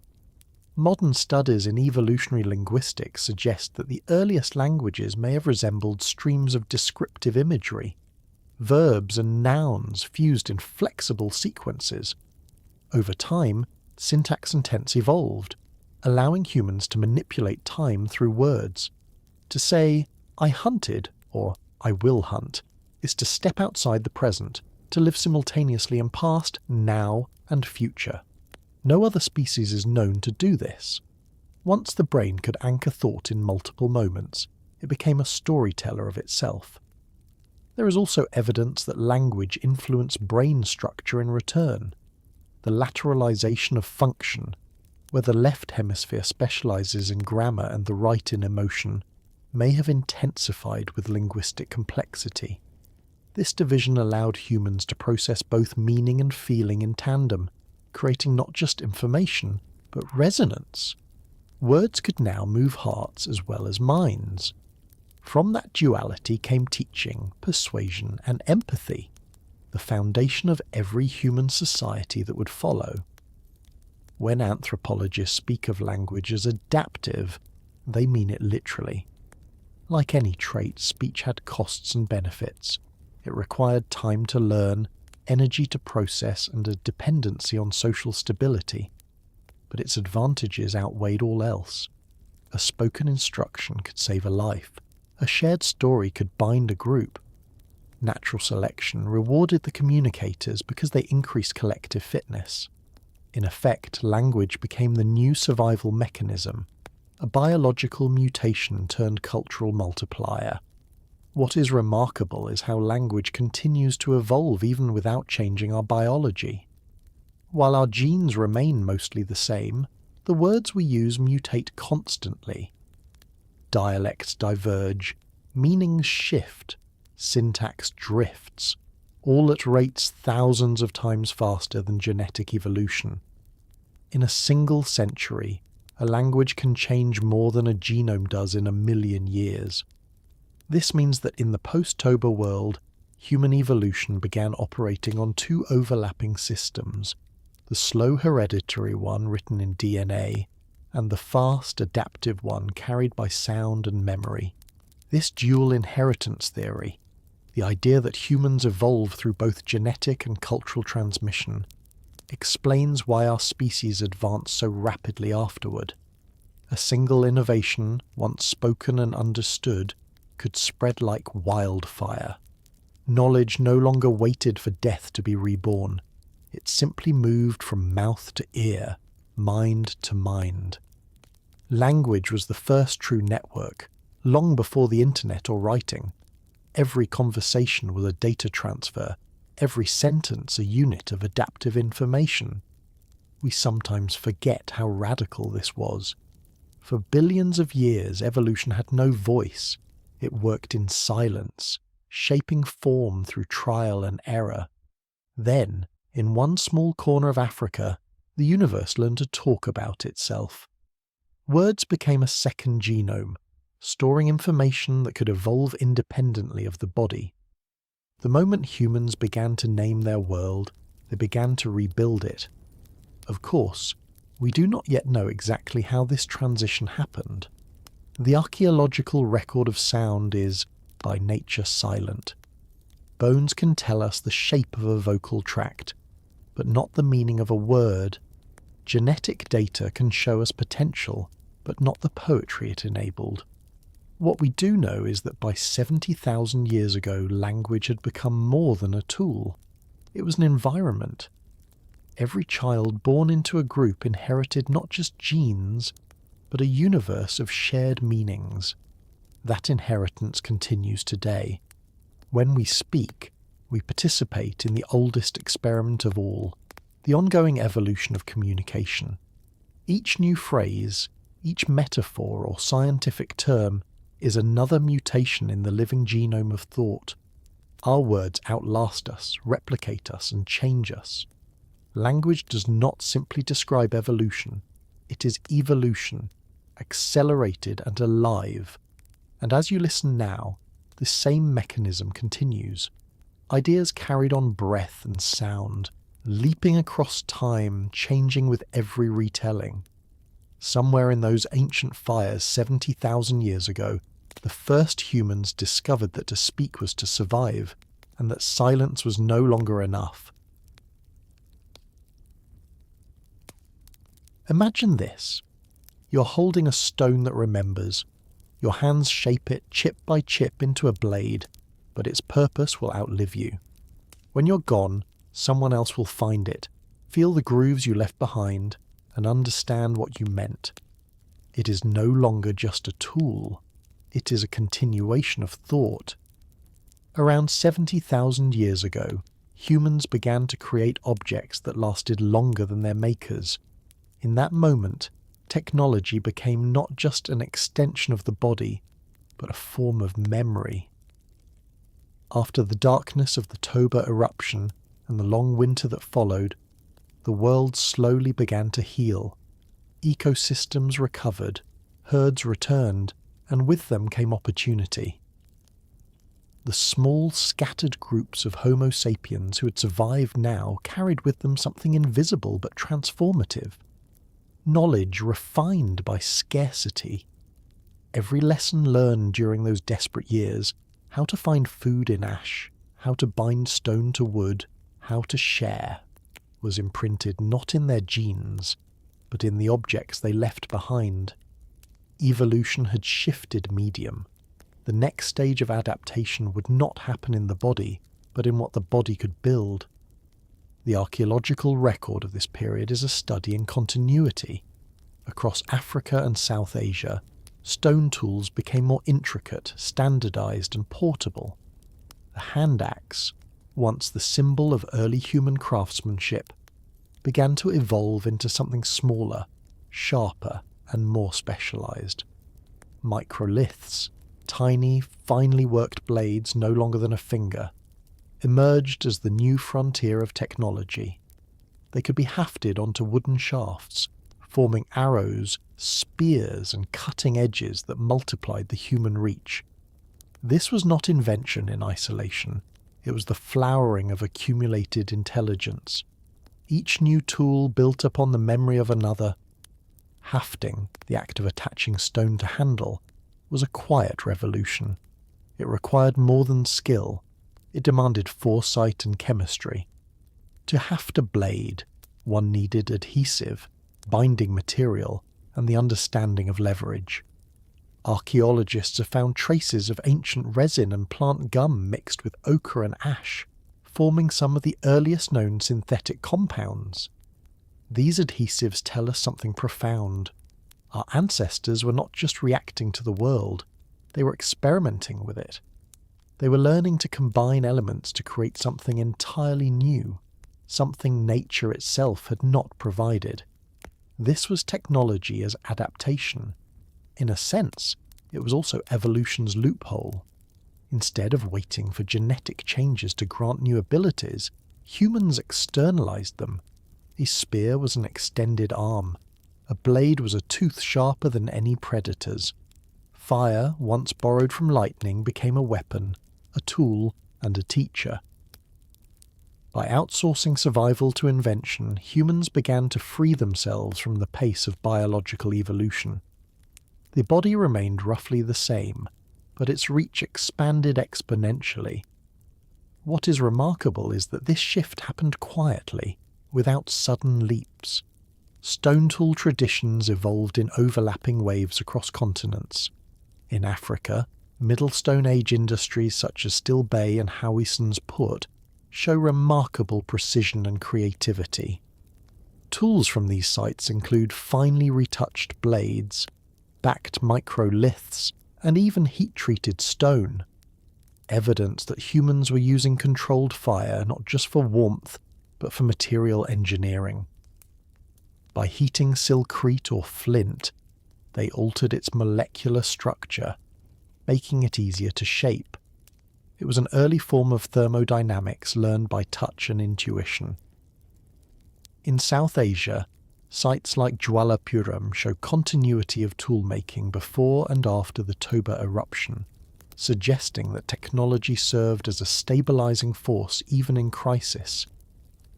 Modern studies in evolutionary linguistics suggest that the earliest languages may have resembled streams of descriptive imagery, verbs and nouns fused in flexible sequences. Over time, syntax and tense evolved, allowing humans to manipulate time through words. To say, "I hunted," or "I will hunt," is to step outside the present, to live simultaneously in past, now, and future. No other species is known to do this. Once the brain could anchor thought in multiple moments, it became a storyteller of itself. There is also evidence that language influenced brain structure in return. The lateralization of function, where the left hemisphere specializes in grammar and the right in emotion, may have intensified with linguistic complexity. This division allowed humans to process both meaning and feeling in tandem, creating not just information, but resonance. Words could now move hearts as well as minds. From that duality came teaching, persuasion, and empathy, the foundation of every human society that would follow. When anthropologists speak of language as adaptive, they mean it literally. Like any trait, speech had costs and benefits. It required time to learn, energy to process, and a dependency on social stability. But its advantages outweighed all else. A spoken instruction could save a life. A shared story could bind a group. Natural selection rewarded the communicators because they increased collective fitness. In effect, language became the new survival mechanism, a biological mutation turned cultural multiplier. What is remarkable is how language continues to evolve even without changing our biology. While our genes remain mostly the same, the words we use mutate constantly. Dialects diverge, meanings shift, syntax drifts, all at rates thousands of times faster than genetic evolution. In a single century, a language can change more than a genome does in 1,000,000 years. This means that in the post-Toba world, human evolution began operating on two overlapping systems, the slow hereditary one written in DNA, and the fast adaptive one carried by sound and memory. This dual inheritance theory, the idea that humans evolve through both genetic and cultural transmission, explains why our species advanced so rapidly afterward. A single innovation, once spoken and understood, could spread like wildfire. Knowledge no longer waited for death to be reborn. It simply moved from mouth to ear, mind to mind. Language was the first true network, long before the internet or writing. Every conversation was a data transfer, every sentence a unit of adaptive information. We sometimes forget how radical this was. For billions of years, evolution had no voice. It worked in silence, shaping form through trial and error. Then, in one small corner of Africa, the universe learned to talk about itself. Words became a second genome, storing information that could evolve independently of the body. The moment humans began to name their world, they began to rebuild it. Of course, we do not yet know exactly how this transition happened. The archaeological record of sound is, by nature, silent. Bones can tell us the shape of a vocal tract, but not the meaning of a word. Genetic data can show us potential, but not the poetry it enabled. What we do know is that by 70,000 years ago, language had become more than a tool. It was an environment. Every child born into a group inherited not just genes, but a universe of shared meanings. That inheritance continues today. When we speak, we participate in the oldest experiment of all, the ongoing evolution of communication. Each new phrase, each metaphor or scientific term is another mutation in the living genome of thought. Our words outlast us, replicate us, and change us. Language does not simply describe evolution, it is evolution, accelerated and alive. And as you listen now, this same mechanism continues. Ideas carried on breath and sound, leaping across time, changing with every retelling. Somewhere in those ancient fires 70,000 years ago, the first humans discovered that to speak was to survive, and that silence was no longer enough. Imagine this. You're holding a stone that remembers. Your hands shape it chip by chip into a blade, but its purpose will outlive you. When you're gone, someone else will find it, feel the grooves you left behind, and understand what you meant. It is no longer just a tool. It is a continuation of thought. Around 70,000 years ago, humans began to create objects that lasted longer than their makers. In that moment, technology became not just an extension of the body, but a form of memory. After the darkness of the Toba eruption and the long winter that followed, the world slowly began to heal. Ecosystems recovered, herds returned, and with them came opportunity. The small, scattered groups of Homo sapiens who had survived now carried with them something invisible but transformative. Knowledge refined by scarcity. Every lesson learned during those desperate years, how to find food in ash, how to bind stone to wood, how to share, was imprinted not in their genes, but in the objects they left behind. Evolution had shifted medium. The next stage of adaptation would not happen in the body, but in what the body could build. The archaeological record of this period is a study in continuity. Across Africa and South Asia, stone tools became more intricate, standardized, and portable. The hand axe, once the symbol of early human craftsmanship, began to evolve into something smaller, sharper, and more specialized. Microliths, tiny, finely worked blades no longer than a finger, emerged as the new frontier of technology. They could be hafted onto wooden shafts, forming arrows, spears, and cutting edges that multiplied the human reach. This was not invention in isolation. It was the flowering of accumulated intelligence. Each new tool built upon the memory of another. Hafting, the act of attaching stone to handle, was a quiet revolution. It required more than skill. It demanded foresight and chemistry. To haft a blade, One needed adhesive, binding material, and the understanding of leverage. Archaeologists have found traces of ancient resin and plant gum mixed with ochre and ash, forming some of the earliest known synthetic compounds. These adhesives tell us something profound. Our ancestors were not just reacting to the world, they were experimenting with it. They were learning to combine elements to create something entirely new, something nature itself had not provided. This was technology as adaptation. In a sense, it was also evolution's loophole. Instead of waiting for genetic changes to grant new abilities, humans externalized them. A spear was an extended arm. A blade was a tooth sharper than any predator's. Fire, once borrowed from lightning, became a weapon, a tool, and a teacher. By outsourcing survival to invention, humans began to free themselves from the pace of biological evolution. The body remained roughly the same, but its reach expanded exponentially. What is remarkable is that this shift happened quietly, without sudden leaps. Stone tool traditions evolved in overlapping waves across continents. In Africa, Middle Stone Age industries such as Still Bay and Howison's Put show remarkable precision and creativity. Tools from these sites include finely retouched blades, backed microliths, and even heat-treated stone. Evidence that humans were using controlled fire not just for warmth, but for material engineering. By heating silkrete or flint, they altered its molecular structure, making it easier to shape. It was an early form of thermodynamics learned by touch and intuition. In South Asia, sites like Jwalapuram show continuity of toolmaking before and after the Toba eruption, suggesting that technology served as a stabilizing force even in crisis.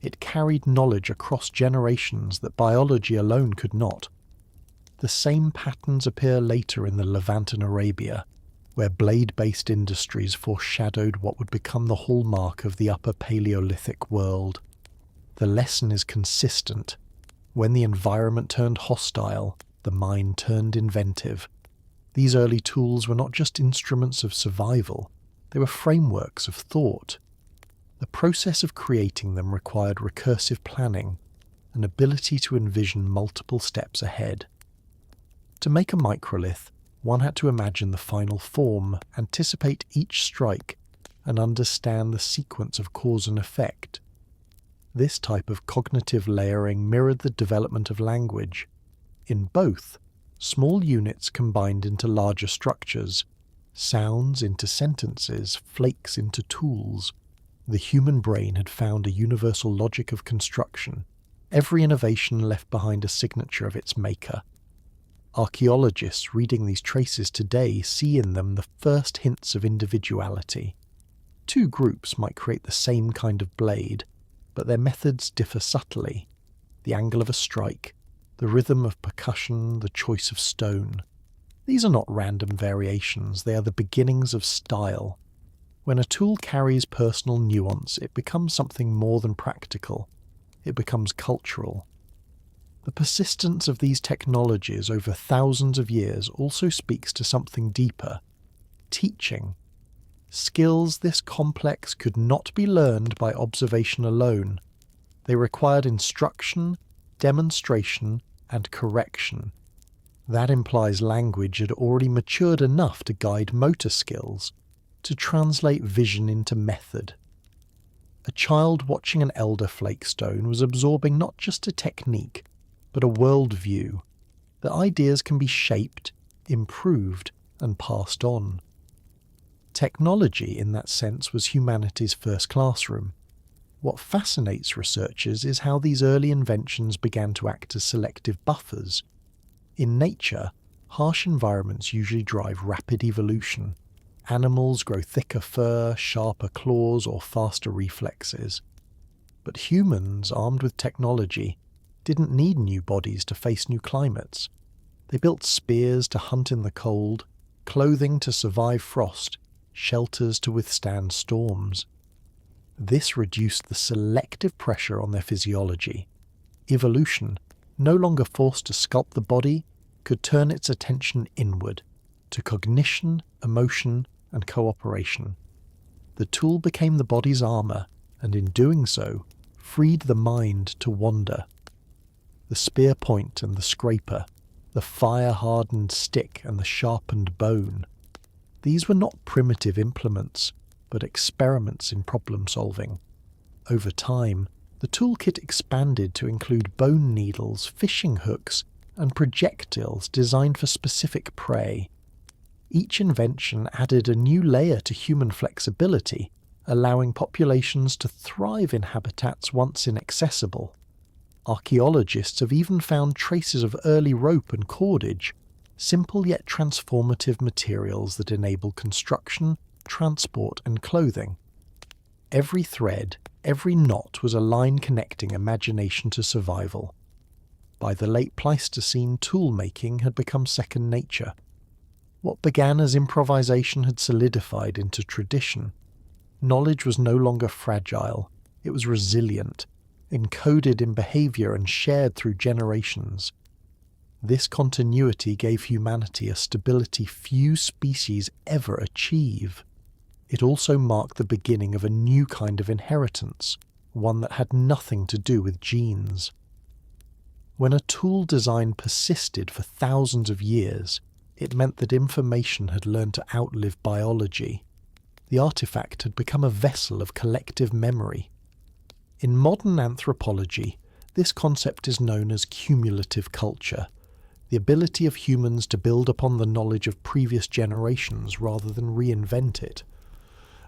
It carried knowledge across generations that biology alone could not. The same patterns appear later in the Levant and Arabia, where blade-based industries foreshadowed what would become the hallmark of the Upper Paleolithic world. The lesson is consistent. When the environment turned hostile, the mind turned inventive. These early tools were not just instruments of survival, they were frameworks of thought. The process of creating them required recursive planning, an ability to envision multiple steps ahead. To make a microlith, one had to imagine the final form, anticipate each strike, and understand the sequence of cause and effect. This type of cognitive layering mirrored the development of language. In both, small units combined into larger structures, sounds into sentences, flakes into tools. The human brain had found a universal logic of construction. Every innovation left behind a signature of its maker. Archaeologists reading these traces today see in them the first hints of individuality. Two groups might create the same kind of blade, but their methods differ subtly. The angle of a strike, the rhythm of percussion, the choice of stone. These are not random variations, they are the beginnings of style. When a tool carries personal nuance, it becomes something more than practical. It becomes cultural. The persistence of these technologies over thousands of years also speaks to something deeper. Teaching. Skills this complex could not be learned by observation alone. They required instruction, demonstration, and correction. That implies language had already matured enough to guide motor skills, to translate vision into method. A child watching an elder flake stone was absorbing not just a technique, but a worldview. The ideas can be shaped, improved, and passed on. Technology, in that sense, was humanity's first classroom. What fascinates researchers is how these early inventions began to act as selective buffers. In nature, harsh environments usually drive rapid evolution. Animals grow thicker fur, sharper claws, or faster reflexes. But humans, armed with technology, didn't need new bodies to face new climates. They built spears to hunt in the cold, clothing to survive frost, shelters to withstand storms. This reduced the selective pressure on their physiology. evolution, no longer forced to sculpt the body, could turn its attention inward, to cognition, emotion, and cooperation. The tool became the body's armour, and in doing so, freed the mind to wander. The spear point and the scraper, the fire-hardened stick and the sharpened bone. These were not primitive implements, but experiments in problem-solving. Over time, the toolkit expanded to include bone needles, fishing hooks, and projectiles designed for specific prey. Each invention added a new layer to human flexibility, allowing populations to thrive in habitats once inaccessible. Archaeologists have even found traces of early rope and cordage, simple yet transformative materials that enable construction, transport, and clothing. Every thread, every knot was a line connecting imagination to survival. By the late Pleistocene, tool-making had become second nature. What began as improvisation had solidified into tradition. Knowledge was no longer fragile, it was resilient, encoded in behaviour and shared through generations. This continuity gave humanity a stability few species ever achieve. It also marked the beginning of a new kind of inheritance, one that had nothing to do with genes. When a tool design persisted for thousands of years, it meant that information had learned to outlive biology. The artifact had become a vessel of collective memory. In modern anthropology, this concept is known as cumulative culture, the ability of humans to build upon the knowledge of previous generations rather than reinvent it.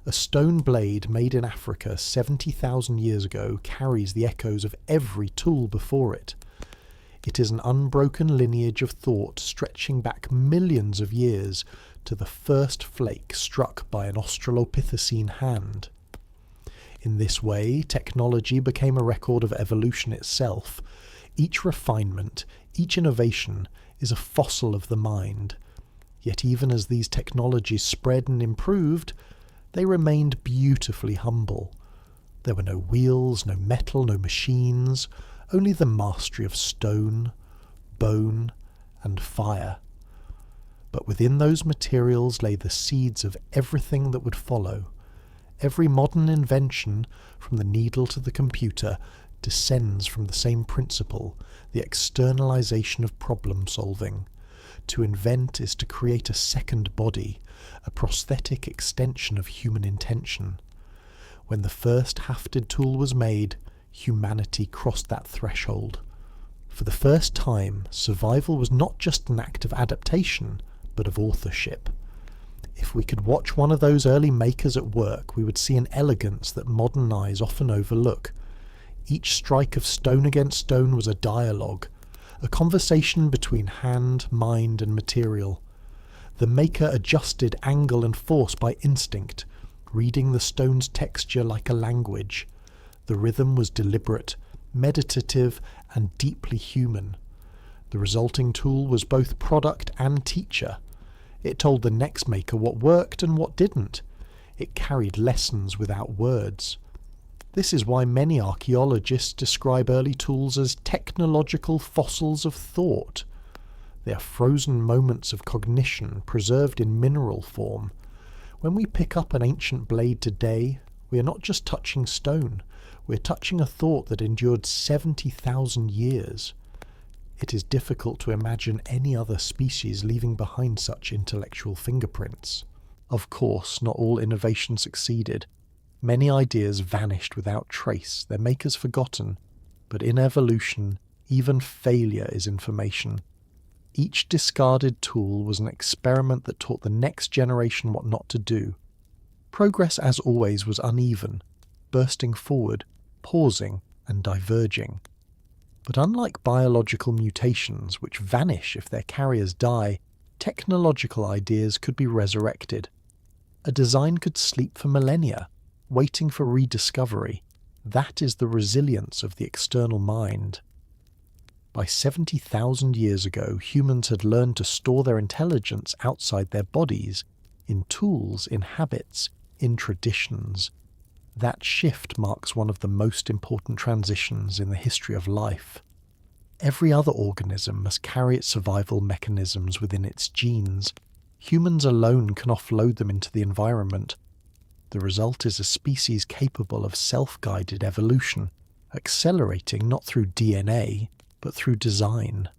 A stone blade made in Africa 70,000 years ago carries the echoes of every tool before it. It is an unbroken lineage of thought stretching back millions of years to the first flake struck by an Australopithecine hand. In this way, technology became a record of evolution itself. Each refinement, each innovation, is a fossil of the mind. Yet even as these technologies spread and improved, they remained beautifully humble. There were no wheels, no metal, no machines, only the mastery of stone, bone, and fire. But within those materials lay the seeds of everything that would follow. Every modern invention, from the needle to the computer, descends from the same principle, the externalization of problem-solving. To invent is to create a second body, a prosthetic extension of human intention. When the first hafted tool was made, humanity crossed that threshold. For the first time, survival was not just an act of adaptation, but of authorship. If we could watch one of those early makers at work, we would see an elegance that modern eyes often overlook. Each strike of stone against stone was a dialogue, a conversation between hand, mind, and material. The maker adjusted angle and force by instinct, reading the stone's texture like a language. The rhythm was deliberate, meditative, and deeply human. The resulting tool was both product and teacher. It told the next maker what worked and what didn't. It carried lessons without words. This is why many archaeologists describe early tools as technological fossils of thought. They are frozen moments of cognition preserved in mineral form. When we pick up an ancient blade today, we are not just touching stone, we're touching a thought that endured 70,000 years. It is difficult to imagine any other species leaving behind such intellectual fingerprints. Of course, not all innovation succeeded. Many ideas vanished without trace, their makers forgotten. But in evolution, even failure is information. Each discarded tool was an experiment that taught the next generation what not to do. Progress, as always, was uneven, bursting forward, pausing, and diverging. But unlike biological mutations, which vanish if their carriers die, technological ideas could be resurrected. A design could sleep for millennia, waiting for rediscovery. That is the resilience of the external mind. By 70,000 years ago, humans had learned to store their intelligence outside their bodies, in tools, in habits, in traditions. That shift marks one of the most important transitions in the history of life. Every other organism must carry its survival mechanisms within its genes. Humans alone can offload them into the environment. The result is a species capable of self-guided evolution, accelerating not through DNA, but through design.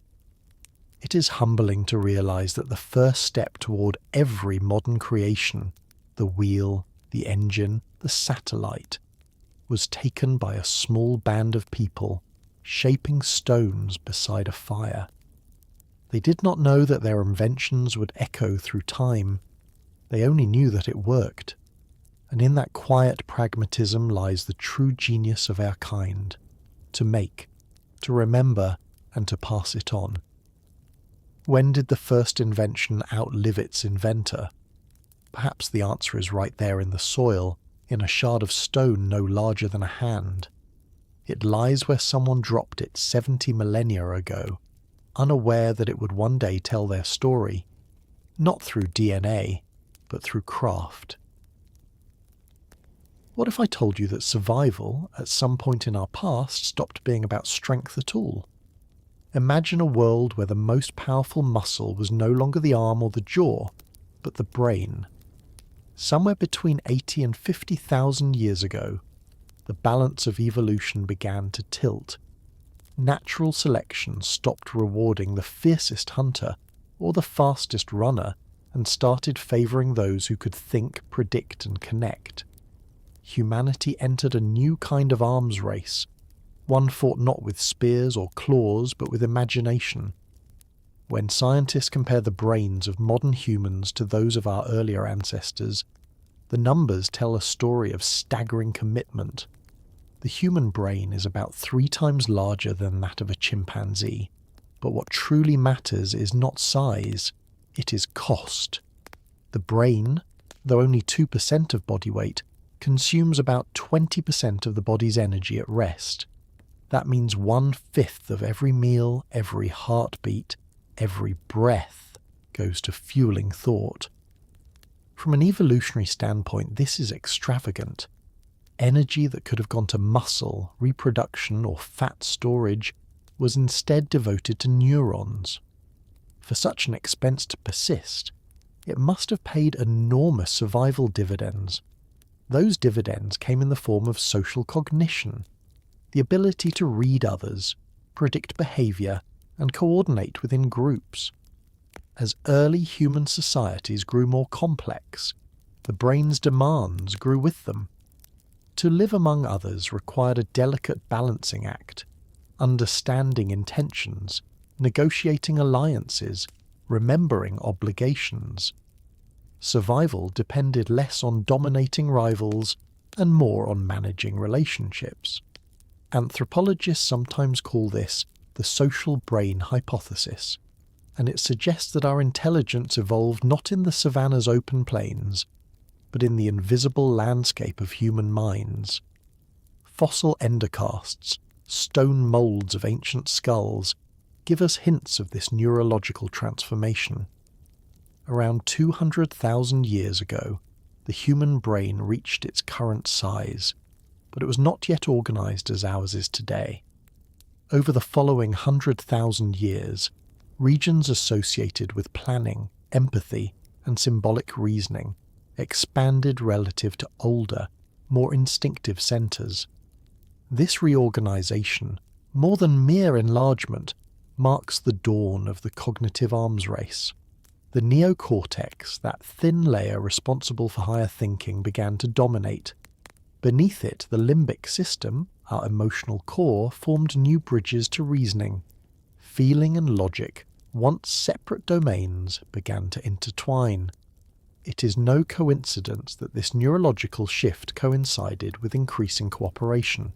It is humbling to realize that the first step toward every modern creation, the wheel, the engine, the satellite, was taken by a small band of people shaping stones beside a fire. They did not know that their inventions would echo through time. They only knew that it worked. And in that quiet pragmatism lies the true genius of our kind, to make, to remember, and to pass it on. When did the first invention outlive its inventor? Perhaps the answer is right there in the soil, in a shard of stone no larger than a hand. It lies where someone dropped it 70 millennia ago, unaware that it would one day tell their story, not through DNA, but through craft. What if I told you that survival, at some point in our past, stopped being about strength at all? Imagine a world where the most powerful muscle was no longer the arm or the jaw, but the brain. Somewhere between 80 and 50,000 years ago, the balance of evolution began to tilt. Natural selection stopped rewarding the fiercest hunter or the fastest runner and started favouring those who could think, predict and connect. Humanity entered a new kind of arms race, one fought not with spears or claws but with imagination. When scientists compare the brains of modern humans to those of our earlier ancestors, the numbers tell a story of staggering commitment. The human brain is about 3 times larger than that of a chimpanzee, but what truly matters is not size, it is cost. The brain, though only 2% of body weight, consumes about 20% of the body's energy at rest. That means 1/5 of every meal, every heartbeat, every breath goes to fueling thought. From an evolutionary standpoint, this is extravagant. Energy that could have gone to muscle, reproduction, or fat storage was instead devoted to neurons. For such an expense to persist, it must have paid enormous survival dividends. Those dividends came in the form of social cognition, the ability to read others, predict behaviour, and coordinate within groups. As early human societies grew more complex, the brain's demands grew with them. To live among others required a delicate balancing act, understanding intentions, negotiating alliances, remembering obligations. Survival depended less on dominating rivals and more on managing relationships. Anthropologists sometimes call this the social brain hypothesis, and it suggests that our intelligence evolved not in the savannah's open plains, but in the invisible landscape of human minds. Fossil endocasts, stone moulds of ancient skulls, give us hints of this neurological transformation. Around 200,000 years ago, the human brain reached its current size, but it was not yet organised as ours is today. Over the following 100,000 years, regions associated with planning, empathy, and symbolic reasoning expanded relative to older, more instinctive centres. This reorganisation, more than mere enlargement, marks the dawn of the cognitive arms race. The neocortex, that thin layer responsible for higher thinking, began to dominate. Beneath it, the limbic system, our emotional core, formed new bridges to reasoning. Feeling and logic, once separate domains, began to intertwine. It is no coincidence that this neurological shift coincided with increasing cooperation.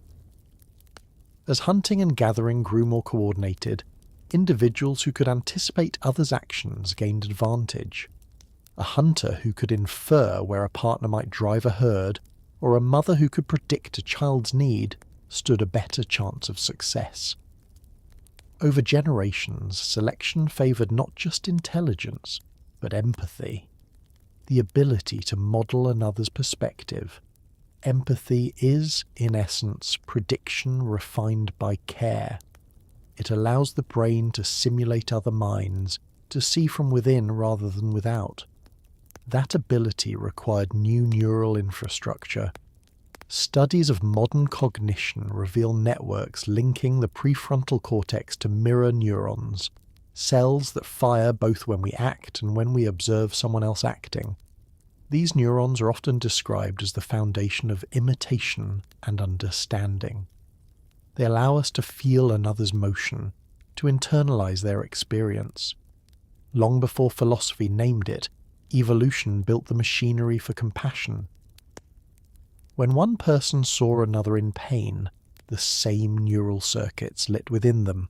As hunting and gathering grew more coordinated, individuals who could anticipate others' actions gained advantage. A hunter who could infer where a partner might drive a herd, or a mother who could predict a child's need, stood a better chance of success. Over generations, selection favoured not just intelligence, but empathy. The ability to model another's perspective. Empathy is, in essence, prediction refined by care. It allows the brain to simulate other minds, to see from within rather than without. That ability required new neural infrastructure. Studies of modern cognition reveal networks linking the prefrontal cortex to mirror neurons, cells that fire both when we act and when we observe someone else acting. These neurons are often described as the foundation of imitation and understanding. They allow us to feel another's motion, to internalize their experience. Long before philosophy named it, evolution built the machinery for compassion. When one person saw another in pain, the same neural circuits lit within them.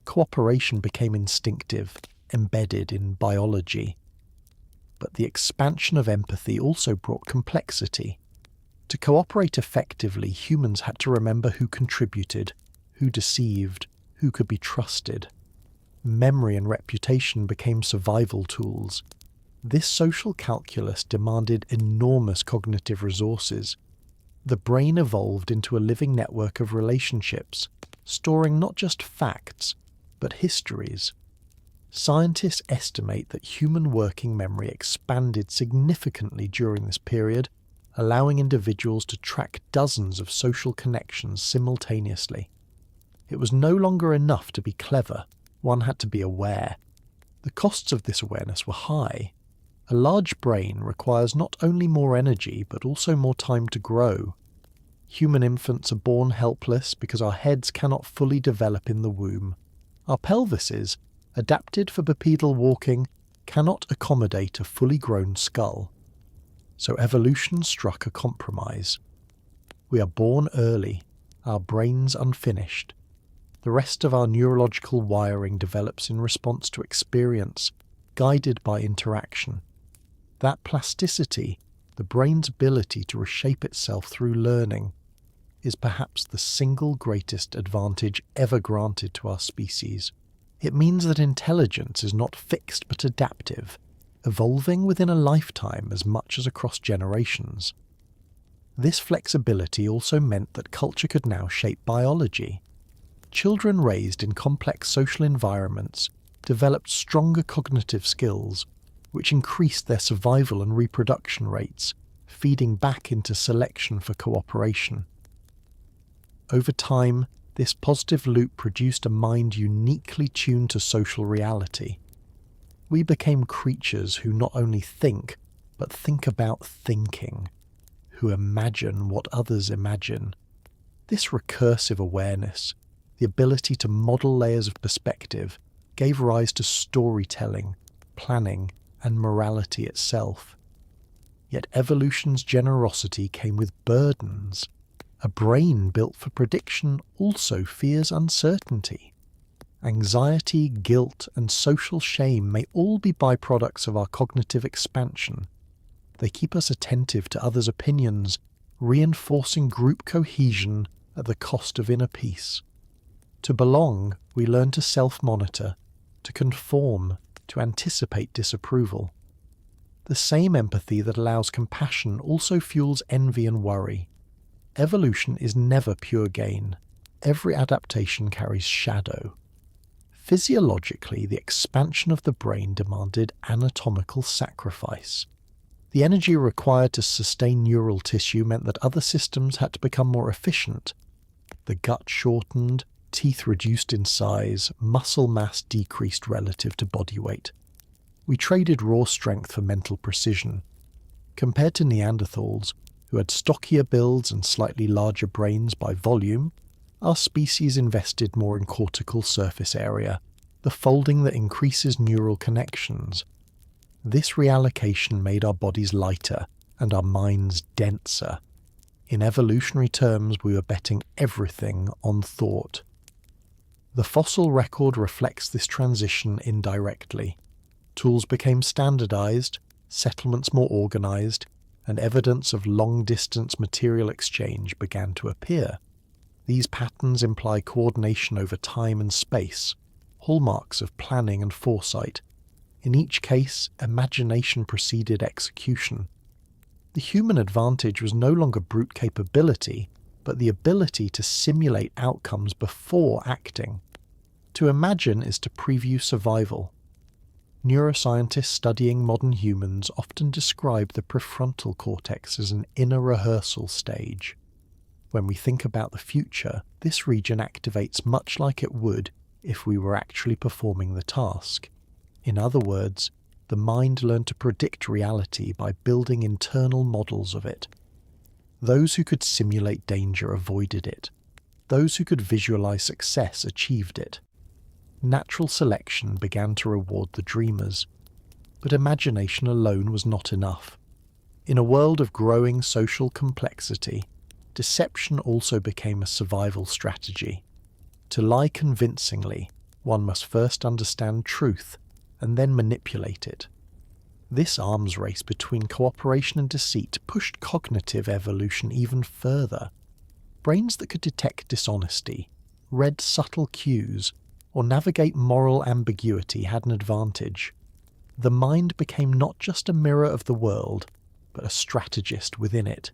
Cooperation became instinctive, embedded in biology. But the expansion of empathy also brought complexity. To cooperate effectively, humans had to remember who contributed, who deceived, who could be trusted. Memory and reputation became survival tools. This social calculus demanded enormous cognitive resources. The brain evolved into a living network of relationships, storing not just facts, but histories. Scientists estimate that human working memory expanded significantly during this period, allowing individuals to track dozens of social connections simultaneously. It was no longer enough to be clever, one had to be aware. The costs of this awareness were high. A large brain requires not only more energy, but also more time to grow. Human infants are born helpless because our heads cannot fully develop in the womb. Our pelvises, adapted for bipedal walking, cannot accommodate a fully grown skull. So evolution struck a compromise. We are born early, our brains unfinished. The rest of our neurological wiring develops in response to experience, guided by interaction. That plasticity, the brain's ability to reshape itself through learning, is perhaps the single greatest advantage ever granted to our species. It means that intelligence is not fixed but adaptive, evolving within a lifetime as much as across generations. This flexibility also meant that culture could now shape biology. Children raised in complex social environments developed stronger cognitive skills, which increased their survival and reproduction rates, feeding back into selection for cooperation. Over time, this positive loop produced a mind uniquely tuned to social reality. We became creatures who not only think, but think about thinking, who imagine what others imagine. This recursive awareness, the ability to model layers of perspective, gave rise to storytelling, planning, and morality itself. Yet evolution's generosity came with burdens. A brain built for prediction also fears uncertainty. Anxiety, guilt, and social shame may all be byproducts of our cognitive expansion. They keep us attentive to others' opinions, reinforcing group cohesion at the cost of inner peace. To belong, we learn to self-monitor, to conform, to anticipate disapproval. The same empathy that allows compassion also fuels envy and worry. Evolution is never pure gain. Every adaptation carries shadow. Physiologically, the expansion of the brain demanded anatomical sacrifice. The energy required to sustain neural tissue meant that other systems had to become more efficient. The gut shortened, teeth reduced in size, muscle mass decreased relative to body weight. We traded raw strength for mental precision. Compared to Neanderthals, who had stockier builds and slightly larger brains by volume, our species invested more in cortical surface area, the folding that increases neural connections. This reallocation made our bodies lighter and our minds denser. In evolutionary terms, we were betting everything on thought. The fossil record reflects this transition indirectly. Tools became standardized, settlements more organized, and evidence of long-distance material exchange began to appear. These patterns imply coordination over time and space, hallmarks of planning and foresight. In each case, imagination preceded execution. The human advantage was no longer brute capability, but the ability to simulate outcomes before acting. To imagine is to preview survival. Neuroscientists studying modern humans often describe the prefrontal cortex as an inner rehearsal stage. When we think about the future, this region activates much like it would if we were actually performing the task. In other words, the mind learned to predict reality by building internal models of it. Those who could simulate danger avoided it. Those who could visualize success achieved it. Natural selection began to reward the dreamers. But imagination alone was not enough. In a world of growing social complexity, deception also became a survival strategy. To lie convincingly, one must first understand truth and then manipulate it. This arms race between cooperation and deceit pushed cognitive evolution even further. Brains that could detect dishonesty, read subtle cues, or navigate moral ambiguity had an advantage. The mind became not just a mirror of the world, but a strategist within it.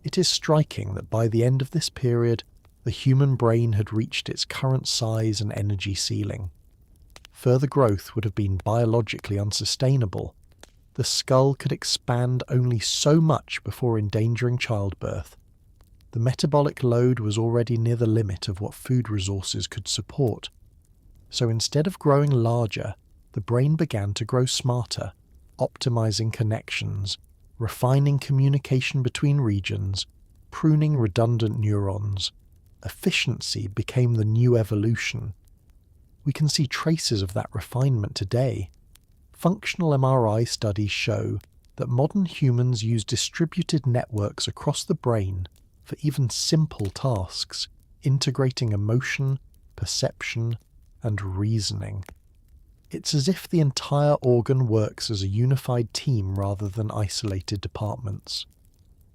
It is striking that by the end of this period, the human brain had reached its current size and energy ceiling. Further growth would have been biologically unsustainable. The skull could expand only so much before endangering childbirth. The metabolic load was already near the limit of what food resources could support. So instead of growing larger, the brain began to grow smarter, optimizing connections, refining communication between regions, pruning redundant neurons. Efficiency became the new evolution. We can see traces of that refinement today. Functional MRI studies show that modern humans use distributed networks across the brain for even simple tasks, integrating emotion, perception, and reasoning. It's as if the entire organ works as a unified team rather than isolated departments.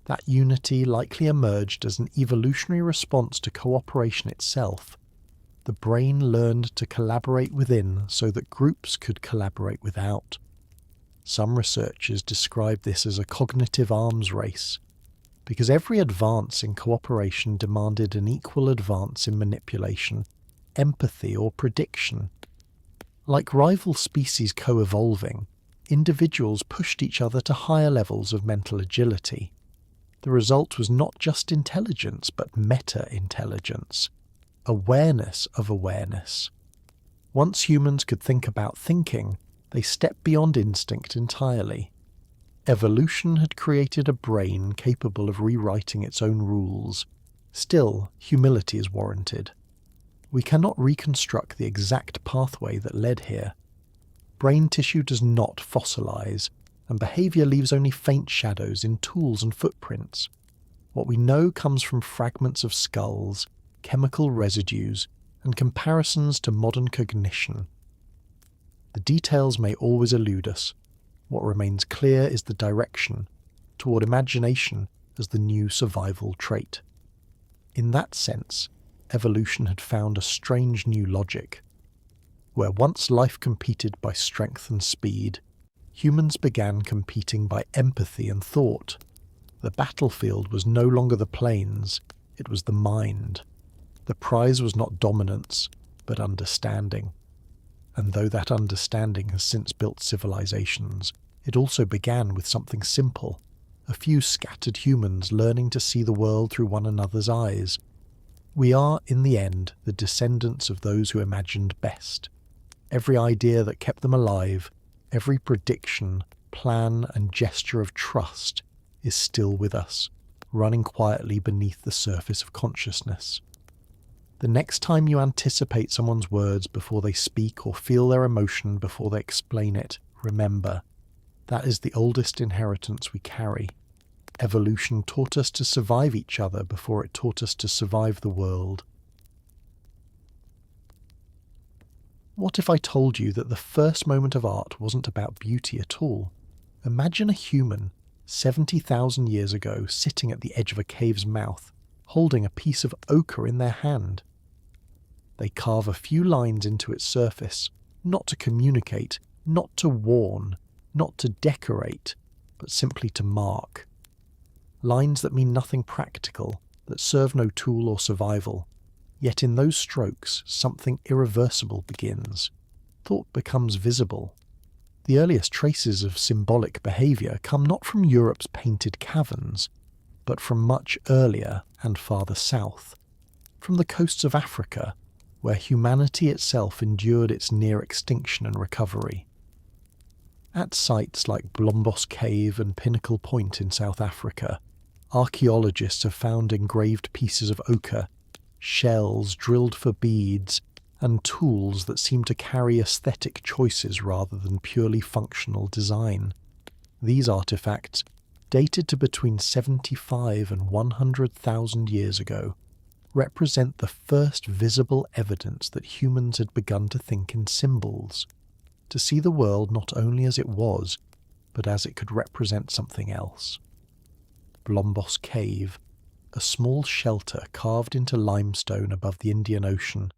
That unity likely emerged as an evolutionary response to cooperation itself. The brain learned to collaborate within so that groups could collaborate without. Some researchers describe this as a cognitive arms race, because every advance in cooperation demanded an equal advance in manipulation, empathy, or prediction. Like rival species co-evolving, individuals pushed each other to higher levels of mental agility. The result was not just intelligence, but meta-intelligence, awareness of awareness. Once humans could think about thinking, they stepped beyond instinct entirely. Evolution had created a brain capable of rewriting its own rules. Still, humility is warranted. We cannot reconstruct the exact pathway that led here. Brain tissue does not fossilize, and behavior leaves only faint shadows in tools and footprints. What we know comes from fragments of skulls, chemical residues, and comparisons to modern cognition. The details may always elude us. What remains clear is the direction, toward imagination as the new survival trait. In that sense, evolution had found a strange new logic. Where once life competed by strength and speed, humans began competing by empathy and thought. The battlefield was no longer the plains, it was the mind. The prize was not dominance, but understanding. And though that understanding has since built civilizations, it also began with something simple, a few scattered humans learning to see the world through one another's eyes. We are, in the end, the descendants of those who imagined best. Every idea that kept them alive, every prediction, plan, and gesture of trust is still with us, running quietly beneath the surface of consciousness. The next time you anticipate someone's words before they speak or feel their emotion before they explain it, remember, that is the oldest inheritance we carry. Evolution taught us to survive each other before it taught us to survive the world. What if I told you that the first moment of art wasn't about beauty at all? Imagine a human, 70,000 years ago, sitting at the edge of a cave's mouth, holding a piece of ochre in their hand. They carve a few lines into its surface, not to communicate, not to warn, not to decorate, but simply to mark. Lines that mean nothing practical, that serve no tool or survival. Yet in those strokes, something irreversible begins. Thought becomes visible. The earliest traces of symbolic behaviour come not from Europe's painted caverns, but from much earlier and farther south, from the coasts of Africa, where humanity itself endured its near extinction and recovery. At sites like Blombos Cave and Pinnacle Point in South Africa, archaeologists have found engraved pieces of ochre, shells drilled for beads, and tools that seem to carry aesthetic choices rather than purely functional design. These artifacts, dated to between 75 and 100,000 years ago, represent the first visible evidence that humans had begun to think in symbols, to see the world not only as it was, but as it could represent something else. Blombos Cave, a small shelter carved into limestone above the Indian Ocean,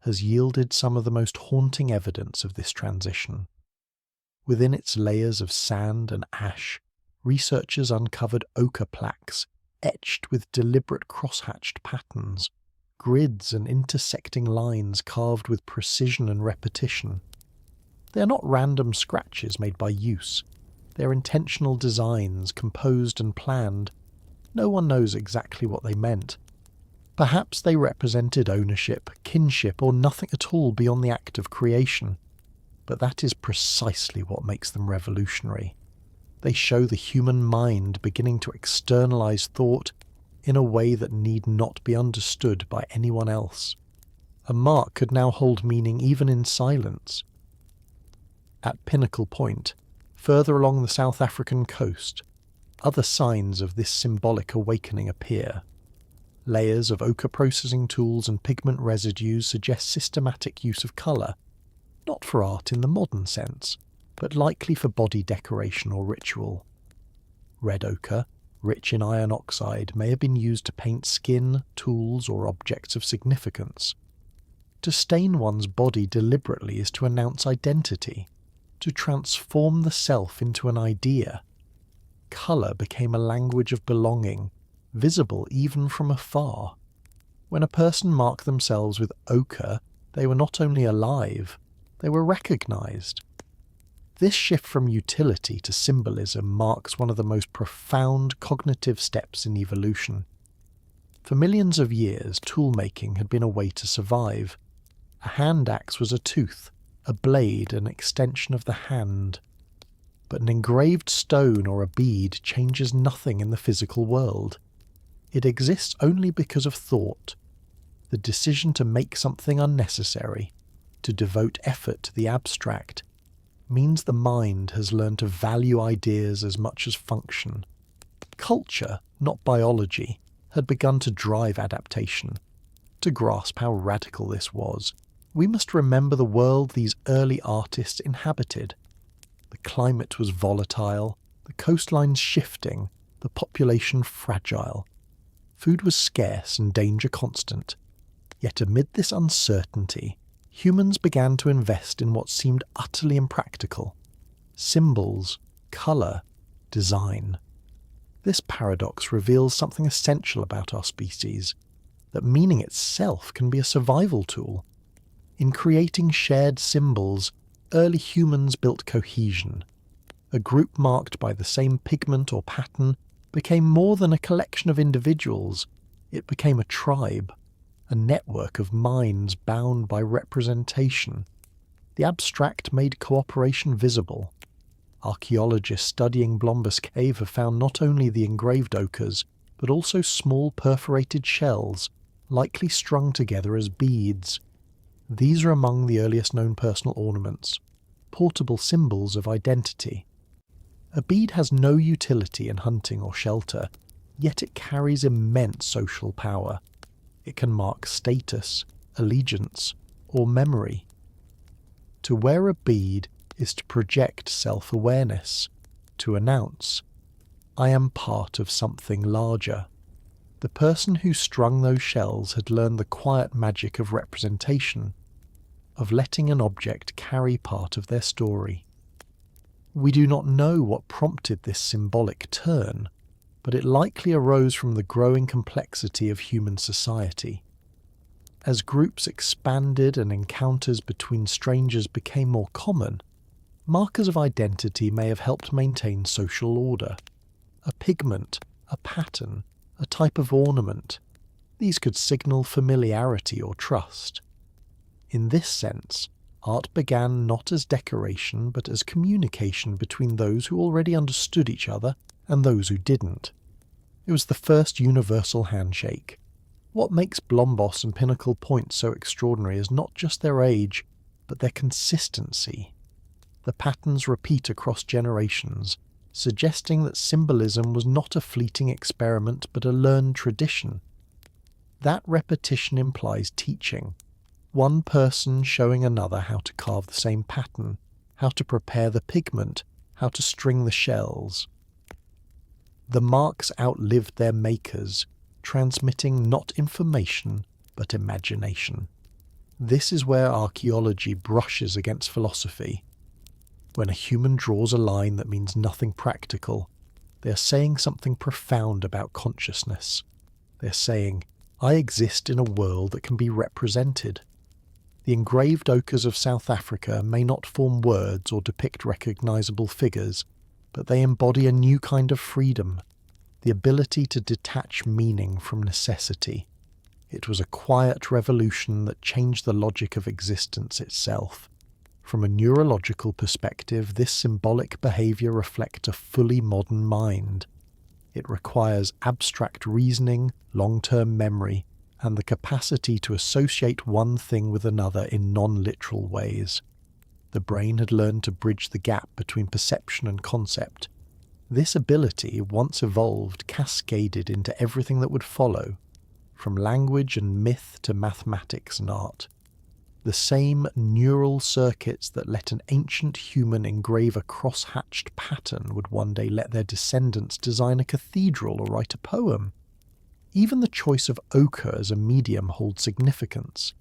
has yielded some of the most haunting evidence of this transition. Within its layers of sand and ash, researchers uncovered ochre plaques etched with deliberate crosshatched patterns, grids and intersecting lines carved with precision and repetition. They are not random scratches made by use. They are intentional designs, composed and planned. No one knows exactly what they meant. Perhaps they represented ownership, kinship, or nothing at all beyond the act of creation. But that is precisely what makes them revolutionary. They show the human mind beginning to externalize thought in a way that need not be understood by anyone else. A mark could now hold meaning even in silence. At Pinnacle Point, further along the South African coast, other signs of this symbolic awakening appear. Layers of ochre processing tools and pigment residues suggest systematic use of colour, not for art in the modern sense, but likely for body decoration or ritual. Red ochre, rich in iron oxide, may have been used to paint skin, tools, or objects of significance. To stain one's body deliberately is to announce identity, to transform the self into an idea. Colour became a language of belonging, visible even from afar. When a person marked themselves with ochre, they were not only alive, they were recognised. This shift from utility to symbolism marks one of the most profound cognitive steps in evolution. For millions of years, tool-making had been a way to survive. A hand axe was a tooth, a blade an extension of the hand. But an engraved stone or a bead changes nothing in the physical world. It exists only because of thought, the decision to make something unnecessary, to devote effort to the abstract, means the mind has learned to value ideas as much as function. Culture, not biology, had begun to drive adaptation. To grasp how radical this was, we must remember the world these early artists inhabited. The climate was volatile, the coastlines shifting, the population fragile. Food was scarce and danger constant. Yet amid this uncertainty, humans began to invest in what seemed utterly impractical: symbols, colour, design. This paradox reveals something essential about our species, that meaning itself can be a survival tool. In creating shared symbols, early humans built cohesion. A group marked by the same pigment or pattern became more than a collection of individuals. It became a tribe, a network of minds bound by representation. The abstract made cooperation visible. Archaeologists studying Blombos Cave have found not only the engraved ochres, but also small perforated shells, likely strung together as beads. These are among the earliest known personal ornaments, portable symbols of identity. A bead has no utility in hunting or shelter, yet it carries immense social power. It can mark status, allegiance, or memory. To wear a bead is to project self-awareness, to announce, I am part of something larger. The person who strung those shells had learned the quiet magic of representation, of letting an object carry part of their story. We do not know what prompted this symbolic turn, but it likely arose from the growing complexity of human society. As groups expanded and encounters between strangers became more common, markers of identity may have helped maintain social order. A pigment, a pattern, a type of ornament. These could signal familiarity or trust. In this sense, art began not as decoration but as communication between those who already understood each other and those who didn't. It was the first universal handshake. What makes Blombos and Pinnacle Point so extraordinary is not just their age, but their consistency. The patterns repeat across generations, suggesting that symbolism was not a fleeting experiment but a learned tradition. That repetition implies teaching. One person showing another how to carve the same pattern, how to prepare the pigment, how to string the shells. The marks outlived their makers, transmitting not information but imagination. This is where archaeology brushes against philosophy. When a human draws a line that means nothing practical, they are saying something profound about consciousness. They're saying, I exist in a world that can be represented. The engraved ochres of South Africa may not form words or depict recognizable figures, but they embody a new kind of freedom, the ability to detach meaning from necessity. It was a quiet revolution that changed the logic of existence itself. From a neurological perspective, this symbolic behavior reflects a fully modern mind. It requires abstract reasoning, long-term memory, and the capacity to associate one thing with another in non-literal ways. The brain had learned to bridge the gap between perception and concept. This ability, once evolved, cascaded into everything that would follow, from language and myth to mathematics and art. The same neural circuits that let an ancient human engrave a cross-hatched pattern would one day let their descendants design a cathedral or write a poem. Even the choice of ochre as a medium holds significance.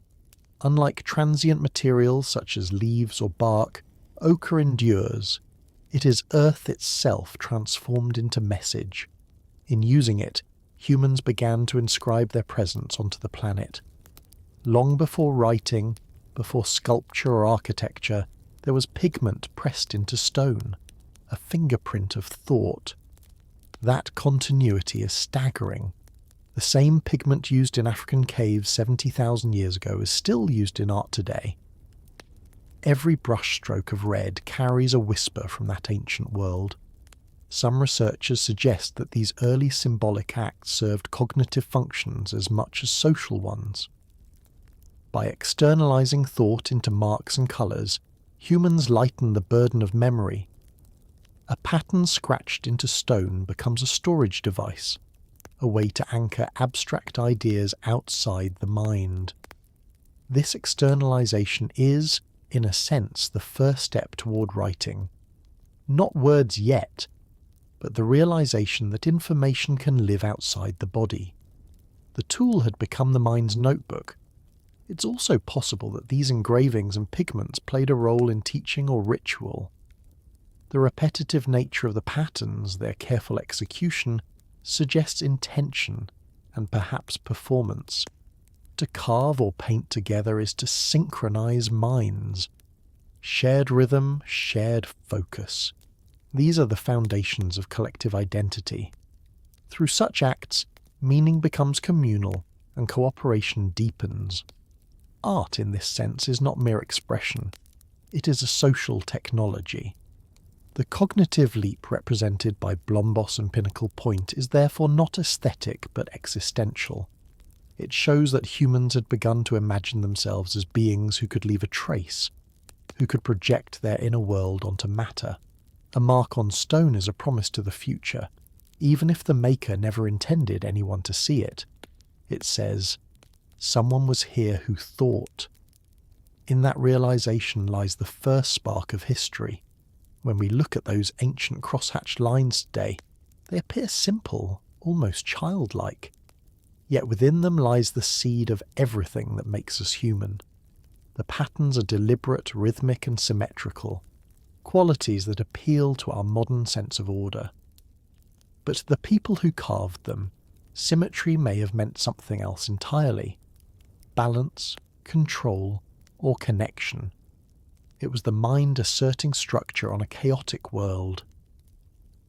Unlike transient materials such as leaves or bark, ochre endures. It is earth itself transformed into message. In using it, humans began to inscribe their presence onto the planet. Long before writing, before sculpture or architecture, there was pigment pressed into stone, a fingerprint of thought. That continuity is staggering. The same pigment used in African caves 70,000 years ago is still used in art today. Every brushstroke of red carries a whisper from that ancient world. Some researchers suggest that these early symbolic acts served cognitive functions as much as social ones. By externalizing thought into marks and colors, humans lighten the burden of memory. A pattern scratched into stone becomes a storage device, a way to anchor abstract ideas outside the mind. This externalization is, in a sense, the first step toward writing. Not words yet, but the realization that information can live outside the body. The tool had become the mind's notebook. It's also possible that these engravings and pigments played a role in teaching or ritual. The repetitive nature of the patterns, their careful execution, suggests intention and perhaps performance. To carve or paint together is to synchronize minds. Shared rhythm, shared focus. These are the foundations of collective identity. Through such acts, meaning becomes communal and cooperation deepens. Art, in this sense, is not mere expression. It is a social technology. The cognitive leap represented by Blombos and Pinnacle Point is therefore not aesthetic but existential. It shows that humans had begun to imagine themselves as beings who could leave a trace, who could project their inner world onto matter. A mark on stone is a promise to the future, even if the maker never intended anyone to see it. It says, "Someone was here who thought." In that realization lies the first spark of history. When we look at those ancient crosshatched lines today, they appear simple, almost childlike. Yet within them lies the seed of everything that makes us human. The patterns are deliberate, rhythmic and symmetrical, qualities that appeal to our modern sense of order. But to the people who carved them, symmetry may have meant something else entirely. balance, control, or connection. It was the mind asserting structure on a chaotic world.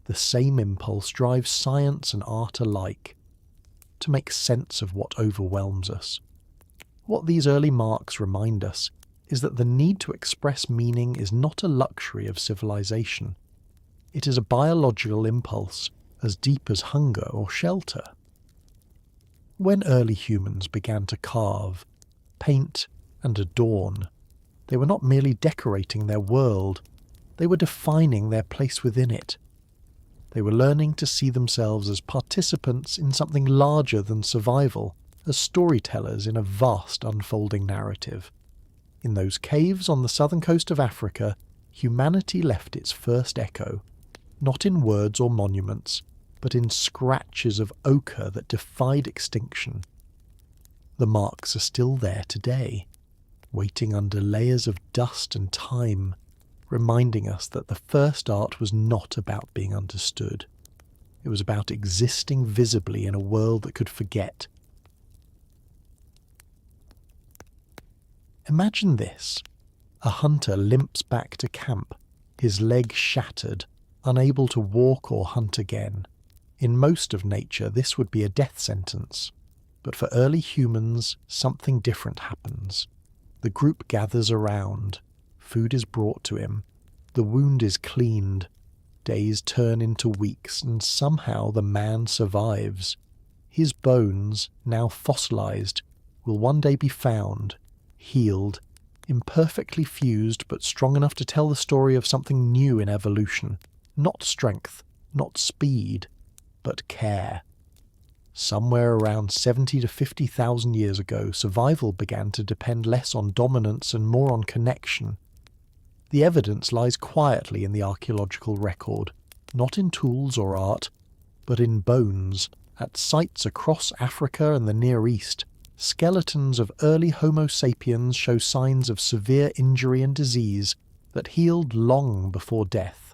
The same impulse drives science and art alike, to make sense of what overwhelms us. What these early marks remind us is that the need to express meaning is not a luxury of civilization. It is a biological impulse as deep as hunger or shelter. When early humans began to carve, paint, and adorn, they were not merely decorating their world, they were defining their place within it. They were learning to see themselves as participants in something larger than survival, as storytellers in a vast unfolding narrative. In those caves on the southern coast of Africa, humanity left its first echo, not in words or monuments, but in scratches of ochre that defied extinction. The marks are still there today, waiting under layers of dust and time, reminding us that the first art was not about being understood. It was about existing visibly in a world that could forget. Imagine this. A hunter limps back to camp, his leg shattered, unable to walk or hunt again. In most of nature, this would be a death sentence. But for early humans, something different happens. The group gathers around. Food is brought to him. The wound is cleaned. Days turn into weeks, and somehow the man survives. His bones, now fossilized, will one day be found, healed, imperfectly fused but strong enough to tell the story of something new in evolution. Not strength, not speed, but care. Somewhere around 70 to 50,000 years ago, survival began to depend less on dominance and more on connection. The evidence lies quietly in the archaeological record, not in tools or art, but in bones. At sites across Africa and the Near East, skeletons of early Homo sapiens show signs of severe injury and disease that healed long before death.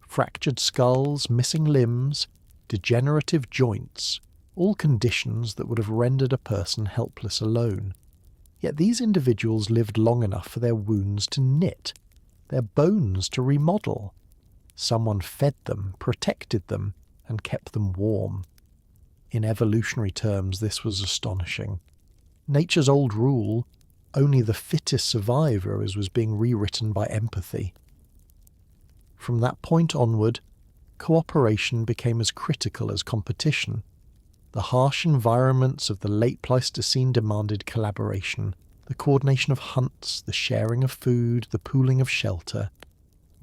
Fractured skulls, missing limbs, degenerative joints, all conditions that would have rendered a person helpless alone. Yet these individuals lived long enough for their wounds to knit, their bones to remodel. Someone fed them, protected them, and kept them warm. In evolutionary terms, this was astonishing. Nature's old rule, only the fittest survivors, was being rewritten by empathy. From that point onward, cooperation became as critical as competition. The harsh environments of the late Pleistocene demanded collaboration, the coordination of hunts, the sharing of food, the pooling of shelter.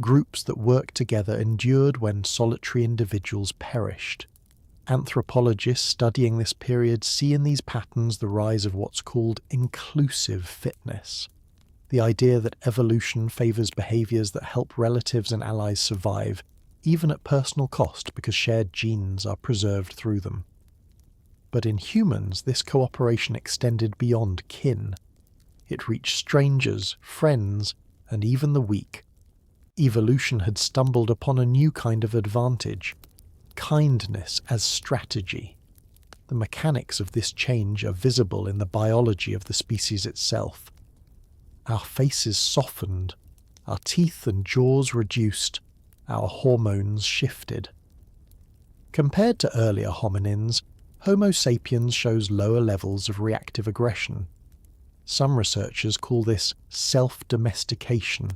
Groups that worked together endured when solitary individuals perished. Anthropologists studying this period see in these patterns the rise of what's called inclusive fitness, the idea that evolution favours behaviours that help relatives and allies survive, even at personal cost because shared genes are preserved through them. But in humans, this cooperation extended beyond kin. It reached strangers, friends, and even the weak. Evolution had stumbled upon a new kind of advantage: kindness as strategy. The mechanics of this change are visible in the biology of the species itself. Our faces softened, our teeth and jaws reduced, our hormones shifted. Compared to earlier hominins, Homo sapiens shows lower levels of reactive aggression. Some researchers call this self-domestication.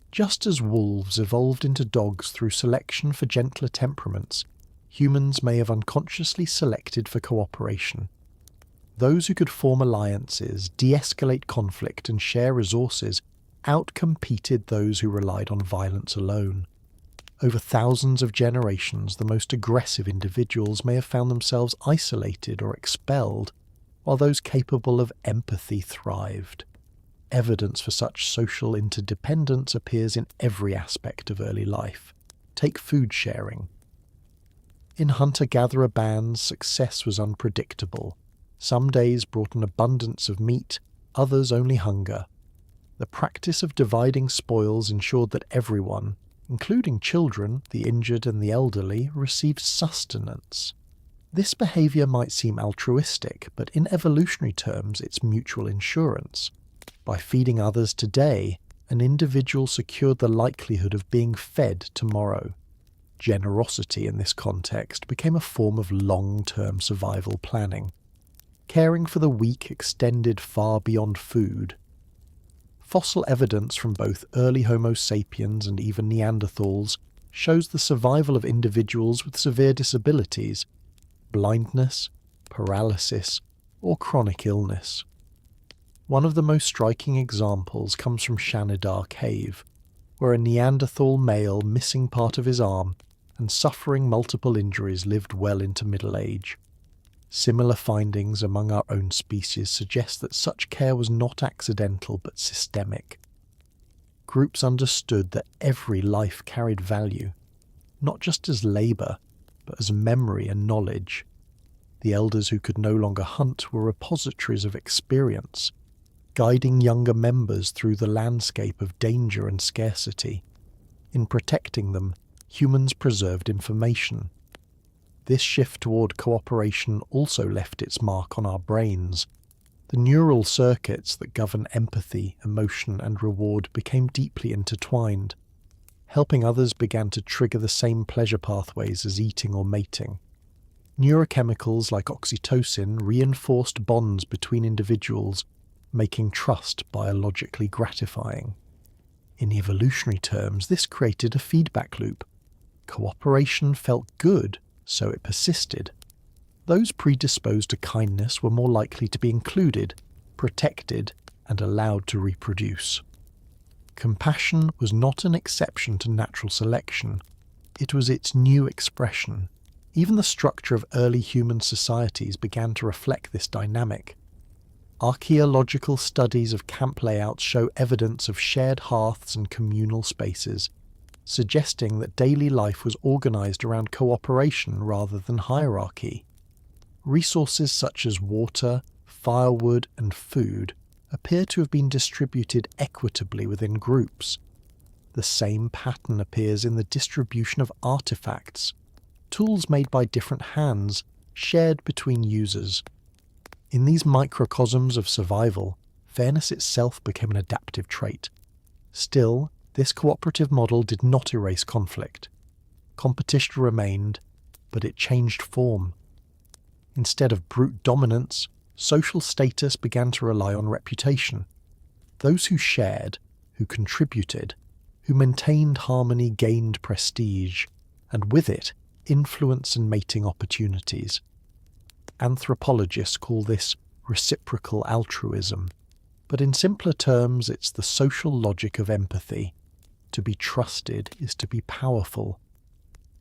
Just as wolves evolved into dogs through selection for gentler temperaments, humans may have unconsciously selected for cooperation. Those who could form alliances, de-escalate conflict, and share resources outcompeted those who relied on violence alone. Over thousands of generations, the most aggressive individuals may have found themselves isolated or expelled, while those capable of empathy thrived. Evidence for such social interdependence appears in every aspect of early life. Take food sharing. In hunter-gatherer bands, success was unpredictable. Some days brought an abundance of meat, others only hunger. The practice of dividing spoils ensured that everyone, including children, the injured and the elderly, received sustenance. This behaviour might seem altruistic, but in evolutionary terms it's mutual insurance. By feeding others today, an individual secured the likelihood of being fed tomorrow. Generosity in this context became a form of long-term survival planning. Caring for the weak extended far beyond food. Fossil evidence from both early Homo sapiens and even Neanderthals shows the survival of individuals with severe disabilities, blindness, paralysis, or chronic illness. One of the most striking examples comes from Shanidar Cave, where a Neanderthal male missing part of his arm and suffering multiple injuries lived well into middle age. Similar findings among our own species suggest that such care was not accidental but systemic. Groups understood that every life carried value, not just as labour, but as memory and knowledge. The elders who could no longer hunt were repositories of experience, guiding younger members through the landscape of danger and scarcity. In protecting them, humans preserved information. This shift toward cooperation also left its mark on our brains. The neural circuits that govern empathy, emotion, and reward became deeply intertwined. Helping others began to trigger the same pleasure pathways as eating or mating. Neurochemicals like oxytocin reinforced bonds between individuals, making trust biologically gratifying. In evolutionary terms, this created a feedback loop. Cooperation felt good, so it persisted. Those predisposed to kindness were more likely to be included, protected, and allowed to reproduce. Compassion was not an exception to natural selection. It was its new expression. Even the structure of early human societies began to reflect this dynamic. Archaeological studies of camp layouts show evidence of shared hearths and communal spaces, suggesting that daily life was organized around cooperation rather than hierarchy. Resources such as water, firewood, and food appear to have been distributed equitably within groups. The same pattern appears in the distribution of artifacts, tools made by different hands, shared between users. In these microcosms of survival, fairness itself became an adaptive trait. Still, this cooperative model did not erase conflict. Competition remained, but it changed form. Instead of brute dominance, social status began to rely on reputation. Those who shared, who contributed, who maintained harmony gained prestige, and with it, influence and mating opportunities. Anthropologists call this reciprocal altruism, but in simpler terms it's the social logic of empathy. To be trusted is to be powerful.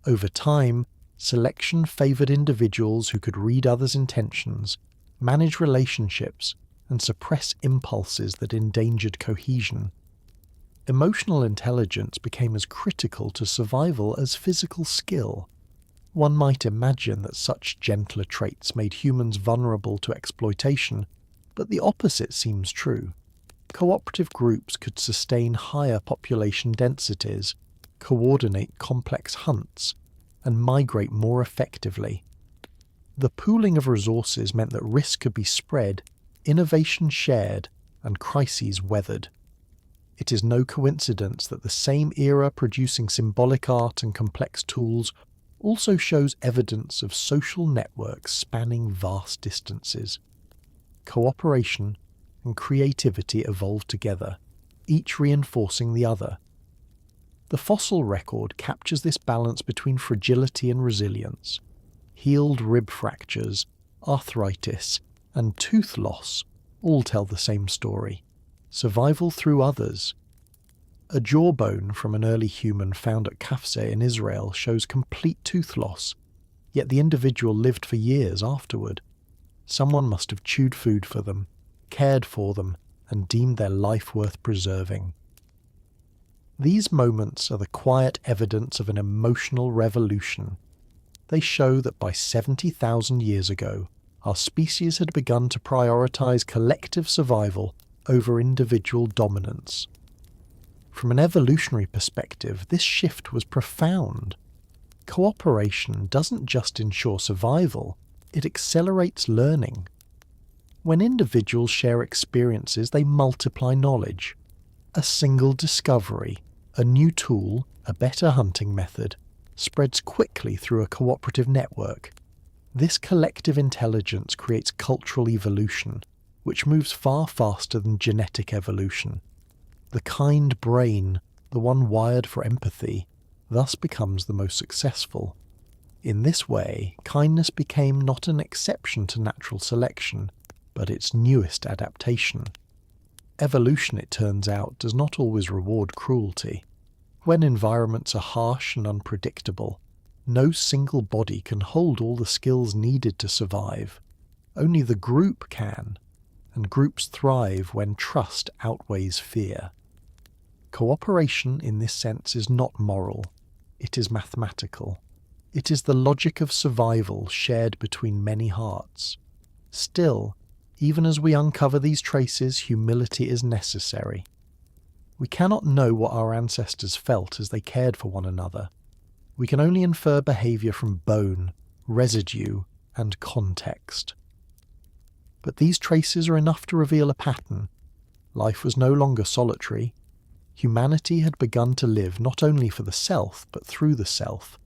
Over time, selection favoured individuals who could read others' intentions, manage relationships, and suppress impulses that endangered cohesion. Emotional intelligence became as critical to survival as physical skill. One might imagine that such gentler traits made humans vulnerable to exploitation, but the opposite seems true. Cooperative groups could sustain higher population densities, coordinate complex hunts, and migrate more effectively. The pooling of resources meant that risk could be spread, innovation shared, and crises weathered. It is no coincidence that the same era producing symbolic art and complex tools also shows evidence of social networks spanning vast distances. Cooperation and creativity evolved together, each reinforcing the other. The fossil record captures this balance between fragility and resilience. Healed rib fractures, arthritis, and tooth loss all tell the same story: survival through others. A jawbone from an early human found at Kafse in Israel shows complete tooth loss, yet the individual lived for years afterward. Someone must have chewed food for them, cared for them, and deemed their life worth preserving. These moments are the quiet evidence of an emotional revolution. They show that by 70,000 years ago, our species had begun to prioritize collective survival over individual dominance. From an evolutionary perspective, this shift was profound. Cooperation doesn't just ensure survival, it accelerates learning. When individuals share experiences, they multiply knowledge. A single discovery, a new tool, a better hunting method, spreads quickly through a cooperative network. This collective intelligence creates cultural evolution, which moves far faster than genetic evolution. The kind brain, the one wired for empathy, thus becomes the most successful. In this way, kindness became not an exception to natural selection, but its newest adaptation. Evolution, it turns out, does not always reward cruelty. When environments are harsh and unpredictable, no single body can hold all the skills needed to survive. Only the group can, and groups thrive when trust outweighs fear. Cooperation in this sense is not moral, it is mathematical. It is the logic of survival shared between many hearts. Still, even as we uncover these traces, humility is necessary. We cannot know what our ancestors felt as they cared for one another. We can only infer behaviour from bone, residue, and context. But these traces are enough to reveal a pattern. Life was no longer solitary. Humanity had begun to live not only for the self, but through the self,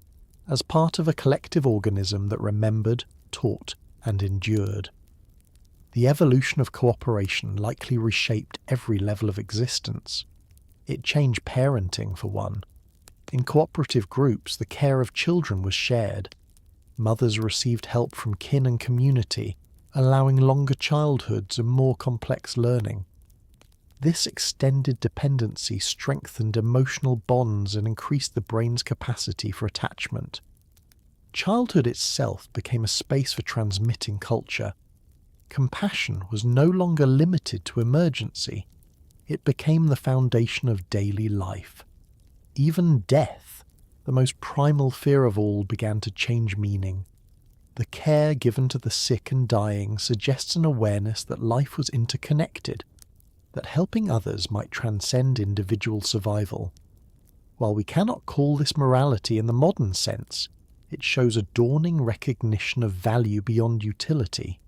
as part of a collective organism that remembered, taught, and endured. The evolution of cooperation likely reshaped every level of existence. It changed parenting, for one. In cooperative groups, the care of children was shared. Mothers received help from kin and community, allowing longer childhoods and more complex learning. This extended dependency strengthened emotional bonds and increased the brain's capacity for attachment. Childhood itself became a space for transmitting culture. Compassion was no longer limited to emergency. It became the foundation of daily life. Even death, the most primal fear of all, began to change meaning. The care given to the sick and dying suggests an awareness that life was interconnected, that helping others might transcend individual survival. While we cannot call this morality in the modern sense, it shows a dawning recognition of value beyond utility.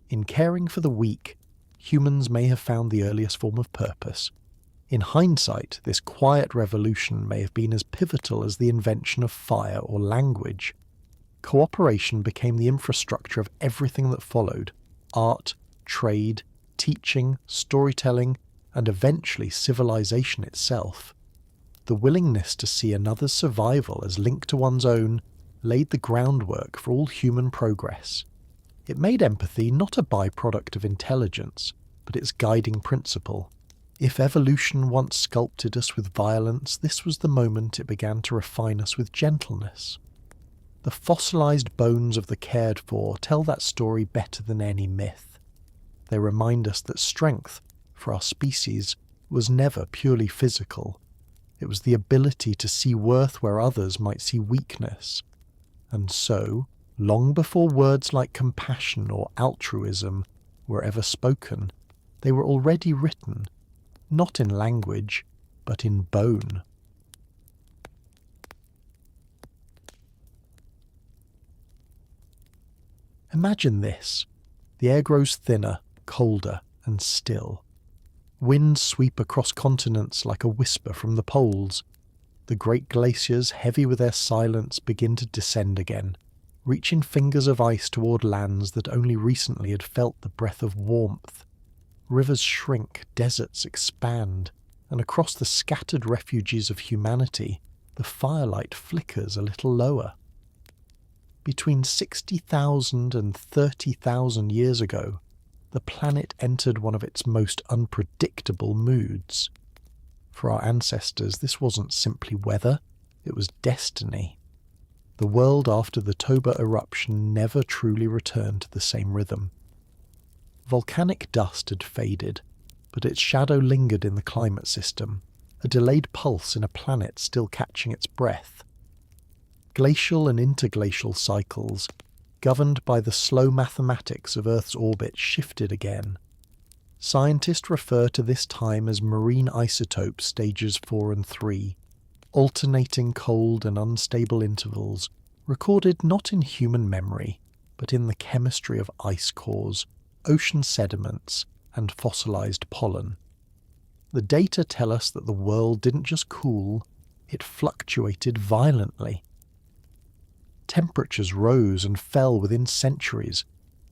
In caring for the weak, humans may have found the earliest form of purpose. In hindsight, this quiet revolution may have been as pivotal as the invention of fire or language. Cooperation became the infrastructure of everything that followed: art, trade, teaching, storytelling, and eventually civilization itself. The willingness to see another's survival as linked to one's own laid the groundwork for all human progress. It made empathy not a byproduct of intelligence, but its guiding principle. If evolution once sculpted us with violence, this was the moment it began to refine us with gentleness. The fossilized bones of the cared for tell that story better than any myth. They remind us that strength, for our species, was never purely physical. It was the ability to see worth where others might see weakness. And so, long before words like compassion or altruism were ever spoken, they were already written, not in language, but in bone. Imagine this. The air grows thinner, colder, and still. Winds sweep across continents like a whisper from the poles. The great glaciers, heavy with their silence, begin to descend again, reaching fingers of ice toward lands that only recently had felt the breath of warmth. Rivers shrink, deserts expand, and across the scattered refuges of humanity, the firelight flickers a little lower. Between 60,000 and 30,000 years ago, the planet entered one of its most unpredictable moods. For our ancestors, this wasn't simply weather, it was destiny. The world after the Toba eruption never truly returned to the same rhythm. Volcanic dust had faded, but its shadow lingered in the climate system, a delayed pulse in a planet still catching its breath. Glacial and interglacial cycles, governed by the slow mathematics of Earth's orbit, shifted again. Scientists refer to this time as marine isotope stages 4 and 3. alternating cold and unstable intervals, recorded not in human memory, but in the chemistry of ice cores, ocean sediments, and fossilized pollen. The data tell us that the world didn't just cool, it fluctuated violently. Temperatures rose and fell within centuries,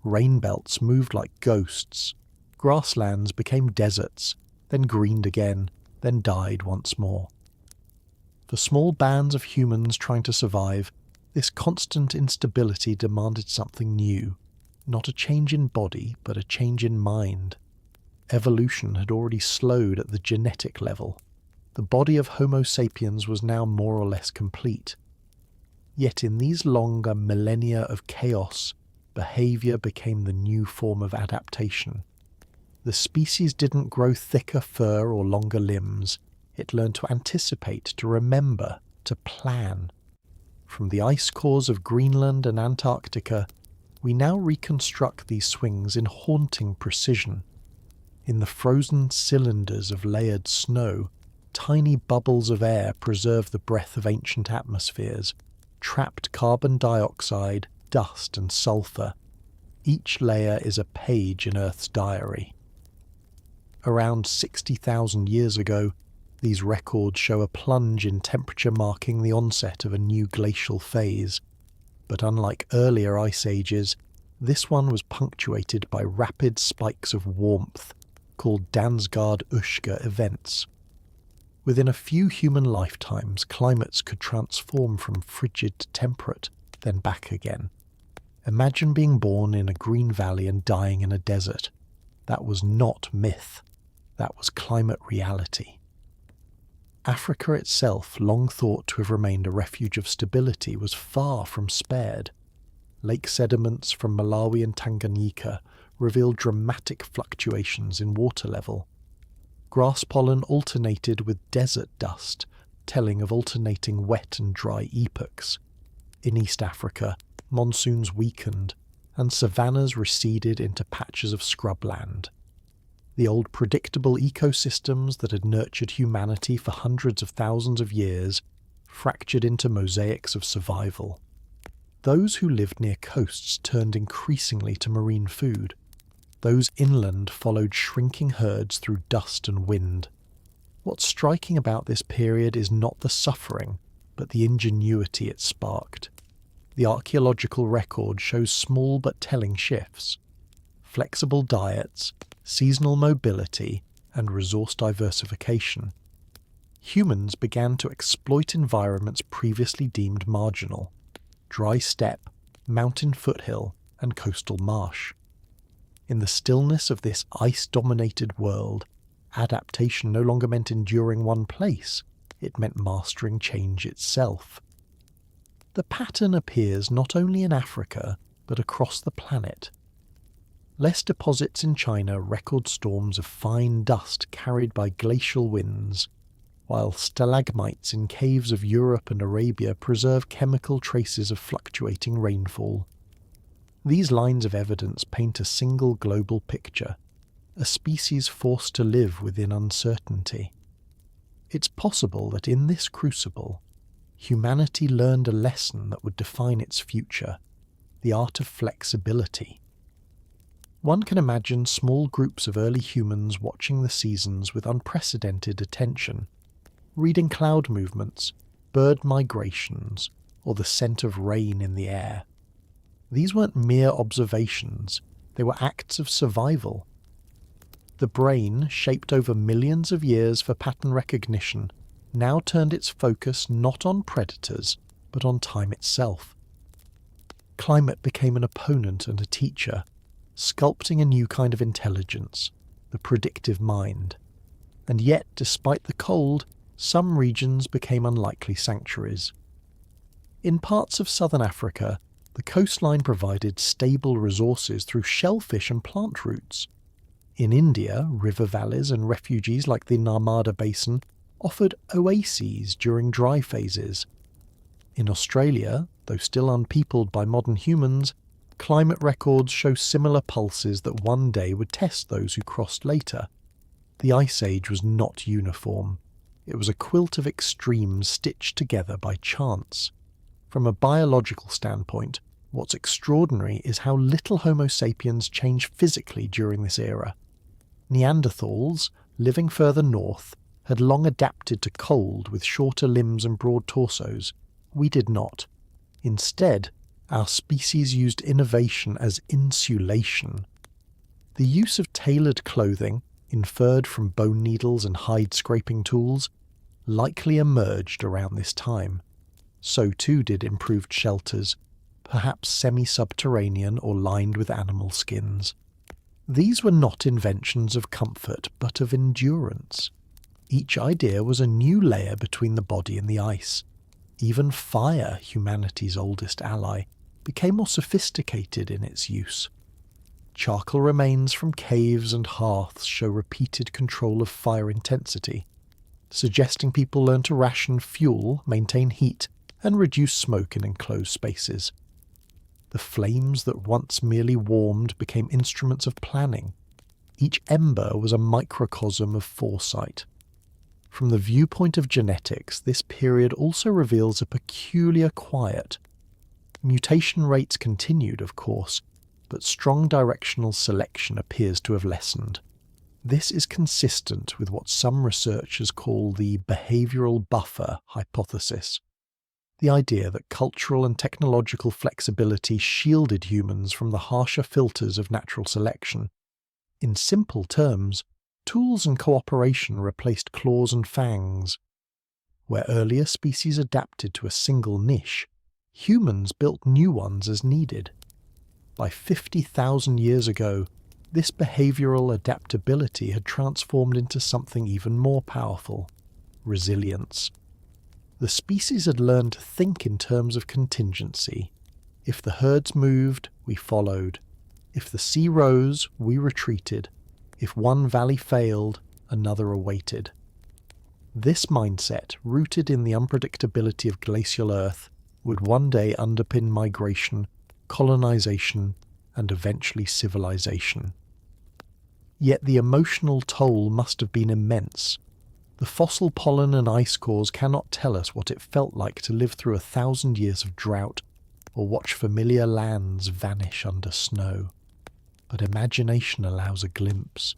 rain belts moved like ghosts, grasslands became deserts, then greened again, then died once more. For small bands of humans trying to survive, this constant instability demanded something new, not a change in body, but a change in mind. Evolution had already slowed at the genetic level. The body of Homo sapiens was now more or less complete. Yet in these longer millennia of chaos, behaviour became the new form of adaptation. The species didn't grow thicker fur or longer limbs. It learned to anticipate, to remember, to plan. From the ice cores of Greenland and Antarctica, we now reconstruct these swings in haunting precision. In the frozen cylinders of layered snow, tiny bubbles of air preserve the breath of ancient atmospheres, trapped carbon dioxide, dust and sulphur. Each layer is a page in Earth's diary. Around 60,000 years ago, these records show a plunge in temperature marking the onset of a new glacial phase. But unlike earlier ice ages, this one was punctuated by rapid spikes of warmth, called Dansgaard-Oeschger events. Within a few human lifetimes, climates could transform from frigid to temperate, then back again. Imagine being born in a green valley and dying in a desert. That was not myth. That was climate reality. Africa itself, long thought to have remained a refuge of stability, was far from spared. Lake sediments from Malawi and Tanganyika revealed dramatic fluctuations in water level. Grass pollen alternated with desert dust, telling of alternating wet and dry epochs. In East Africa, monsoons weakened, and savannas receded into patches of scrubland. The old predictable ecosystems that had nurtured humanity for hundreds of thousands of years fractured into mosaics of survival. Those who lived near coasts turned increasingly to marine food. Those inland followed shrinking herds through dust and wind. What's striking about this period is not the suffering, but the ingenuity it sparked. The archaeological record shows small but telling shifts. Flexible diets, seasonal mobility, and resource diversification. Humans began to exploit environments previously deemed marginal: dry steppe, mountain foothill, and coastal marsh. In the stillness of this ice-dominated world, adaptation no longer meant enduring one place, it meant mastering change itself. The pattern appears not only in Africa, but across the planet. Less deposits in China record storms of fine dust carried by glacial winds, while stalagmites in caves of Europe and Arabia preserve chemical traces of fluctuating rainfall. These lines of evidence paint a single global picture, a species forced to live within uncertainty. It's possible that in this crucible, humanity learned a lesson that would define its future, the art of flexibility. One can imagine small groups of early humans watching the seasons with unprecedented attention, reading cloud movements, bird migrations, or the scent of rain in the air. These weren't mere observations, they were acts of survival. The brain, shaped over millions of years for pattern recognition, now turned its focus not on predators, but on time itself. Climate became an opponent and a teacher, sculpting a new kind of intelligence, the predictive mind. And yet, despite the cold, some regions became unlikely sanctuaries. In parts of southern Africa, the coastline provided stable resources through shellfish and plant roots. In India, river valleys and refuges like the Narmada Basin offered oases during dry phases. In Australia, though still unpeopled by modern humans, climate records show similar pulses that one day would test those who crossed later. The Ice Age was not uniform. It was a quilt of extremes stitched together by chance. From a biological standpoint, what's extraordinary is how little Homo sapiens changed physically during this era. Neanderthals, living further north, had long adapted to cold with shorter limbs and broad torsos. We did not. Instead, our species used innovation as insulation. The use of tailored clothing, inferred from bone needles and hide-scraping tools, likely emerged around this time. So too did improved shelters, perhaps semi-subterranean or lined with animal skins. These were not inventions of comfort, but of endurance. Each idea was a new layer between the body and the ice. Even fire, humanity's oldest ally, became more sophisticated in its use. Charcoal remains from caves and hearths show repeated control of fire intensity, suggesting people learned to ration fuel, maintain heat, and reduce smoke in enclosed spaces. The flames that once merely warmed became instruments of planning. Each ember was a microcosm of foresight. From the viewpoint of genetics, this period also reveals a peculiar quiet. Mutation rates continued, of course, but strong directional selection appears to have lessened. This is consistent with what some researchers call the behavioral buffer hypothesis. The idea that cultural and technological flexibility shielded humans from the harsher filters of natural selection. In simple terms, tools and cooperation replaced claws and fangs. Where earlier species adapted to a single niche, humans built new ones as needed. By 50,000 years ago, this behavioral adaptability had transformed into something even more powerful: resilience. The species had learned to think in terms of contingency. If the herds moved, we followed. If the sea rose, we retreated. If one valley failed, another awaited. This mindset, rooted in the unpredictability of glacial Earth, would one day underpin migration, colonization, and eventually civilization. Yet the emotional toll must have been immense. The fossil pollen and ice cores cannot tell us what it felt like to live through 1,000 years of drought, or watch familiar lands vanish under snow. But imagination allows a glimpse.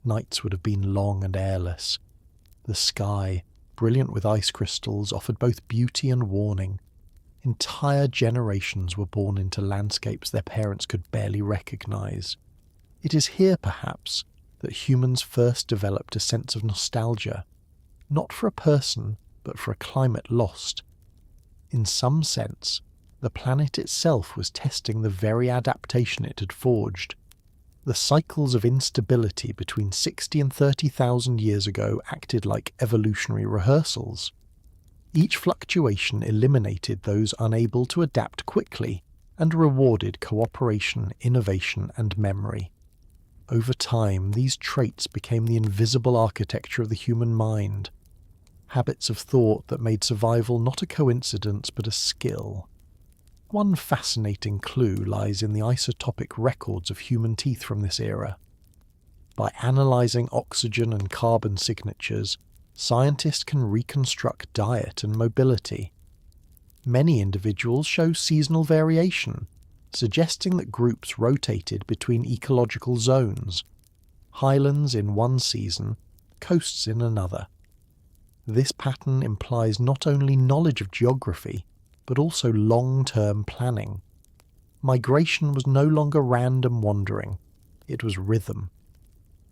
Nights would have been long and airless. The sky, brilliant with ice crystals, offered both beauty and warning. Entire generations were born into landscapes their parents could barely recognize. It is here, perhaps, that humans first developed a sense of nostalgia, not for a person, but for a climate lost. In some sense, the planet itself was testing the very adaptation it had forged. The cycles of instability between 60 and 30,000 years ago acted like evolutionary rehearsals. Each fluctuation eliminated those unable to adapt quickly and rewarded cooperation, innovation, and memory. Over time, these traits became the invisible architecture of the human mind, habits of thought that made survival not a coincidence but a skill. One fascinating clue lies in the isotopic records of human teeth from this era. By analysing oxygen and carbon signatures, scientists can reconstruct diet and mobility. Many individuals show seasonal variation, suggesting that groups rotated between ecological zones, highlands in one season, coasts in another. This pattern implies not only knowledge of geography, but also long-term planning. Migration was no longer random wandering, it was rhythm.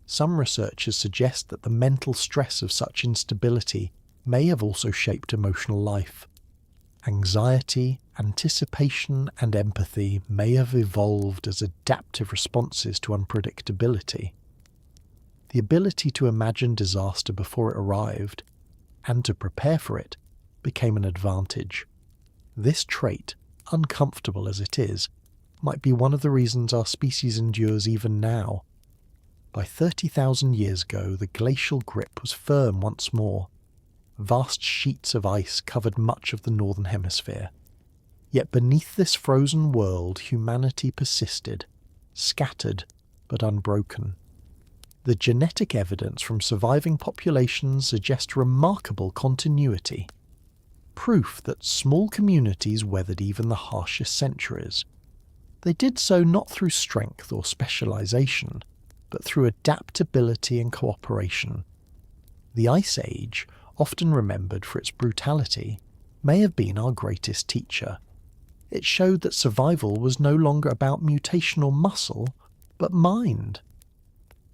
Some researchers suggest that the mental stress of such instability may have also shaped emotional life. Anxiety, anticipation, and empathy may have evolved as adaptive responses to unpredictability. The ability to imagine disaster before it arrived, and to prepare for it, became an advantage. This trait, uncomfortable as it is, might be one of the reasons our species endures even now. By 30,000 years ago, the glacial grip was firm once more. Vast sheets of ice covered much of the northern hemisphere. Yet beneath this frozen world, humanity persisted, scattered but unbroken. The genetic evidence from surviving populations suggests remarkable continuity. Proof that small communities weathered even the harshest centuries. They did so not through strength or specialization, but through adaptability and cooperation. The Ice Age, often remembered for its brutality, may have been our greatest teacher. It showed that survival was no longer about mutational muscle, but mind.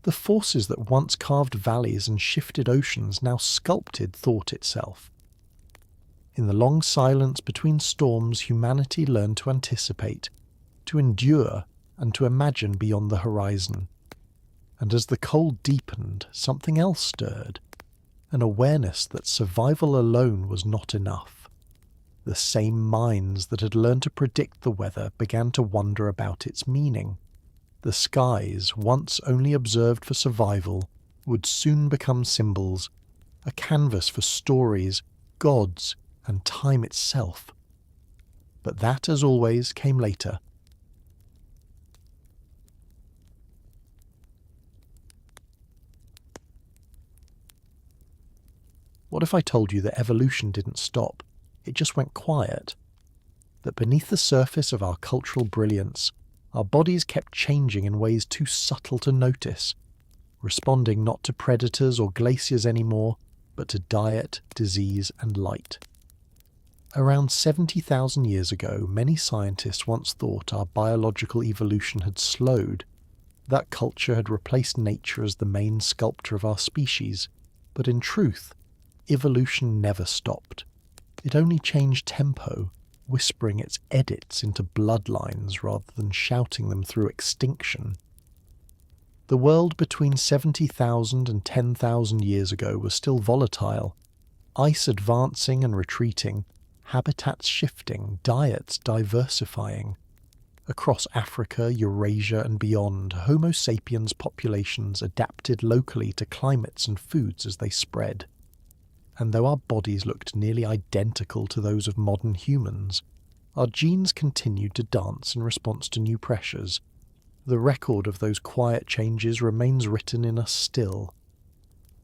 The forces that once carved valleys and shifted oceans now sculpted thought itself. In the long silence between storms, humanity learned to anticipate, to endure, and to imagine beyond the horizon. And as the cold deepened, something else stirred, an awareness that survival alone was not enough. The same minds that had learned to predict the weather began to wonder about its meaning. The skies, once only observed for survival, would soon become symbols, a canvas for stories, gods, and time itself. But that, as always, came later. What if I told you that evolution didn't stop? It just went quiet. That beneath the surface of our cultural brilliance, our bodies kept changing in ways too subtle to notice, responding not to predators or glaciers anymore, but to diet, disease, and light. Around 70,000 years ago, many scientists once thought our biological evolution had slowed. That culture had replaced nature as the main sculptor of our species. But in truth, evolution never stopped. It only changed tempo, whispering its edits into bloodlines rather than shouting them through extinction. The world between 70,000 and 10,000 years ago was still volatile, ice advancing and retreating, habitats shifting, diets diversifying. Across Africa, Eurasia and beyond, Homo sapiens populations adapted locally to climates and foods as they spread. And though our bodies looked nearly identical to those of modern humans, our genes continued to dance in response to new pressures. The record of those quiet changes remains written in us still.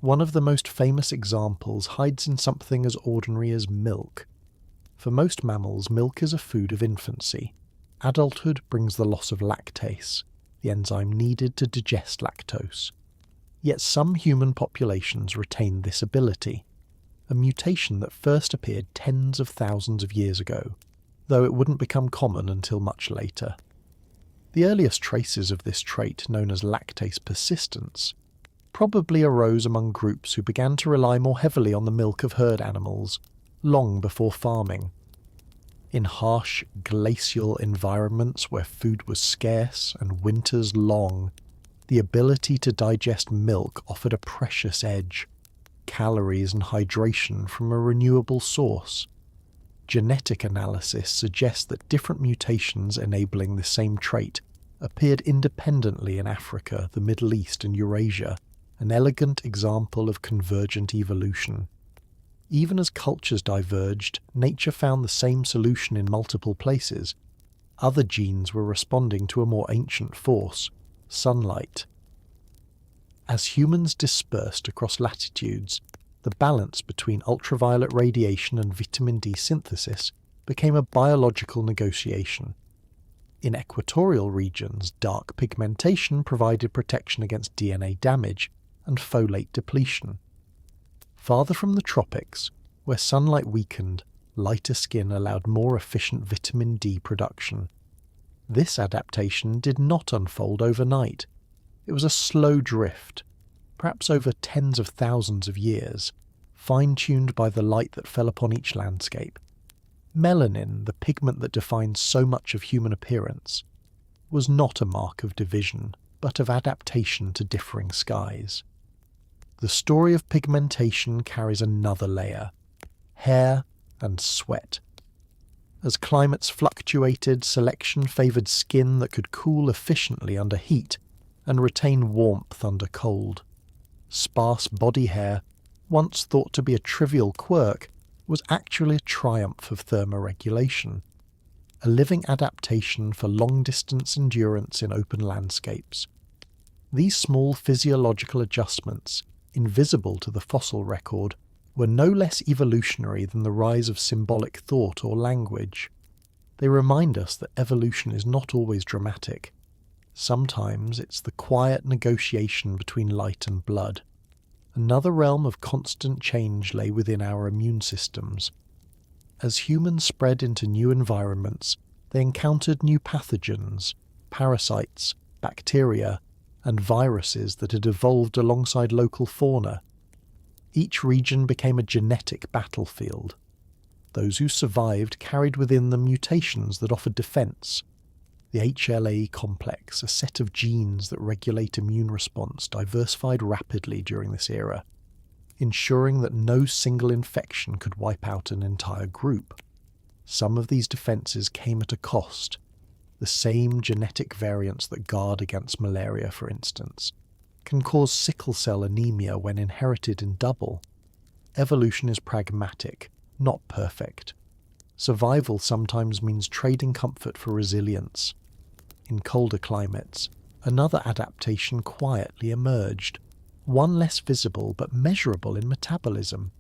One of the most famous examples hides in something as ordinary as milk. For most mammals, milk is a food of infancy. Adulthood brings the loss of lactase, the enzyme needed to digest lactose. Yet some human populations retain this ability, a mutation that first appeared tens of thousands of years ago, though it wouldn't become common until much later. The earliest traces of this trait, known as lactase persistence, probably arose among groups who began to rely more heavily on the milk of herd animals, long before farming. In harsh, glacial environments where food was scarce and winters long, the ability to digest milk offered a precious edge, calories and hydration from a renewable source. Genetic analysis suggests that different mutations enabling the same trait appeared independently in Africa, the Middle East and Eurasia, an elegant example of convergent evolution. Even as cultures diverged, nature found the same solution in multiple places. Other genes were responding to a more ancient force, sunlight. As humans dispersed across latitudes, the balance between ultraviolet radiation and vitamin D synthesis became a biological negotiation. In equatorial regions, dark pigmentation provided protection against DNA damage and folate depletion. Farther from the tropics, where sunlight weakened, lighter skin allowed more efficient vitamin D production. This adaptation did not unfold overnight. It was a slow drift, perhaps over tens of thousands of years, fine-tuned by the light that fell upon each landscape. Melanin, the pigment that defines so much of human appearance, was not a mark of division, but of adaptation to differing skies. The story of pigmentation carries another layer: hair and sweat. As climates fluctuated, selection favoured skin that could cool efficiently under heat and retain warmth under cold. Sparse body hair, once thought to be a trivial quirk, was actually a triumph of thermoregulation, a living adaptation for long-distance endurance in open landscapes. These small physiological adjustments, invisible to the fossil record, were no less evolutionary than the rise of symbolic thought or language. They remind us that evolution is not always dramatic. Sometimes it's the quiet negotiation between light and blood. Another realm of constant change lay within our immune systems. As humans spread into new environments, they encountered new pathogens, parasites, bacteria, and viruses that had evolved alongside local fauna. Each region became a genetic battlefield. Those who survived carried within them mutations that offered defense. The HLA complex, a set of genes that regulate immune response, diversified rapidly during this era, ensuring that no single infection could wipe out an entire group. Some of these defenses came at a cost. The same genetic variants that guard against malaria, for instance, can cause sickle cell anemia when inherited in double. Evolution is pragmatic, not perfect. Survival sometimes means trading comfort for resilience. In colder climates, another adaptation quietly emerged, one less visible but measurable in metabolism.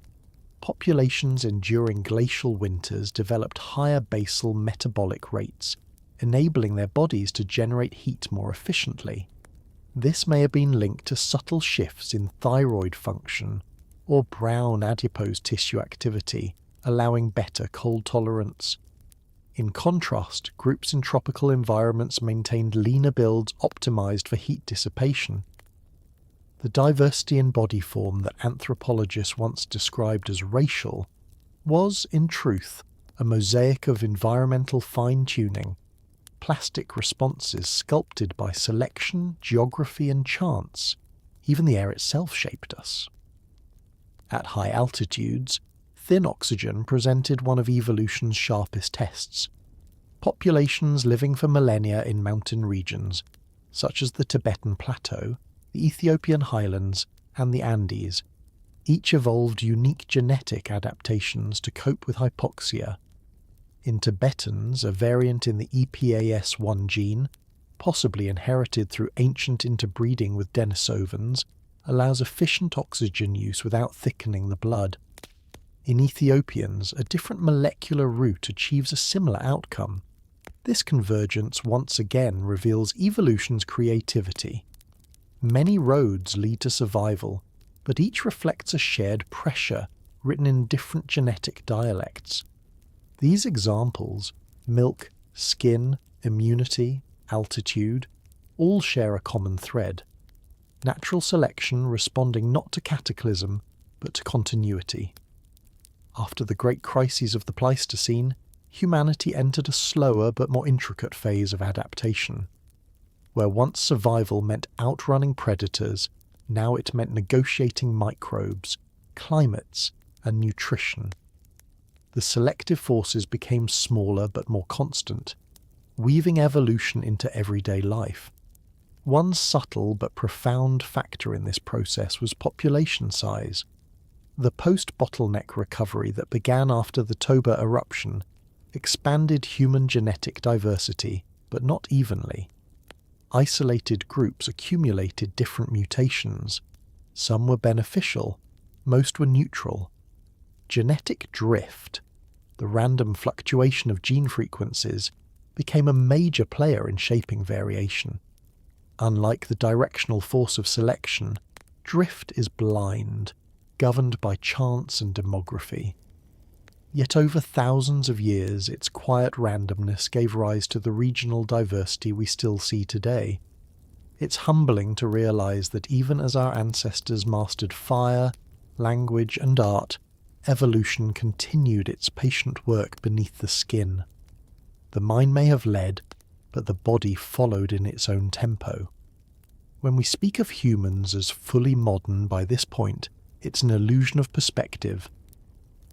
Populations enduring glacial winters developed higher basal metabolic rates, enabling their bodies to generate heat more efficiently. This may have been linked to subtle shifts in thyroid function or brown adipose tissue activity, allowing better cold tolerance. In contrast, groups in tropical environments maintained leaner builds optimized for heat dissipation. The diversity in body form that anthropologists once described as racial was, in truth, a mosaic of environmental fine-tuning, plastic responses sculpted by selection, geography, and chance. Even the air itself shaped us. At high altitudes, thin oxygen presented one of evolution's sharpest tests. Populations living for millennia in mountain regions, such as the Tibetan Plateau, the Ethiopian highlands, and the Andes, each evolved unique genetic adaptations to cope with hypoxia. In Tibetans, a variant in the EPAS1 gene, possibly inherited through ancient interbreeding with Denisovans, allows efficient oxygen use without thickening the blood. In Ethiopians, a different molecular route achieves a similar outcome. This convergence once again reveals evolution's creativity. Many roads lead to survival, but each reflects a shared pressure written in different genetic dialects. These examples, milk, skin, immunity, altitude, all share a common thread. Natural selection responding not to cataclysm, but to continuity. After the great crises of the Pleistocene, humanity entered a slower but more intricate phase of adaptation. Where once survival meant outrunning predators, now it meant negotiating microbes, climates, and nutrition. The selective forces became smaller but more constant, weaving evolution into everyday life. One subtle but profound factor in this process was population size. The post-bottleneck recovery that began after the Toba eruption expanded human genetic diversity, but not evenly. Isolated groups accumulated different mutations. Some were beneficial, most were neutral. Genetic drift, the random fluctuation of gene frequencies, became a major player in shaping variation. Unlike the directional force of selection, drift is blind, governed by chance and demography. Yet over thousands of years, its quiet randomness gave rise to the regional diversity we still see today. It's humbling to realize that even as our ancestors mastered fire, language, and art, evolution continued its patient work beneath the skin. The mind may have led, but the body followed in its own tempo. When we speak of humans as fully modern by this point, it's an illusion of perspective.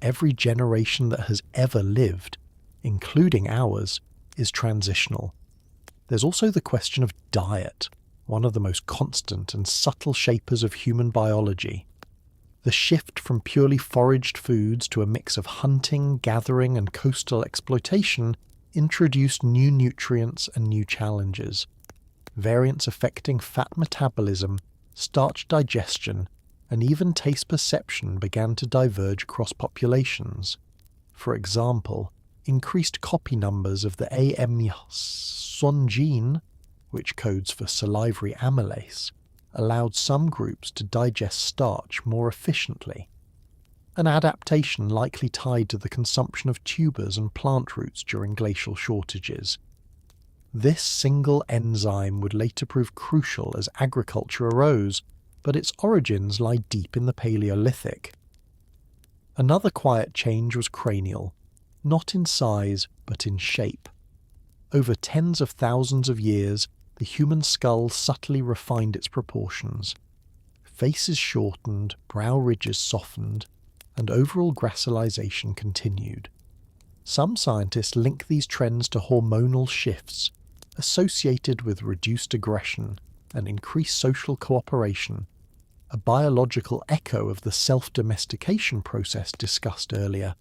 Every generation that has ever lived, including ours, is transitional. There's also the question of diet, one of the most constant and subtle shapers of human biology. The shift from purely foraged foods to a mix of hunting, gathering, and coastal exploitation introduced new nutrients and new challenges. variants affecting fat metabolism, starch digestion, and even taste perception began to diverge across populations. For example, increased copy numbers of the AMY1 gene, which codes for salivary amylase, allowed some groups to digest starch more efficiently, an adaptation likely tied to the consumption of tubers and plant roots during glacial shortages. This single enzyme would later prove crucial as agriculture arose, but its origins lie deep in the Paleolithic. Another quiet change was cranial, not in size but in shape. Over tens of thousands of years, the human skull subtly refined its proportions. Faces shortened, brow ridges softened, and overall gracilization continued. Some scientists link these trends to hormonal shifts associated with reduced aggression and increased social cooperation, a biological echo of the self-domestication process discussed earlier.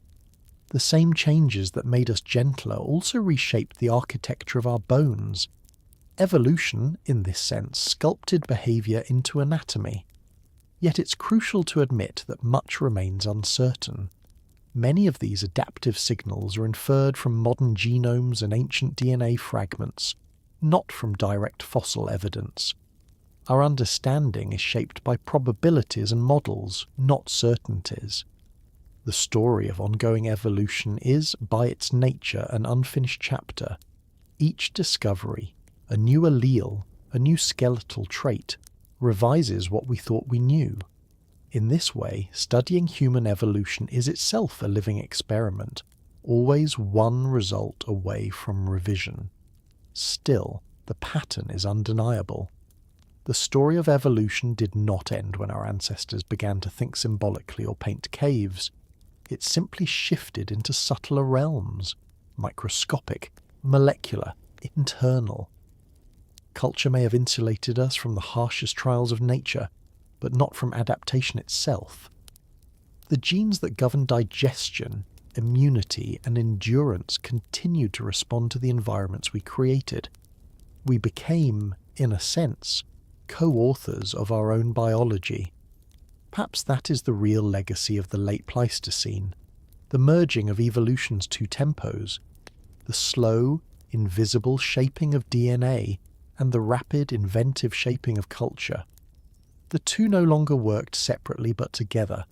The same changes that made us gentler also reshaped the architecture of our bones. Evolution, in this sense, sculpted behaviour into anatomy. Yet it's crucial to admit that much remains uncertain. Many of these adaptive signals are inferred from modern genomes and ancient DNA fragments, not from direct fossil evidence. Our understanding is shaped by probabilities and models, not certainties. The story of ongoing evolution is, by its nature, an unfinished chapter. Each discovery, a new allele, a new skeletal trait, revises what we thought we knew. In this way, studying human evolution is itself a living experiment, always one result away from revision. Still, the pattern is undeniable. The story of evolution did not end when our ancestors began to think symbolically or paint caves. It simply shifted into subtler realms, microscopic, molecular, internal. Culture may have insulated us from the harshest trials of nature, but not from adaptation itself. The genes that govern digestion, immunity, and endurance continued to respond to the environments we created. We became, in a sense, co-authors of our own biology. Perhaps that is the real legacy of the late Pleistocene, the merging of evolution's two tempos, the slow, invisible shaping of DNA and the rapid, inventive shaping of culture. The two no longer worked separately but together.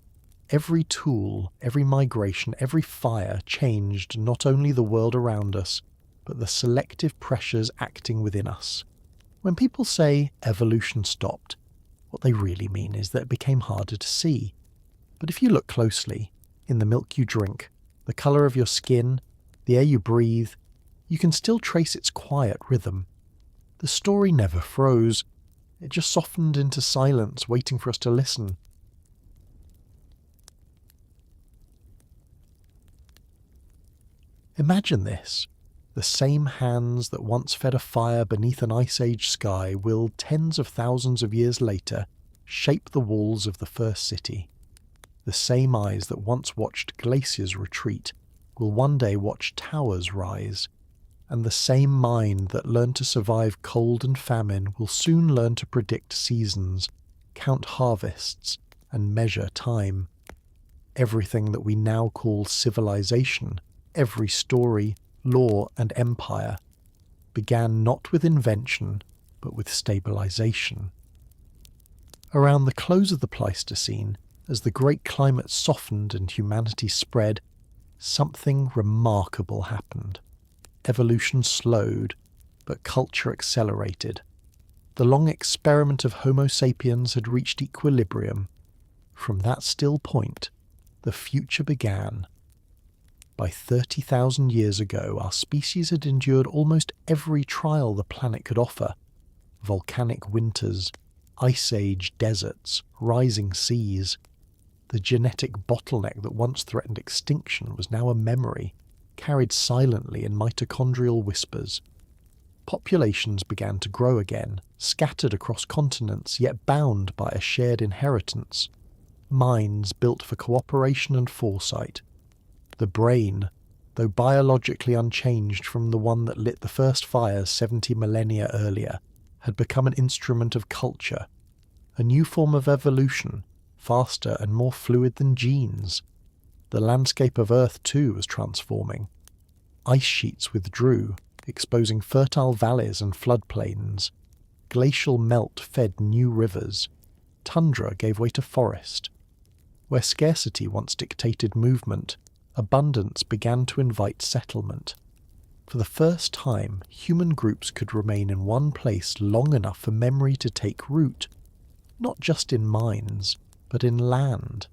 Every tool, every migration, every fire changed not only the world around us, but the selective pressures acting within us. When people say evolution stopped, what they really mean is that it became harder to see. But if you look closely, in the milk you drink, the colour of your skin, the air you breathe, you can still trace its quiet rhythm. The story never froze. It just softened into silence, waiting for us to listen. Imagine this. The same hands that once fed a fire beneath an Ice Age sky will, tens of thousands of years later, shape the walls of the first city. The same eyes that once watched glaciers retreat will one day watch towers rise. And the same mind that learned to survive cold and famine will soon learn to predict seasons, count harvests, and measure time. Everything that we now call civilization, every story, law, and empire, began not with invention, but with stabilization. Around the close of the Pleistocene, as the great climate softened and humanity spread, something remarkable happened. Evolution slowed, but culture accelerated. The long experiment of Homo sapiens had reached equilibrium. From that still point, the future began. By 30,000 years ago, our species had endured almost every trial the planet could offer. Volcanic winters, ice age deserts, rising seas. The genetic bottleneck that once threatened extinction was now a memory, carried silently in mitochondrial whispers. Populations began to grow again, scattered across continents, yet bound by a shared inheritance. Minds built for cooperation and foresight. The brain, though biologically unchanged from the one that lit the first fires 70 millennia earlier, had become an instrument of culture, a new form of evolution, faster and more fluid than genes. The landscape of Earth, too, was transforming. Ice sheets withdrew, exposing fertile valleys and floodplains. Glacial melt fed new rivers. Tundra gave way to forest. Where scarcity once dictated movement, abundance began to invite settlement. For the first time, human groups could remain in one place long enough for memory to take root, not just in minds, but in land.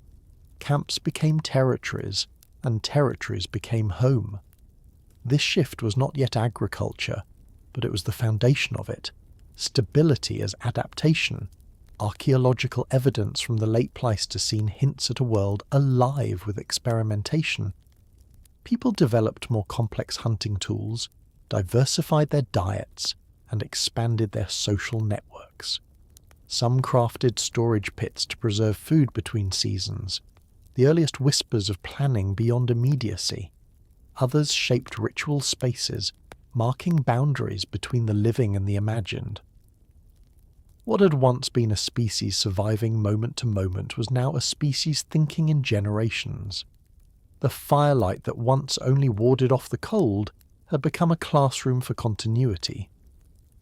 Camps became territories, and territories became home. This shift was not yet agriculture, but it was the foundation of it. Stability as adaptation. Archaeological evidence from the late Pleistocene hints at a world alive with experimentation. People developed more complex hunting tools, diversified their diets, and expanded their social networks. Some crafted storage pits to preserve food between seasons, the earliest whispers of planning beyond immediacy. Others shaped ritual spaces, marking boundaries between the living and the imagined. What had once been a species surviving moment to moment was now a species thinking in generations. The firelight that once only warded off the cold had become a classroom for continuity.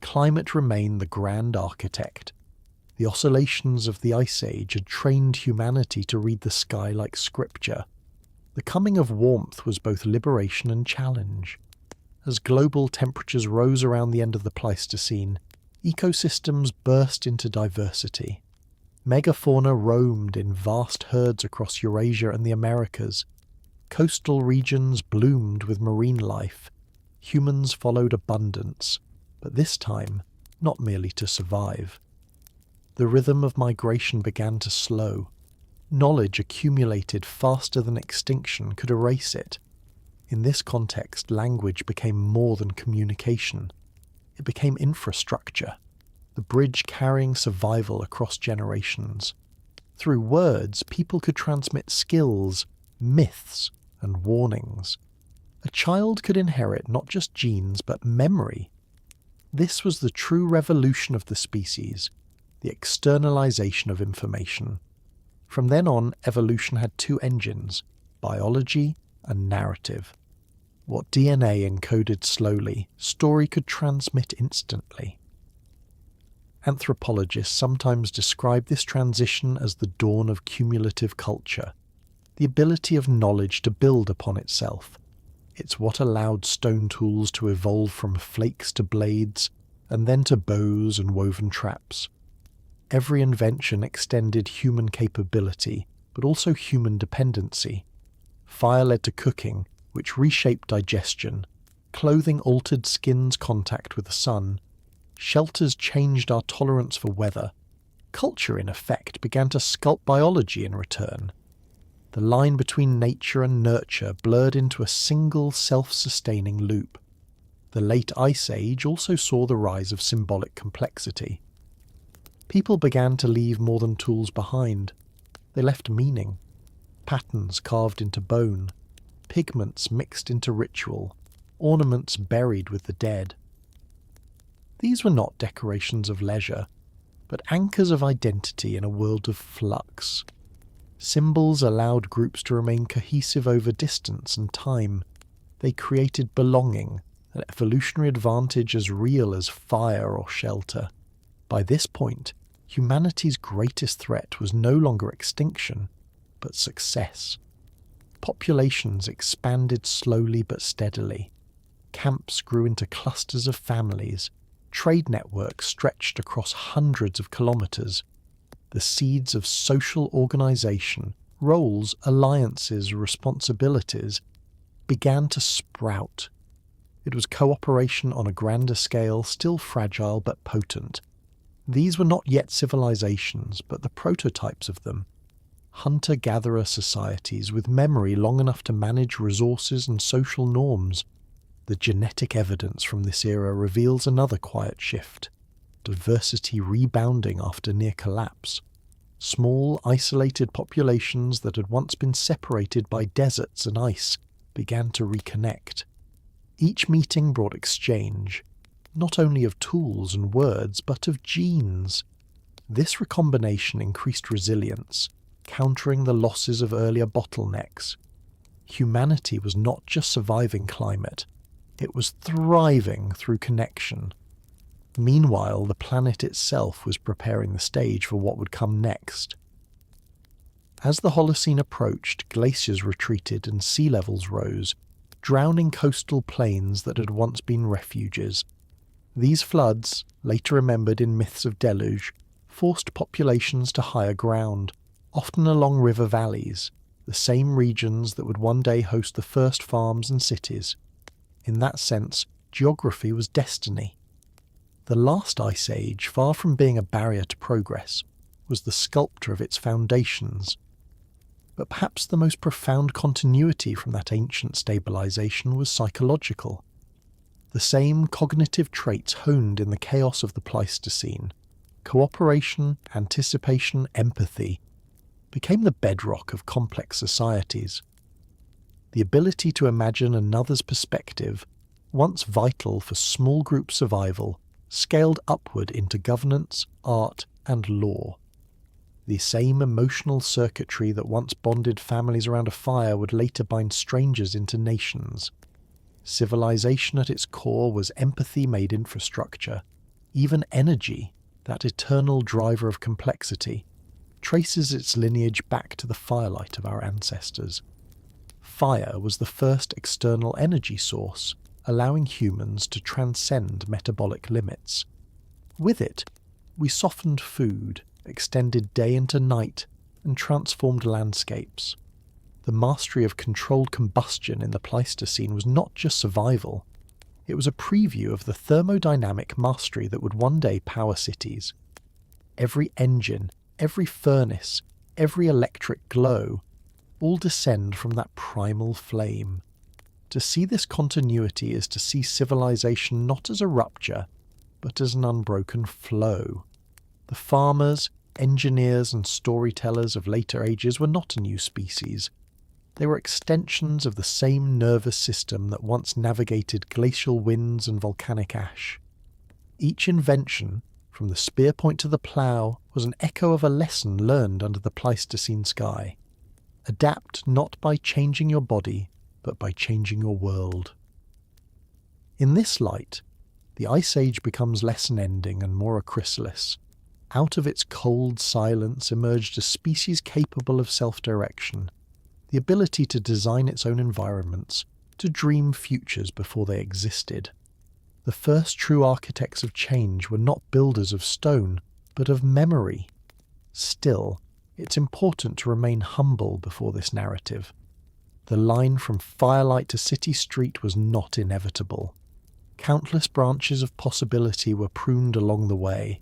Climate remained the grand architect. The oscillations of the Ice Age had trained humanity to read the sky like scripture. The coming of warmth was both liberation and challenge. As global temperatures rose around the end of the Pleistocene, ecosystems burst into diversity. Megafauna roamed in vast herds across Eurasia and the Americas. Coastal regions bloomed with marine life. Humans followed abundance, but this time not merely to survive. The rhythm of migration began to slow. Knowledge accumulated faster than extinction could erase it. In this context, language became more than communication. It became infrastructure, the bridge carrying survival across generations. Through words, people could transmit skills, myths, and warnings. A child could inherit not just genes, but memory. This was the true revolution of the species, the externalization of information. From then on, evolution had two engines, biology and narrative. What DNA encoded slowly, story could transmit instantly. Anthropologists sometimes describe this transition as the dawn of cumulative culture, the ability of knowledge to build upon itself. It's what allowed stone tools to evolve from flakes to blades, and then to bows and woven traps. Every invention extended human capability, but also human dependency. Fire led to cooking, which reshaped digestion. Clothing altered skin's contact with the sun. Shelters changed our tolerance for weather. Culture, in effect, began to sculpt biology in return. The line between nature and nurture blurred into a single self-sustaining loop. The late Ice Age also saw the rise of symbolic complexity. People began to leave more than tools behind. They left meaning. Patterns carved into bone, pigments mixed into ritual, ornaments buried with the dead. These were not decorations of leisure, but anchors of identity in a world of flux. Symbols allowed groups to remain cohesive over distance and time. They created belonging, an evolutionary advantage as real as fire or shelter. By this point, humanity's greatest threat was no longer extinction, but success. Populations expanded slowly but steadily. Camps grew into clusters of families. Trade networks stretched across hundreds of kilometers. The seeds of social organization, roles, alliances, responsibilities began to sprout. It was cooperation on a grander scale, still fragile but potent. These were not yet civilizations, but the prototypes of them. Hunter-gatherer societies with memory long enough to manage resources and social norms. The genetic evidence from this era reveals another quiet shift. Diversity rebounding after near collapse. Small, isolated populations that had once been separated by deserts and ice began to reconnect. Each meeting brought exchange. not only of tools and words, but of genes. This recombination increased resilience, countering the losses of earlier bottlenecks. Humanity was not just surviving climate, it was thriving through connection. Meanwhile, the planet itself was preparing the stage for what would come next. As the Holocene approached, glaciers retreated and sea levels rose, drowning coastal plains that had once been refuges. These floods, later remembered in myths of deluge, forced populations to higher ground, often along river valleys, the same regions that would one day host the first farms and cities. In that sense, geography was destiny. The last ice age, far from being a barrier to progress, was the sculptor of its foundations. But perhaps the most profound continuity from that ancient stabilization was psychological. The same cognitive traits honed in the chaos of the Pleistocene, cooperation, anticipation, empathy, became the bedrock of complex societies. The ability to imagine another's perspective, once vital for small group survival, scaled upward into governance, art, and law. The same emotional circuitry that once bonded families around a fire would later bind strangers into nations. Civilization at its core was empathy made infrastructure. Even energy, that eternal driver of complexity, traces its lineage back to the firelight of our ancestors. Fire was the first external energy source, allowing humans to transcend metabolic limits. With it, we softened food, extended day into night, and transformed landscapes. The mastery of controlled combustion in the Pleistocene was not just survival, it was a preview of the thermodynamic mastery that would one day power cities. Every engine, every furnace, every electric glow, all descend from that primal flame. To see this continuity is to see civilization not as a rupture, but as an unbroken flow. The farmers, engineers, and storytellers of later ages were not a new species. They were extensions of the same nervous system that once navigated glacial winds and volcanic ash. Each invention, from the spear point to the plough, was an echo of a lesson learned under the Pleistocene sky. Adapt not by changing your body, but by changing your world. In this light, the Ice Age becomes less unending and more a chrysalis. Out of its cold silence emerged a species capable of self-direction, the ability to design its own environments, to dream futures before they existed. The first true architects of change were not builders of stone, but of memory. Still, it's important to remain humble before this narrative. The line from firelight to city street was not inevitable. Countless branches of possibility were pruned along the way.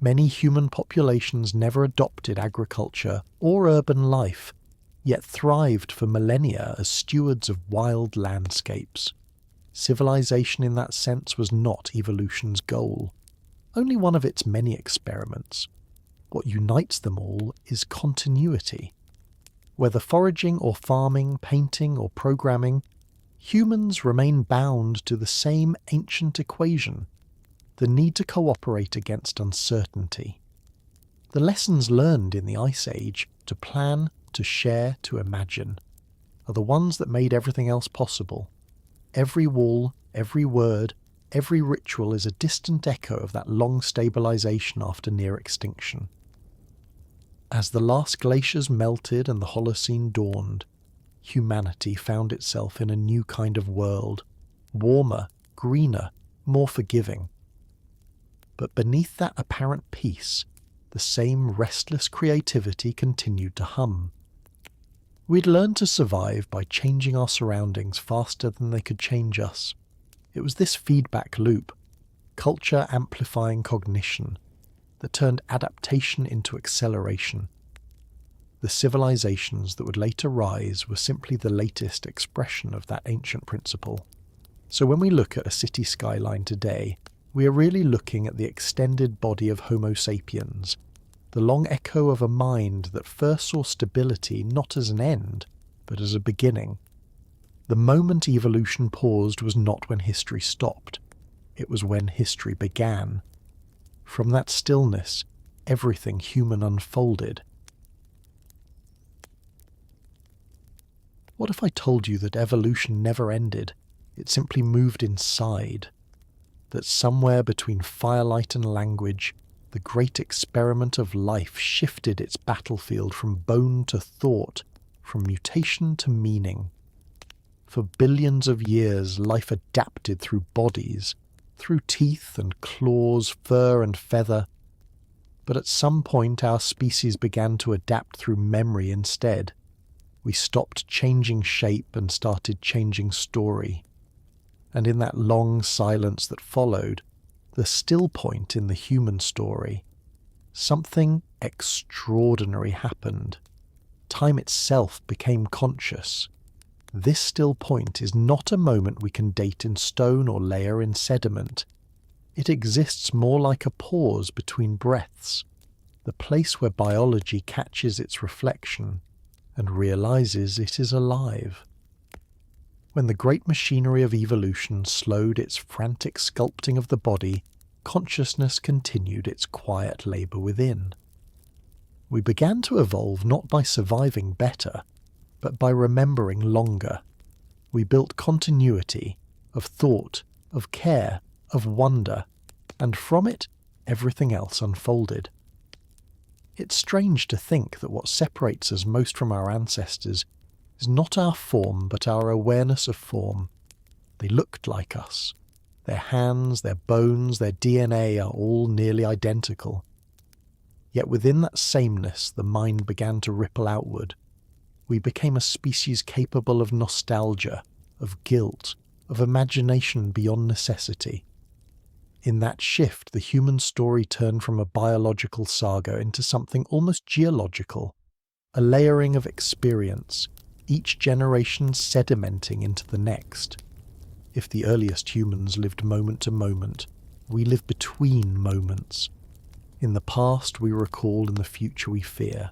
Many human populations never adopted agriculture or urban life, yet thrived for millennia as stewards of wild landscapes. Civilization in that sense was not evolution's goal, only one of its many experiments. What unites them all is continuity. Whether foraging or farming, painting or programming, humans remain bound to the same ancient equation: the need to cooperate against uncertainty. The lessons learned in the Ice Age, to plan, to share, to imagine, are the ones that made everything else possible. Every wall, every word, every ritual is a distant echo of that long stabilization after near extinction. As the last glaciers melted and the Holocene dawned, humanity found itself in a new kind of world, warmer, greener, more forgiving. But beneath that apparent peace, the same restless creativity continued to hum. We'd learned to survive by changing our surroundings faster than they could change us. It was this feedback loop, culture amplifying cognition, that turned adaptation into acceleration. The civilizations that would later rise were simply the latest expression of that ancient principle. So when we look at a city skyline today, we are really looking at the extended body of Homo sapiens, the long echo of a mind that first saw stability not as an end, but as a beginning. The moment evolution paused was not when history stopped. it was when history began. From that stillness, everything human unfolded. What if I told you that evolution never ended? It simply moved inside. That somewhere between firelight and language, the great experiment of life shifted its battlefield from bone to thought, from mutation to meaning. For billions of years, life adapted through bodies, through teeth and claws, fur and feather. But at some point our species began to adapt through memory instead. We stopped changing shape and started changing story. And in that long silence that followed, the still point in the human story, something extraordinary happened. Time itself became conscious. This still point is not a moment we can date in stone or layer in sediment. It exists more like a pause between breaths, the place where biology catches its reflection and realizes it is alive. When the great machinery of evolution slowed its frantic sculpting of the body, consciousness continued its quiet labour within. We began to evolve not by surviving better, but by remembering longer. We built continuity of thought, of care, of wonder, and from it everything else unfolded. It's strange to think that what separates us most from our ancestors is not our form, but our awareness of form. They looked like us. Their hands, their bones, their DNA are all nearly identical. Yet within that sameness, the mind began to ripple outward. We became a species capable of nostalgia, of guilt, of imagination beyond necessity. In that shift, the human story turned from a biological saga into something almost geological, a layering of experience, each generation sedimenting into the next. If the earliest humans lived moment to moment, we live between moments. In the past we recall, in the future we fear.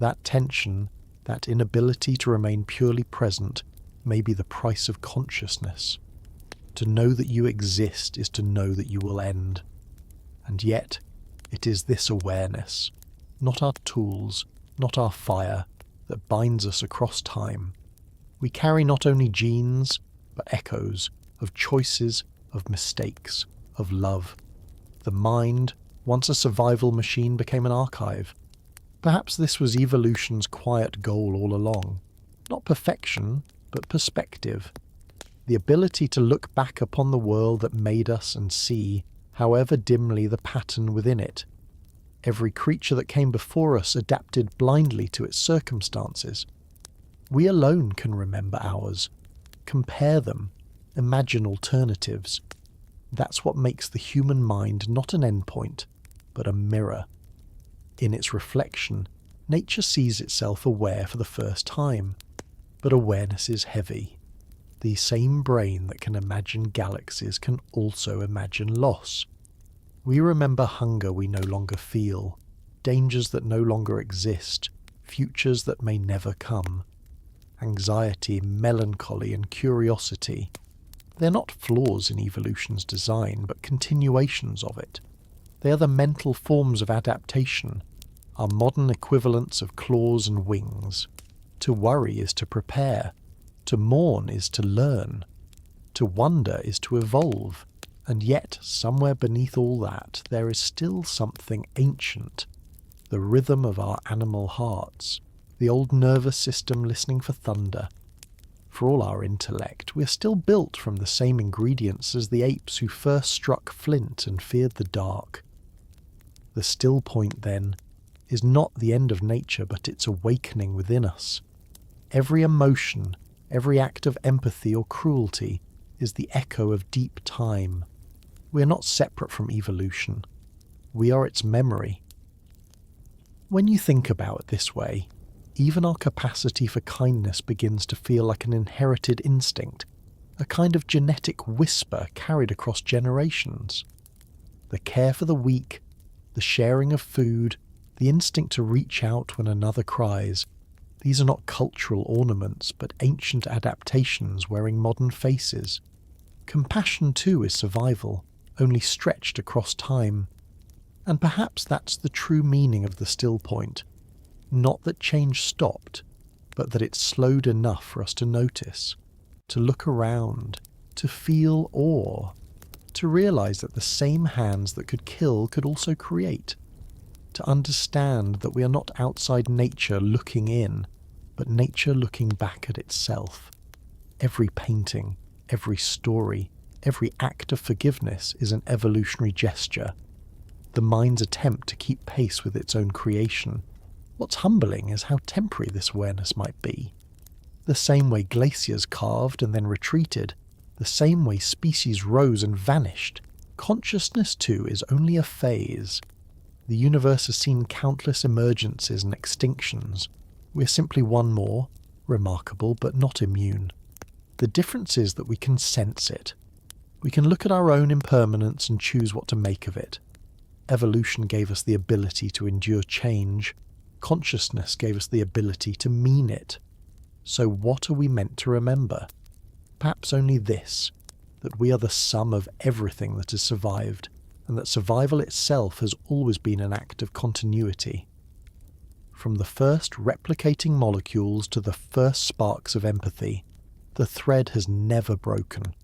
That tension, that inability to remain purely present, may be the price of consciousness. To know that you exist is to know that you will end. And yet, it is this awareness, not our tools, not our fire, that binds us across time. We carry not only genes, but echoes of choices, of mistakes, of love. The mind, once a survival machine, became an archive. Perhaps this was evolution's quiet goal all along. Not perfection, but perspective. The ability to look back upon the world that made us and see, however dimly, the pattern within it. Every creature that came before us adapted blindly to its circumstances. We alone can remember ours, compare them, imagine alternatives. That's what makes the human mind not an endpoint, but a mirror. In its reflection, nature sees itself aware for the first time, but awareness is heavy. The same brain that can imagine galaxies can also imagine loss. We remember hunger we no longer feel, dangers that no longer exist, futures that may never come. Anxiety, melancholy, and curiosity. They're not flaws in evolution's design, but continuations of it. They are the mental forms of adaptation, our modern equivalents of claws and wings. To worry is to prepare. To mourn is to learn. To wonder is to evolve. And yet, somewhere beneath all that, there is still something ancient. The rhythm of our animal hearts. The old nervous system listening for thunder. For all our intellect, we are still built from the same ingredients as the apes who first struck flint and feared the dark. The still point, then, is not the end of nature, but its awakening within us. Every emotion, every act of empathy or cruelty is the echo of deep time. We are not separate from evolution. We are its memory. When you think about it this way, even our capacity for kindness begins to feel like an inherited instinct, a kind of genetic whisper carried across generations. The care for the weak, the sharing of food, the instinct to reach out when another cries, these are not cultural ornaments, but ancient adaptations wearing modern faces. Compassion too is survival, only stretched across time. And perhaps that's the true meaning of the still point. Not that change stopped, but that it slowed enough for us to notice, to look around, to feel awe, to realize that the same hands that could kill could also create, to understand that we are not outside nature looking in, but nature looking back at itself. Every painting, every story, every act of forgiveness is an evolutionary gesture, the mind's attempt to keep pace with its own creation. What's humbling is how temporary this awareness might be. The same way glaciers carved and then retreated, the same way species rose and vanished, consciousness too is only a phase. The universe has seen countless emergences and extinctions. We're simply one more, remarkable but not immune. The difference is that we can sense it. We can look at our own impermanence and choose what to make of it. Evolution gave us the ability to endure change. Consciousness gave us the ability to mean it. So what are we meant to remember? Perhaps only this, that we are the sum of everything that has survived, and that survival itself has always been an act of continuity. From the first replicating molecules to the first sparks of empathy, the thread has never broken.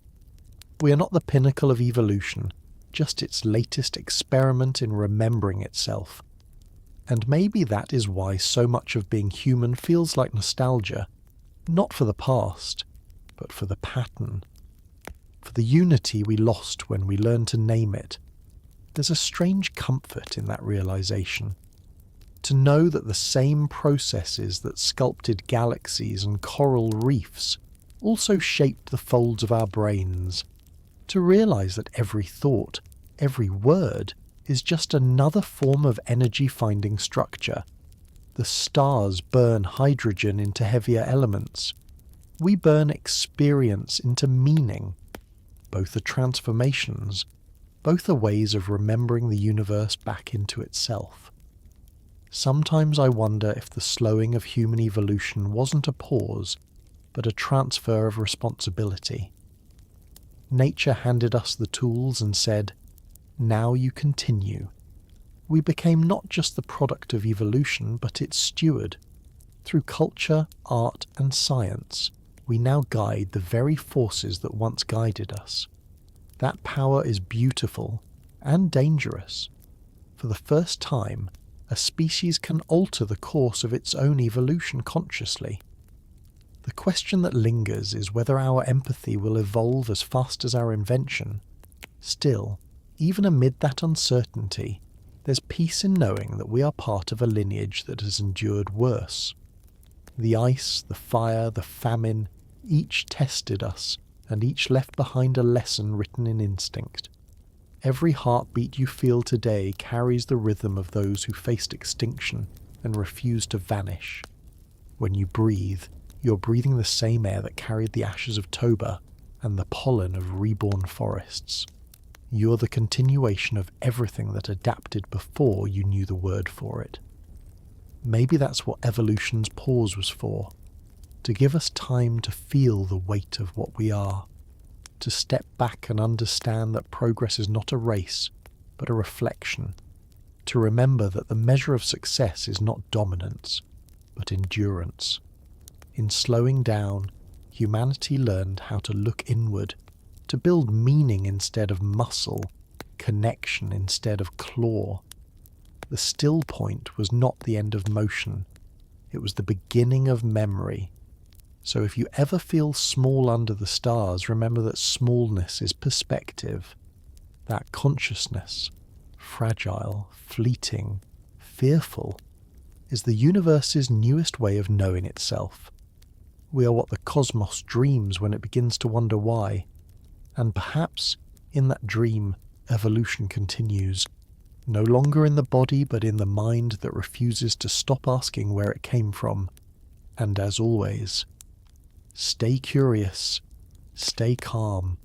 We are not the pinnacle of evolution, just its latest experiment in remembering itself. And maybe that is why so much of being human feels like nostalgia, not for the past, but for the pattern, for the unity we lost when we learned to name it. There's a strange comfort in that realization. To know that the same processes that sculpted galaxies and coral reefs also shaped the folds of our brains. To realize that every thought, every word, is just another form of energy-finding structure. The stars burn hydrogen into heavier elements. We burn experience into meaning. Both are transformations. Both are ways of remembering the universe back into itself. Sometimes I wonder if the slowing of human evolution wasn't a pause, but a transfer of responsibility. Nature handed us the tools and said, "Now you continue." We became not just the product of evolution, but its steward. Through culture, art, and science, we now guide the very forces that once guided us. That power is beautiful and dangerous. For the first time, a species can alter the course of its own evolution consciously. The question that lingers is whether our empathy will evolve as fast as our invention. Still, even amid that uncertainty, there's peace in knowing that we are part of a lineage that has endured worse. The ice, the fire, the famine, each tested us, and each left behind a lesson written in instinct. Every heartbeat you feel today carries the rhythm of those who faced extinction and refused to vanish. When you breathe, you're breathing the same air that carried the ashes of Toba and the pollen of reborn forests. You're the continuation of everything that adapted before you knew the word for it. Maybe that's what evolution's pause was for, to give us time to feel the weight of what we are, to step back and understand that progress is not a race, but a reflection, to remember that the measure of success is not dominance, but endurance. In slowing down, humanity learned how to look inward, to build meaning instead of muscle, connection instead of claw. The still point was not the end of motion, it was the beginning of memory. So if you ever feel small under the stars, remember that smallness is perspective. That consciousness, fragile, fleeting, fearful, is the universe's newest way of knowing itself. We are what the cosmos dreams when it begins to wonder why. And perhaps, in that dream, evolution continues, no longer in the body but in the mind that refuses to stop asking where it came from. And as always, stay curious, stay calm,